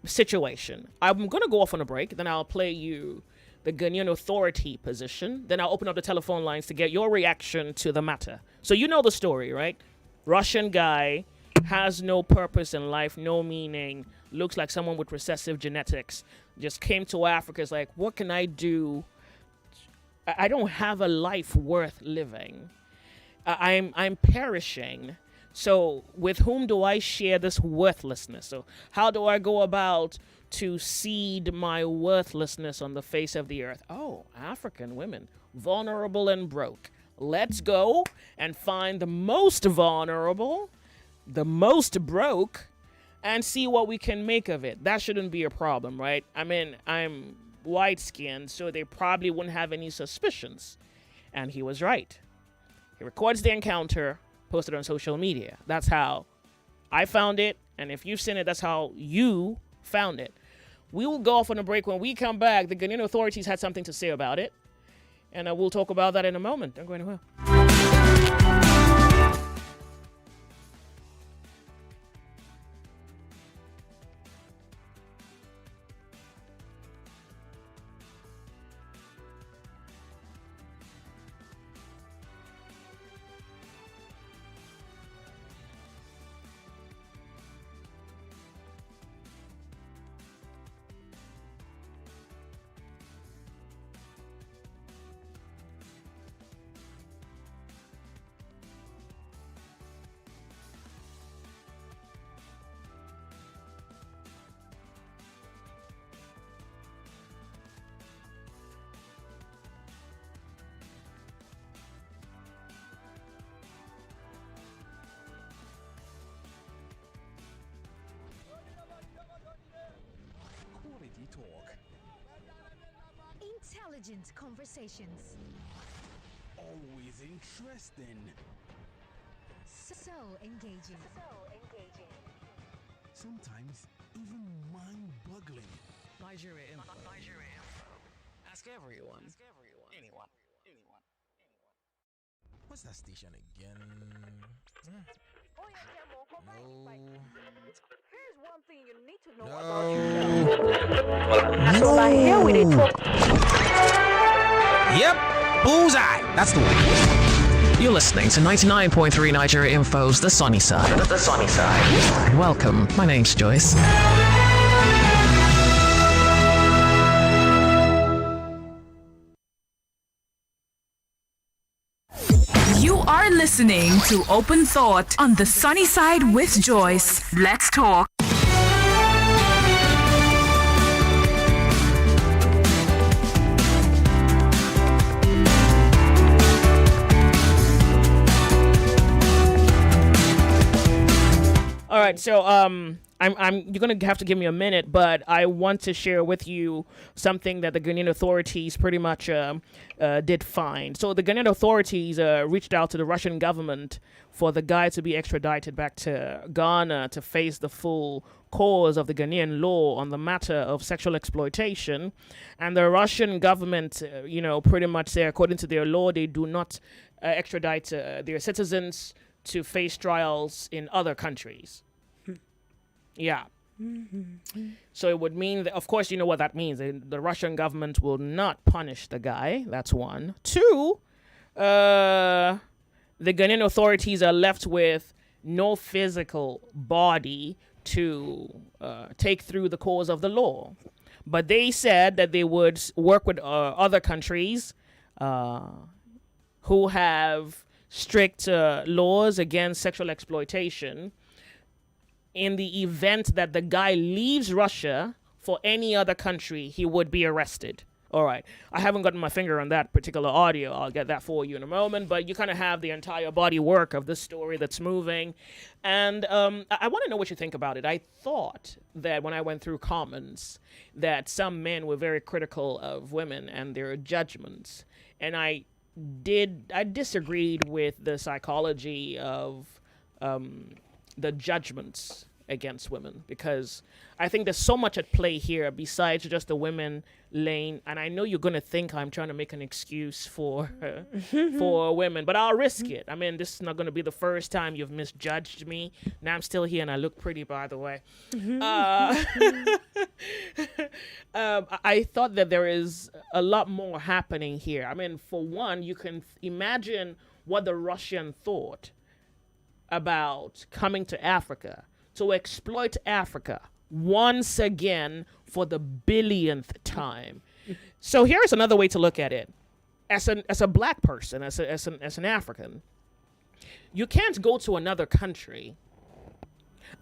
situation. I'm going to go off on a break, then I'll play you the Ghanaian authority position. Then I'll open up the telephone lines to get your reaction to the matter. So you know the story, right? Russian guy, has no purpose in life, no meaning, looks like someone with recessive genetics, just came to Africa, is like, what can I do? I don't have a life worth living. I'm perishing. So with whom do I share this worthlessness? So how do I go about to seed my worthlessness on the face of the earth? Oh, African women, vulnerable and broke. Let's go and find the most vulnerable, the most broke, and see what we can make of it. That shouldn't be a problem, right? I mean, I'm white-skinned, so they probably wouldn't have any suspicions. And he was right. He records the encounter, posted on social media. That's how I found it, and if you've seen it, that's how you found it. We will go off on a break. When we come back, the Ghanaian authorities had something to say about it, and we'll talk about that in a moment. Don't go anywhere. Quality talk. Intelligent conversations. Always interesting. So engaging. Sometimes even mind-boggling. Nigeria Info. Ask everyone. Anyone. What's that station again? No. Here's one thing you need to know about yourself. So like here we did talk. Yep, bullseye. That's the one. You're listening to 99.3 Nigeria Info's The Sunny Side. The Sunny Side. Welcome. My name's Joyce. You are listening to Open Thought on the Sunny Side with Joyce. Let's talk. All right, so you're gonna have to give me a minute, but I want to share with you something that the Ghanaian authorities pretty much did find. So the Ghanaian authorities reached out to the Russian government for the guy to be extradited back to Ghana to face the full cause of the Ghanaian law on the matter of sexual exploitation. And the Russian government, pretty much say, according to their law, they do not extradite their citizens to face trials in other countries. Yeah. So it would mean that, of course, you know what that means. The Russian government will not punish the guy. That's one. Two, the Ghanaian authorities are left with no physical body to take through the cause of the law. But they said that they would work with other countries who have strict laws against sexual exploitation in the event that the guy leaves Russia for any other country, he would be arrested. All right. I haven't gotten my finger on that particular audio. I'll get that for you in a moment. But you kind of have the entire body work of this story that's moving. And I want to know what you think about it. I thought that when I went through comments that some men were very critical of women and their judgments. And I disagreed with the psychology of the judgments against women, because I think there's so much at play here besides just the women lane. And I know you're going to think I'm trying to make an excuse for women, but I'll risk it. I mean, this is not going to be the first time you've misjudged me. Now I'm still here and I look pretty, by the way. I thought that there is a lot more happening here. I mean, for one, you can imagine what the Russian thought about coming to Africa to exploit Africa once again for the billionth time. So here's another way to look at it. As a black person, as an African, you can't go to another country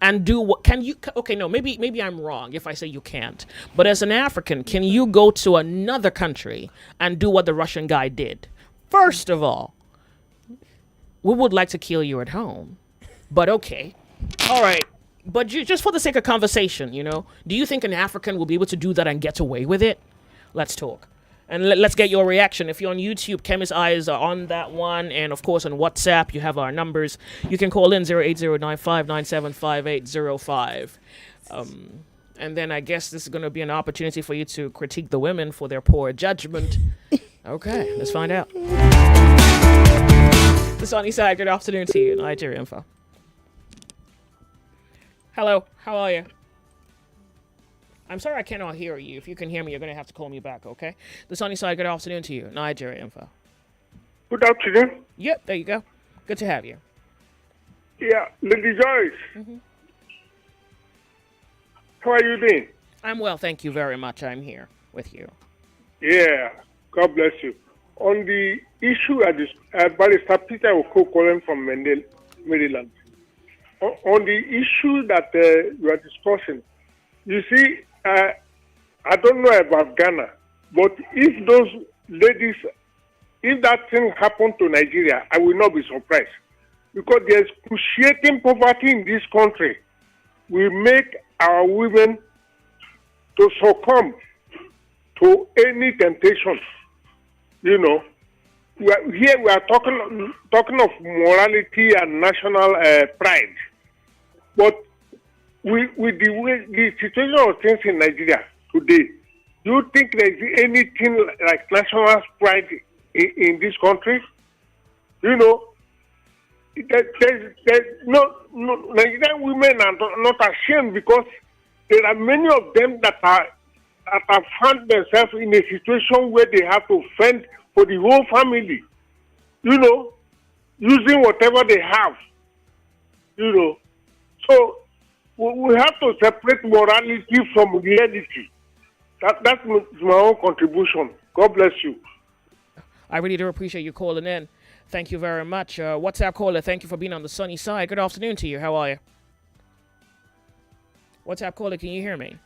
and do what can you? Okay, no, maybe I'm wrong if I say you can't. But as an African, can you go to another country and do what the Russian guy did? First of all, we would like to kill you at home. But okay. All right. But just for the sake of conversation, do you think an African will be able to do that and get away with it? Let's talk. And let's get your reaction. If you're on YouTube, Chemist Eyes are on that one. And, of course, on WhatsApp, you have our numbers. You can call in 08095975805. And then I guess this is going to be an opportunity for you to critique the women for their poor judgment. Okay, let's find out. The Sunny Side, good afternoon to you. Nigeria Info. Hello, how are you? I'm sorry I cannot hear you. If you can hear me, you're going to have to call me back, okay? The Sunny Side, good afternoon to you. Nigeria Info. Good afternoon. Yep, there you go. Good to have you. Yeah, Lady Joyce. How are you doing? I'm well, thank you very much. I'm here with you. Yeah, God bless you. On the issue, Barrister Peter Oko calling from Maryland. On the issue that you are discussing, you see, I don't know about Ghana, but if those ladies, if that thing happened to Nigeria, I will not be surprised. Because there's excruciating poverty in this country. We make our women to succumb to any temptation. We are talking of morality and national pride. But with the situation of things in Nigeria today, do you think there is anything like national pride in this country? There's no Nigerian women are not ashamed because there are many of them that have found themselves in a situation where they have to fend for the whole family, using whatever they have, So we have to separate morality from reality. That's my own contribution. God bless you. I really do appreciate you calling in. Thank you very much. WhatsApp caller, thank you for being on the Sunny Side. Good afternoon to you. How are you? WhatsApp caller, can you hear me?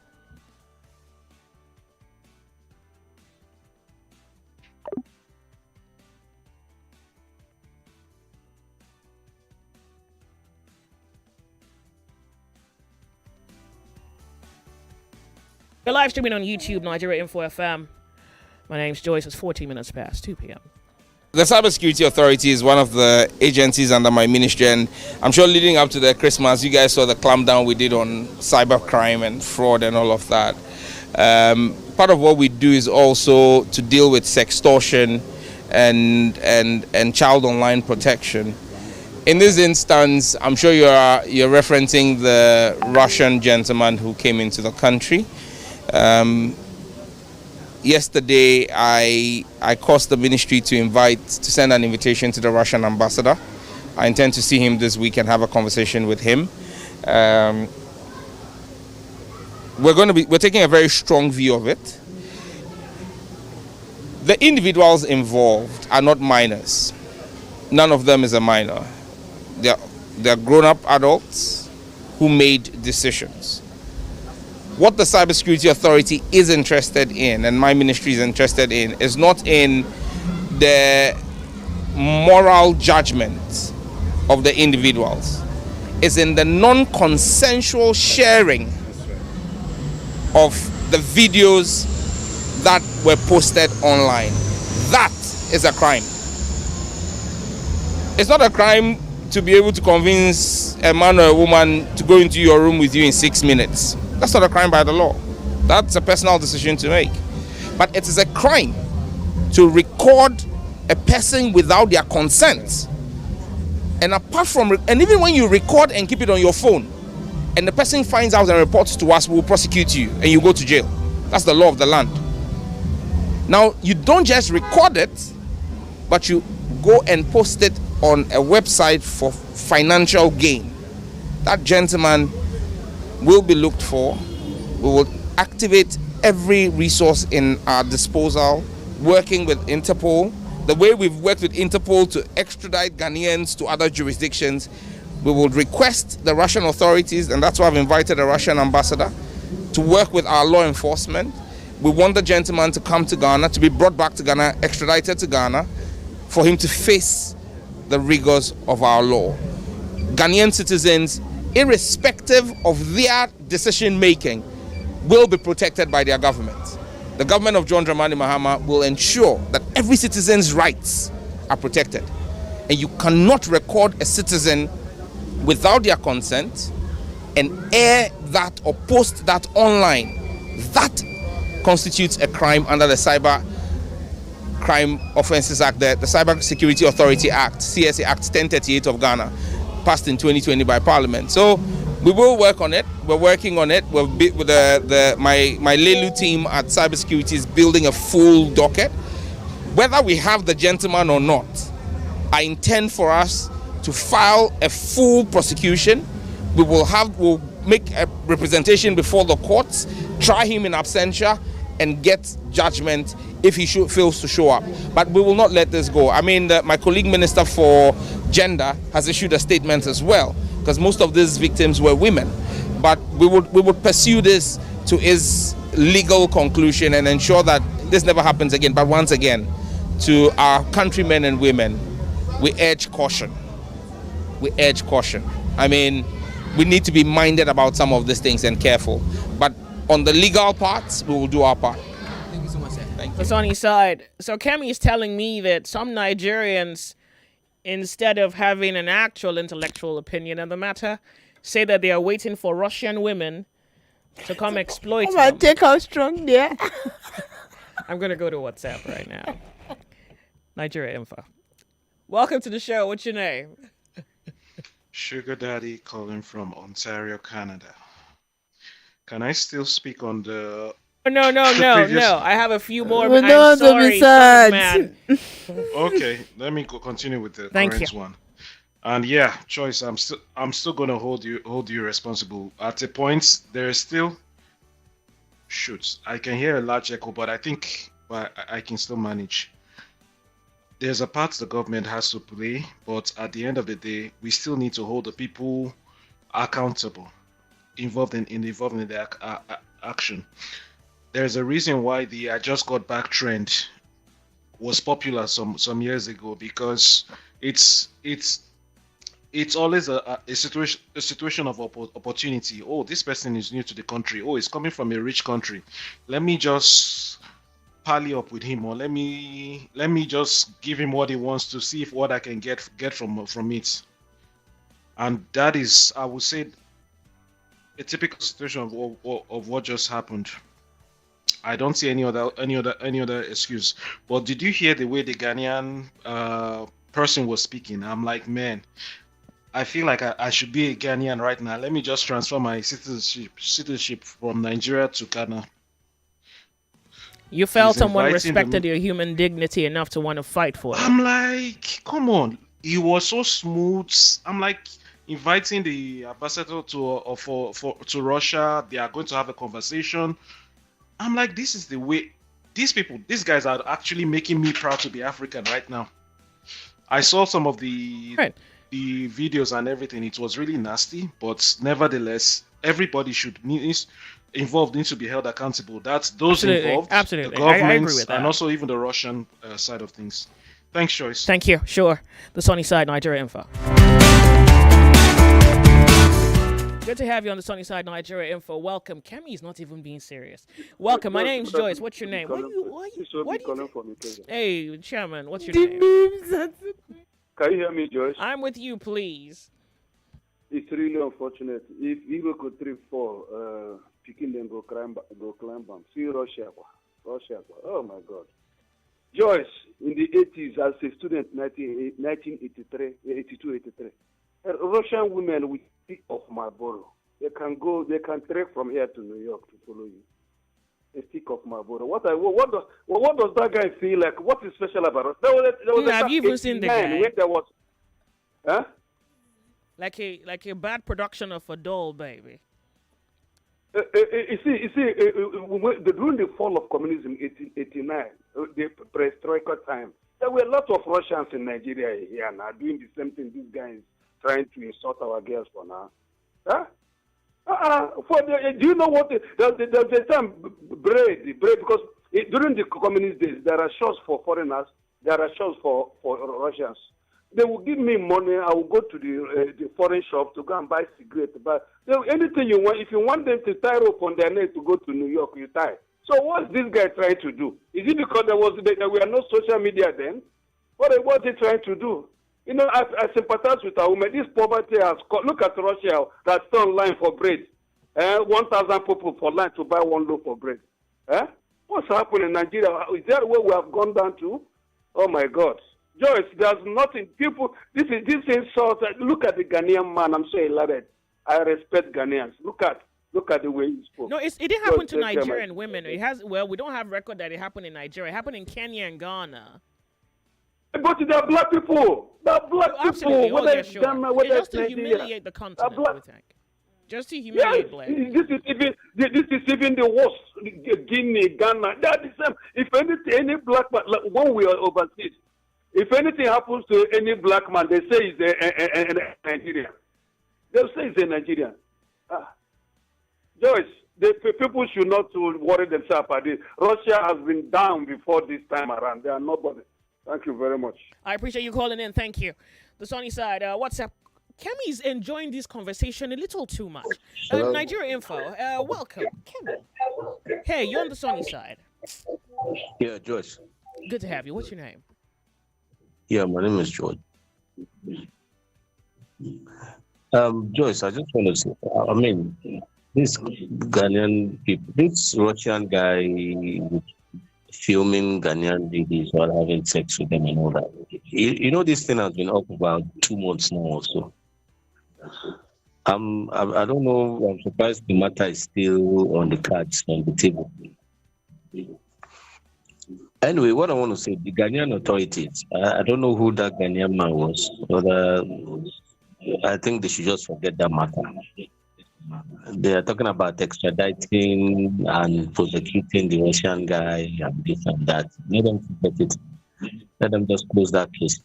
We're live streaming on YouTube, Nigeria Info FM. My name's Joyce. It's 14 minutes past 2 p.m. The Cybersecurity Authority is one of the agencies under my ministry, and I'm sure leading up to the Christmas, you guys saw the clampdown we did on cybercrime and fraud and all of that. Part of what we do is also to deal with sextortion and child online protection. In this instance, I'm sure you're referencing the Russian gentleman who came into the country. Yesterday, I caused the ministry to send an invitation to the Russian ambassador. I intend to see him this week and have a conversation with him. We're taking a very strong view of it. The individuals involved are not minors. None of them is a minor. They're grown-up adults who made decisions. What the Cybersecurity Authority is interested in, and my ministry is interested in, is not in the moral judgment of the individuals. It's in the non-consensual sharing of the videos that were posted online. That is a crime. It's not a crime to be able to convince a man or a woman to go into your room with you in 6 minutes. That's not a crime by the law. That's a personal decision to make. But it is a crime to record a person without their consent. And and even when you record and keep it on your phone, and the person finds out and reports to us, we'll prosecute you and you go to jail. That's the law of the land. Now, you don't just record it, but you go and post it on a website for financial gain. That gentleman will be looked for. We will activate every resource in our disposal, working with Interpol. The way we've worked with Interpol to extradite Ghanaians to other jurisdictions, we will request the Russian authorities, and that's why I've invited the Russian ambassador, to work with our law enforcement. We want the gentleman to come to Ghana, to be brought back to Ghana, extradited to Ghana, for him to face the rigors of our law. Ghanaian citizens, irrespective of their decision making, will be protected by their government. The government of John Dramani Mahama will ensure that every citizen's rights are protected. And you cannot record a citizen without their consent and air that or post that online. That constitutes a crime under the Cyber Crime Offences Act, the Cyber Security Authority Act, CSA Act 1038 of Ghana, passed in 2020 by Parliament. So we will work on it. We're working on it. We'll be with my Lelu team at Cybersecurity is building a full docket. Whether we have the gentleman or not, I intend for us to file a full prosecution. We'll make a representation before the courts, try him in absentia, and get judgment if he fails to show up. But we will not let this go. I mean, my colleague Minister for Gender has issued a statement as well, because most of these victims were women. But we would pursue this to its legal conclusion and ensure that this never happens again. But once again, to our countrymen and women, we urge caution. We urge caution. I mean, we need to be minded about some of these things and careful. But on the legal parts, we will do our part. Thank you so much, sir. Thank you. The sunny side. So Kemi is telling me that some Nigerians, instead of having an actual intellectual opinion on the matter, say that they are waiting for Russian women to come exploit them. Take how strong they are. I'm going to go to WhatsApp right now. Nigeria Info. Welcome to the show. What's your name? Sugar Daddy calling from Ontario, Canada. Can I still speak on the... No. I have a few more. But I'm sorry, man. Okay, let me continue with the Thank current you. one. And yeah, Joyce, I'm still gonna hold you responsible. At a point, there is still... Shoot, I can hear a large echo, but I think I can still manage. There's a part the government has to play, but at the end of the day, we still need to hold the people accountable, involved in the action. There's a reason why the I just got back trend was popular some years ago, because it's always a situation of opportunity. Oh, this person is new to the country. Oh, he's coming from a rich country. Let me just pally up with him, or let me just give him what he wants to see if what I can get from it. And that is, I would say, a typical situation of what just happened. I don't see any other excuse. But did you hear the way the Ghanaian person was speaking? I'm like, man, I feel like I should be a Ghanaian right now. Let me just transfer my citizenship from Nigeria to Ghana. You felt someone respected your human dignity enough to want to fight for it. I'm like, come on. He was so smooth. I'm like, inviting the ambassador to Russia. They are going to have a conversation. I'm like, this is the way. These guys are actually making me proud to be African right now. I saw some of the videos and everything. It was really nasty, but nevertheless, everybody involved needs to be held accountable. That's those involved, absolutely. the government, I agree with that. and also even the Russian side of things. Thanks, Joyce. Thank you. Sure. The sunny side, Nigeria Info. Good to have you on the sunny side, Nigeria Info. Welcome. Kemi is not even being serious. Welcome. My name's Joyce. What's your name? Hey, Chairman. What's your name? Can you hear me, Joyce? I'm with you, please. It's really unfortunate. If Igbo could trip fall, picking them go climb bomb. See Russia. Oh my God. Joyce, in the 80s, as a student, 1982, 83, Russian women with stick of Marlboro. They can trek from here to New York to follow you. A stick of Marlboro. What does that guy feel like? What is special about us? There was have you even seen the guy? When there was, huh? Like a bad production of a doll, baby. You see, during the fall of communism, 1889, the perestroika time, there were a lot of Russians in Nigeria here now doing the same thing. These guys trying to insult our girls for now. Huh? Do you know what the term braid, because during the communist days, there are shows for foreigners, there are shows for Russians. They will give me money. I will go to the foreign shop to go and buy cigarettes. But anything you want, if you want them to tie rope on their neck to go to New York, you tie. So what's this guy trying to do? Is it because there were no social media then? What is he trying to do? You know, I sympathize with our women. This poverty has look at Russia that's still online for bread. 1,000 people for line to buy one loaf of bread. What's happening in Nigeria? Is that where we have gone down to? Oh my God. Joyce, there's nothing. People, this insult. Look at the Ghanaian man. I'm so elated. I respect Ghanaians. Look at the way he spoke. No, it didn't happen to Nigerian women. It has. Well, we don't have record that it happened in Nigeria. It happened in Kenya and Ghana. But they're black people. They're black people. Absolutely. Oh, yeah, sure. It's just to humiliate the continent, we think. Just to humiliate black. This is even the worst. Guinea, Ghana, they're the same. If any black man, like when we are overseas, if anything happens to any black man, they say he's a Nigerian. They'll say he's a Nigerian. Joyce, the people should not worry themselves about this. Russia has been down before this time around. They are nobody. Thank you very much. I appreciate you calling in. Thank you. The sunny side. WhatsApp. Kemi's enjoying this conversation a little too much. Nigeria Info. Welcome. Kemi. Hey, you're on the sunny side. Yeah, Joyce. Good to have you. What's your name? Yeah, my name is George. Joyce, I just want to say, I mean, this Ghanaian people, this Russian guy filming Ghanaian ladies while having sex with them and all that. You know, this thing has been up about 2 months now or so. I don't know. I'm surprised the matter is still on the cards, on the table. Anyway, what I want to say, the Ghanaian authorities, I don't know who that Ghanaian man was, but I think they should just forget that matter. They are talking about extraditing and prosecuting the Russian guy and this and that. Let them forget it. Let them just close that case.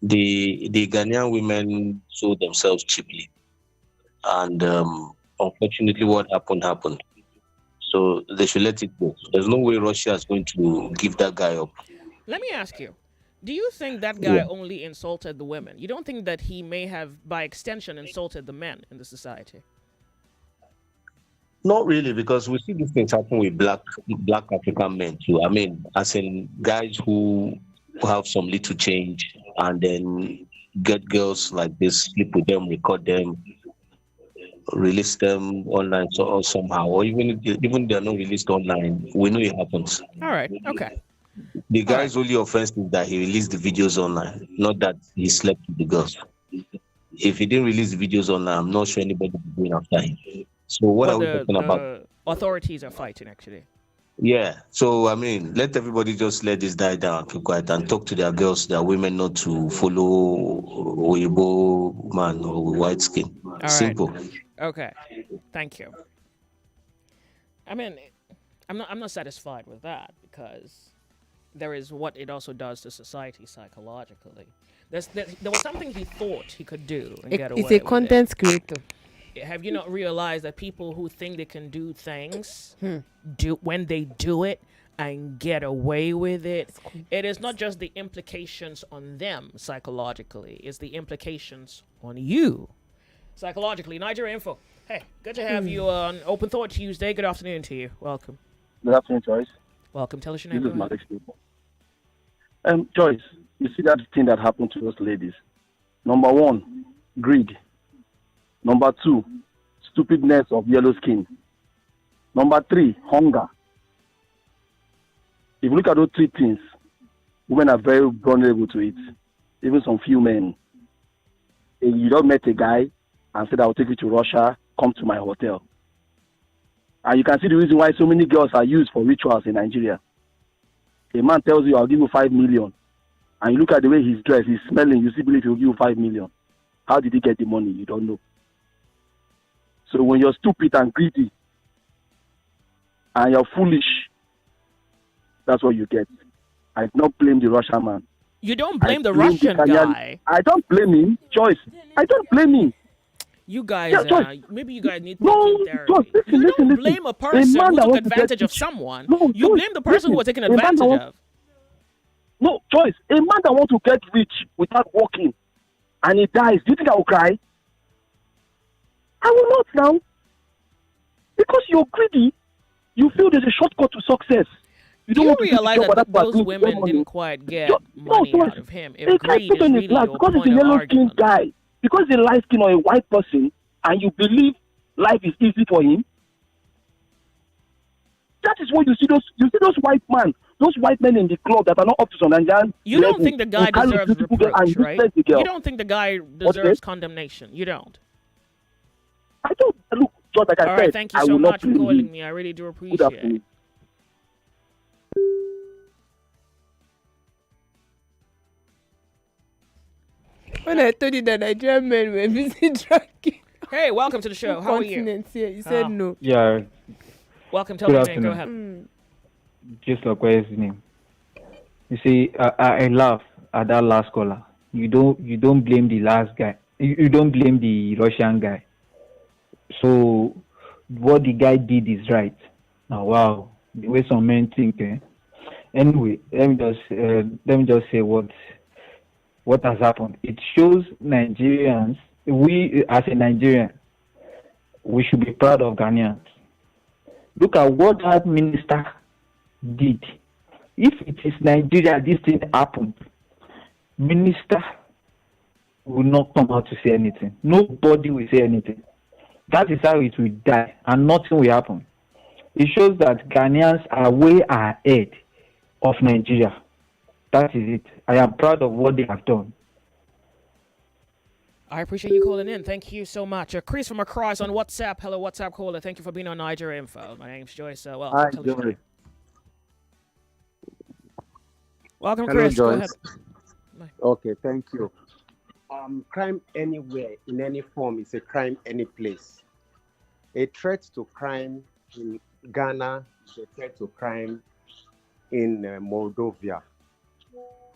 The Ghanaian women sold themselves cheaply. And unfortunately, what happened. So they should let it go. There's no way Russia is going to give that guy up. Let me ask you, do you think that guy only insulted the women? You don't think that he may have, by extension, insulted the men in the society? Not really, because we see these things happen with black African men too. I mean, as in guys who have some little change and then get girls like this, sleep with them, record them, release them online or somehow, or even if they are not released online, we know it happens. All right, okay. The guy's only offense is that he released the videos online, not that he slept with the girls. If he didn't release the videos online, I'm not sure anybody would be going after him. So what are we talking about? Authorities are fighting, actually. Yeah. So, I mean, let everybody just let this die down, keep quiet, and talk to their girls, their women, not to follow Oyibo man or white skin. All Simple. Right. Okay. Thank you. I mean, I'm not satisfied with that because there is what it also does to society psychologically. There was something he thought he could do and get away with it. It's a content creator. Have you not realized that people who think they can do things when they do it and get away with it, it is not just the implications on them psychologically, it's the implications on you psychologically. Nigeria Info. Hey, good to have you on Open Thought Tuesday. Good afternoon to you. Welcome. Good afternoon, Joyce. Welcome. Tell us your name. This is Malik people. Joyce, you see that thing that happened to those ladies? Number one, greed. Number two, stupidness of yellow skin. Number three, hunger. If you look at those three things, women are very vulnerable to it. Even some few men. You don't met a guy and said, I'll take you to Russia, come to my hotel. And you can see the reason why so many girls are used for rituals in Nigeria. A man tells you, I'll give you 5 million. And you look at the way he's dressed, he's smelling, you still believe he'll give you 5 million. How did he get the money? You don't know. So when you're stupid and greedy and you're foolish, that's what you get. I don't blame the Russian man. You don't blame the Russian guy. I don't blame him, Joyce. I don't blame him. You guys, maybe you guys need therapy. Joyce, you don't blame a person who took advantage of someone. You blame the person who was taken advantage of. No, Joyce, a man that wants to get rich without working and he dies, do you think I will cry? I will not now. Because you're greedy, you feel there's a shortcut to success. You Do don't you want to do the realize job that that those women didn't quite get money no, out of him? they If can't greed put is on his really glass your because he's point a of yellow skinned argument. guy. Because he's a light skin or a white person and you believe life is easy for him. That is what you see those white men in the club that are not up to some Nigerian You don't think the guy deserves reproach, right? You don't think the guy deserves condemnation. You don't. I don't. Look, just like I All said, right, thank you I so will not much for blame calling him. me. I really do Good appreciate afternoon. it. When I told you that Nigerian men were busy drinking. Hey, welcome to the show. How are you? Continents here. You said no. Yeah. Welcome. Tell Good me your name. Go ahead. afternoon. Just like where's his name? You see, I laugh at that last caller. You don't blame the last guy. You don't blame the Russian guy. So what the guy did is right. Now, wow, the way some men think. Anyway, let me just say what has happened. It shows Nigerians. We as a Nigerian, we should be proud of Ghanaians. Look at what that minister did. If it is Nigeria, this thing happened, minister will not come out to say anything. Nobody will say anything. That is how it will die, and nothing will happen. It shows that Ghanaians are way ahead of Nigeria. That is it. I am proud of what they have done. I appreciate you calling in. Thank you so much. Chris from across on WhatsApp. Hello, WhatsApp caller. Thank you for being on Nigeria Info. My name's Joyce. Welcome. Hi, Tell us your Joyce. name. Welcome, Hello, Chris. Go Joyce. ahead. Okay, thank you. Crime anywhere, in any form, is a crime any place. A threat to crime in Ghana is a threat to crime in Moldova.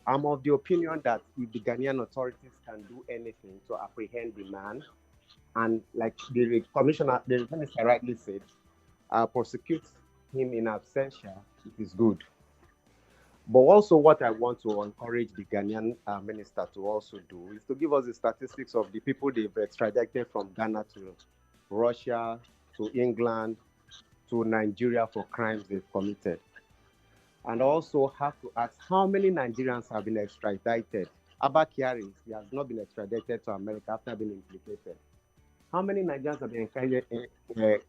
I'm of the opinion that if the Ghanaian authorities can do anything to apprehend the man, and like the commissioner, the minister rightly said, prosecute him in absentia, it is good. But also what I want to encourage the Ghanaian minister to also do is to give us the statistics of the people they've extradited from Ghana to Russia, to England, to Nigeria for crimes they've committed. And also have to ask how many Nigerians have been extradited. Abba Kyari, he has not been extradited to America after being implicated. How many Nigerians have been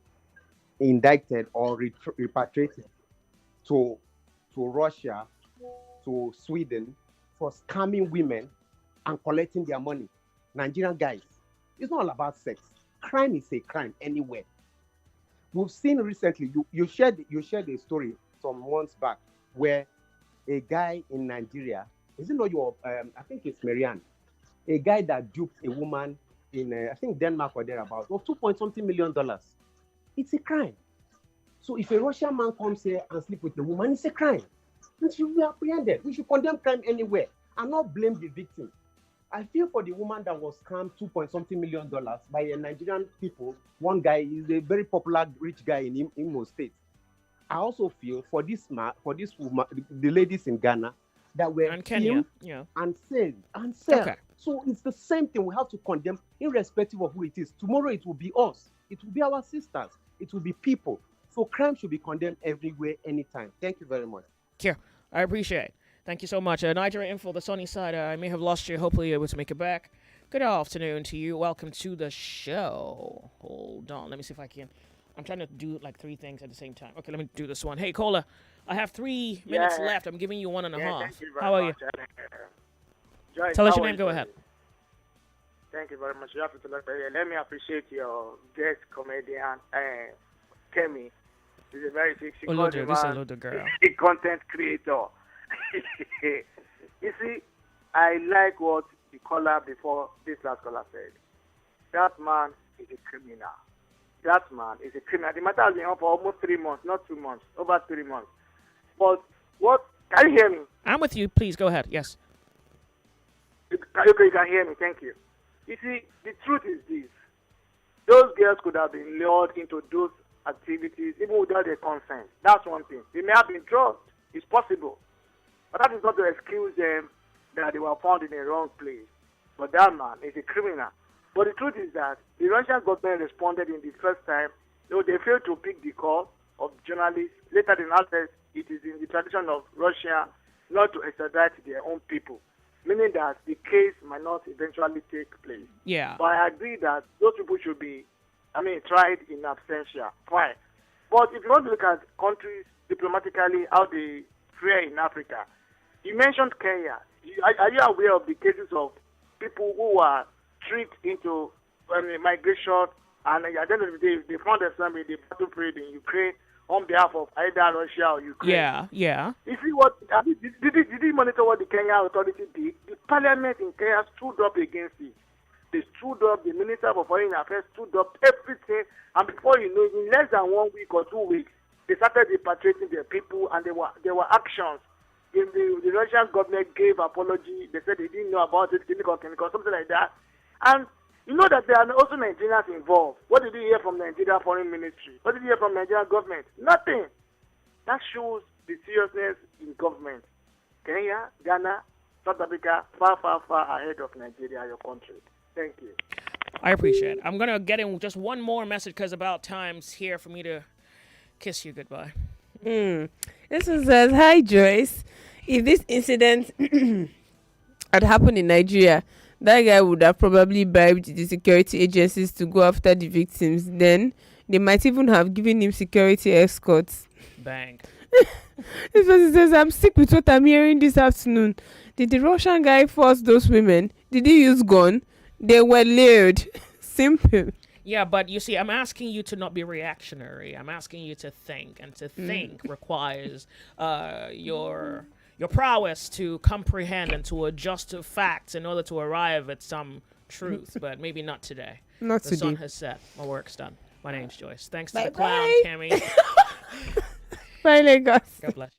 indicted or repatriated to Russia, to Sweden for scamming women and collecting their money? Nigerian guys, it's not all about sex. Crime is a crime anywhere. We've seen recently, you shared a story some months back where a guy in Nigeria, is it not your, I think it's Marianne, a guy that duped a woman in, I think Denmark or thereabouts, of $2.something million. It's a crime. So if a Russian man comes here and sleep with a woman, it's a crime. It should be apprehended. We should condemn crime anywhere and not blame the victim. I feel for the woman that was scammed $2.something million by a Nigerian people. One guy is a very popular rich guy in Imo State. I also feel for this woman, the ladies in Ghana that were and Kenya, yeah, and sell. Okay. So it's the same thing. We have to condemn, irrespective of who it is. Tomorrow it will be us. It will be our sisters. It will be people. So crime should be condemned everywhere, anytime. Thank you very much. Here, I appreciate it. Thank you so much. Nigeria Info, the sunny side. I may have lost you. Hopefully you're able to make it back. Good afternoon to you. Welcome to the show. Hold on. Let me see if I can. I'm trying to do like three things at the same time. Okay, let me do this one. Hey, caller, I have 3 minutes left. I'm giving you 1.5. Thank you very How are you? much. Joyce, Tell us how your are name. you Go doing? ahead. Thank you very much. You have to let me appreciate your guest comedian, Kemi. She's a very sexy Olodo, this is Olodo girl. content creator. You see, I like what the caller before this last caller said. That man is a criminal. That man is a criminal. The matter has been on for almost 3 months, not 2 months, over 3 months. But what? Can you hear me? I'm with you. Please go ahead. Yes. You can hear me. Thank you. You see, the truth is this. Those girls could have been lured into those activities even without their consent. That's one thing. They may have been drugged. It's possible. But that is not to excuse them that they were found in a wrong place. But that man is a criminal. But the truth is that the Russian government responded in the first time. They failed to pick the call of journalists. Later they now said it is in the tradition of Russia not to extradite their own people, meaning that the case might not eventually take place. Yeah. But I agree that those people should be, tried in absentia. Fine. But if you want to look at countries diplomatically, how they fare in Africa, you mentioned Kenya. Are you aware of the cases of people who were tricked into migration, and at the end of the day, they found themselves in the battlefield in Ukraine on behalf of either Russia or Ukraine? Yeah. You see what? Did you monitor what the Kenya authority did? The parliament in Kenya stood up against it. They stood up. The Minister for Foreign Affairs stood up. Everything, and before you know, in less than 1 week or 2 weeks, they started repatriating their people, and there were actions. The Russian government gave apology. They said they didn't know about it, chemical, something like that. And you know that there are also Nigerians involved. What did you hear from Nigeria Foreign Ministry? What did you hear from Nigerian government? Nothing. That shows the seriousness in government. Kenya, Ghana, South Africa, far ahead of Nigeria, your country. Thank you. I appreciate it. I'm going to get in just one more message because about time's here for me to kiss you goodbye. This one says, "Hi Joyce. If this incident had happened in Nigeria, that guy would have probably bribed the security agencies to go after the victims. Then they might even have given him security escorts." Bang. This person says, "I'm sick with what I'm hearing this afternoon. Did the Russian guy force those women? Did he use gun? They were lured." Simple. Yeah, but you see, I'm asking you to not be reactionary. I'm asking you to think, and to think requires your prowess to comprehend and to adjust to facts in order to arrive at some truth. But maybe not today. Not the today. sun has set. My work's done. My name's Joyce. Thanks to the Bye-bye. clown, Cammy. Bye, Lagos. God bless you.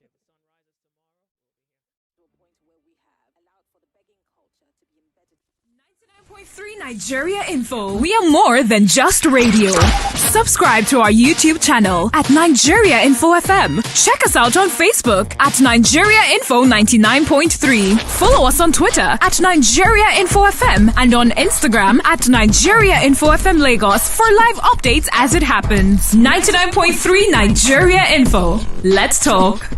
Nigeria Info. We are more than just radio. Subscribe to our YouTube channel at Nigeria Info FM. Check us out on Facebook at Nigeria Info 99.3. Follow us on Twitter at Nigeria Info FM and on Instagram at Nigeria Info FM Lagos for live updates as it happens. 99.3 Nigeria Info. Let's talk.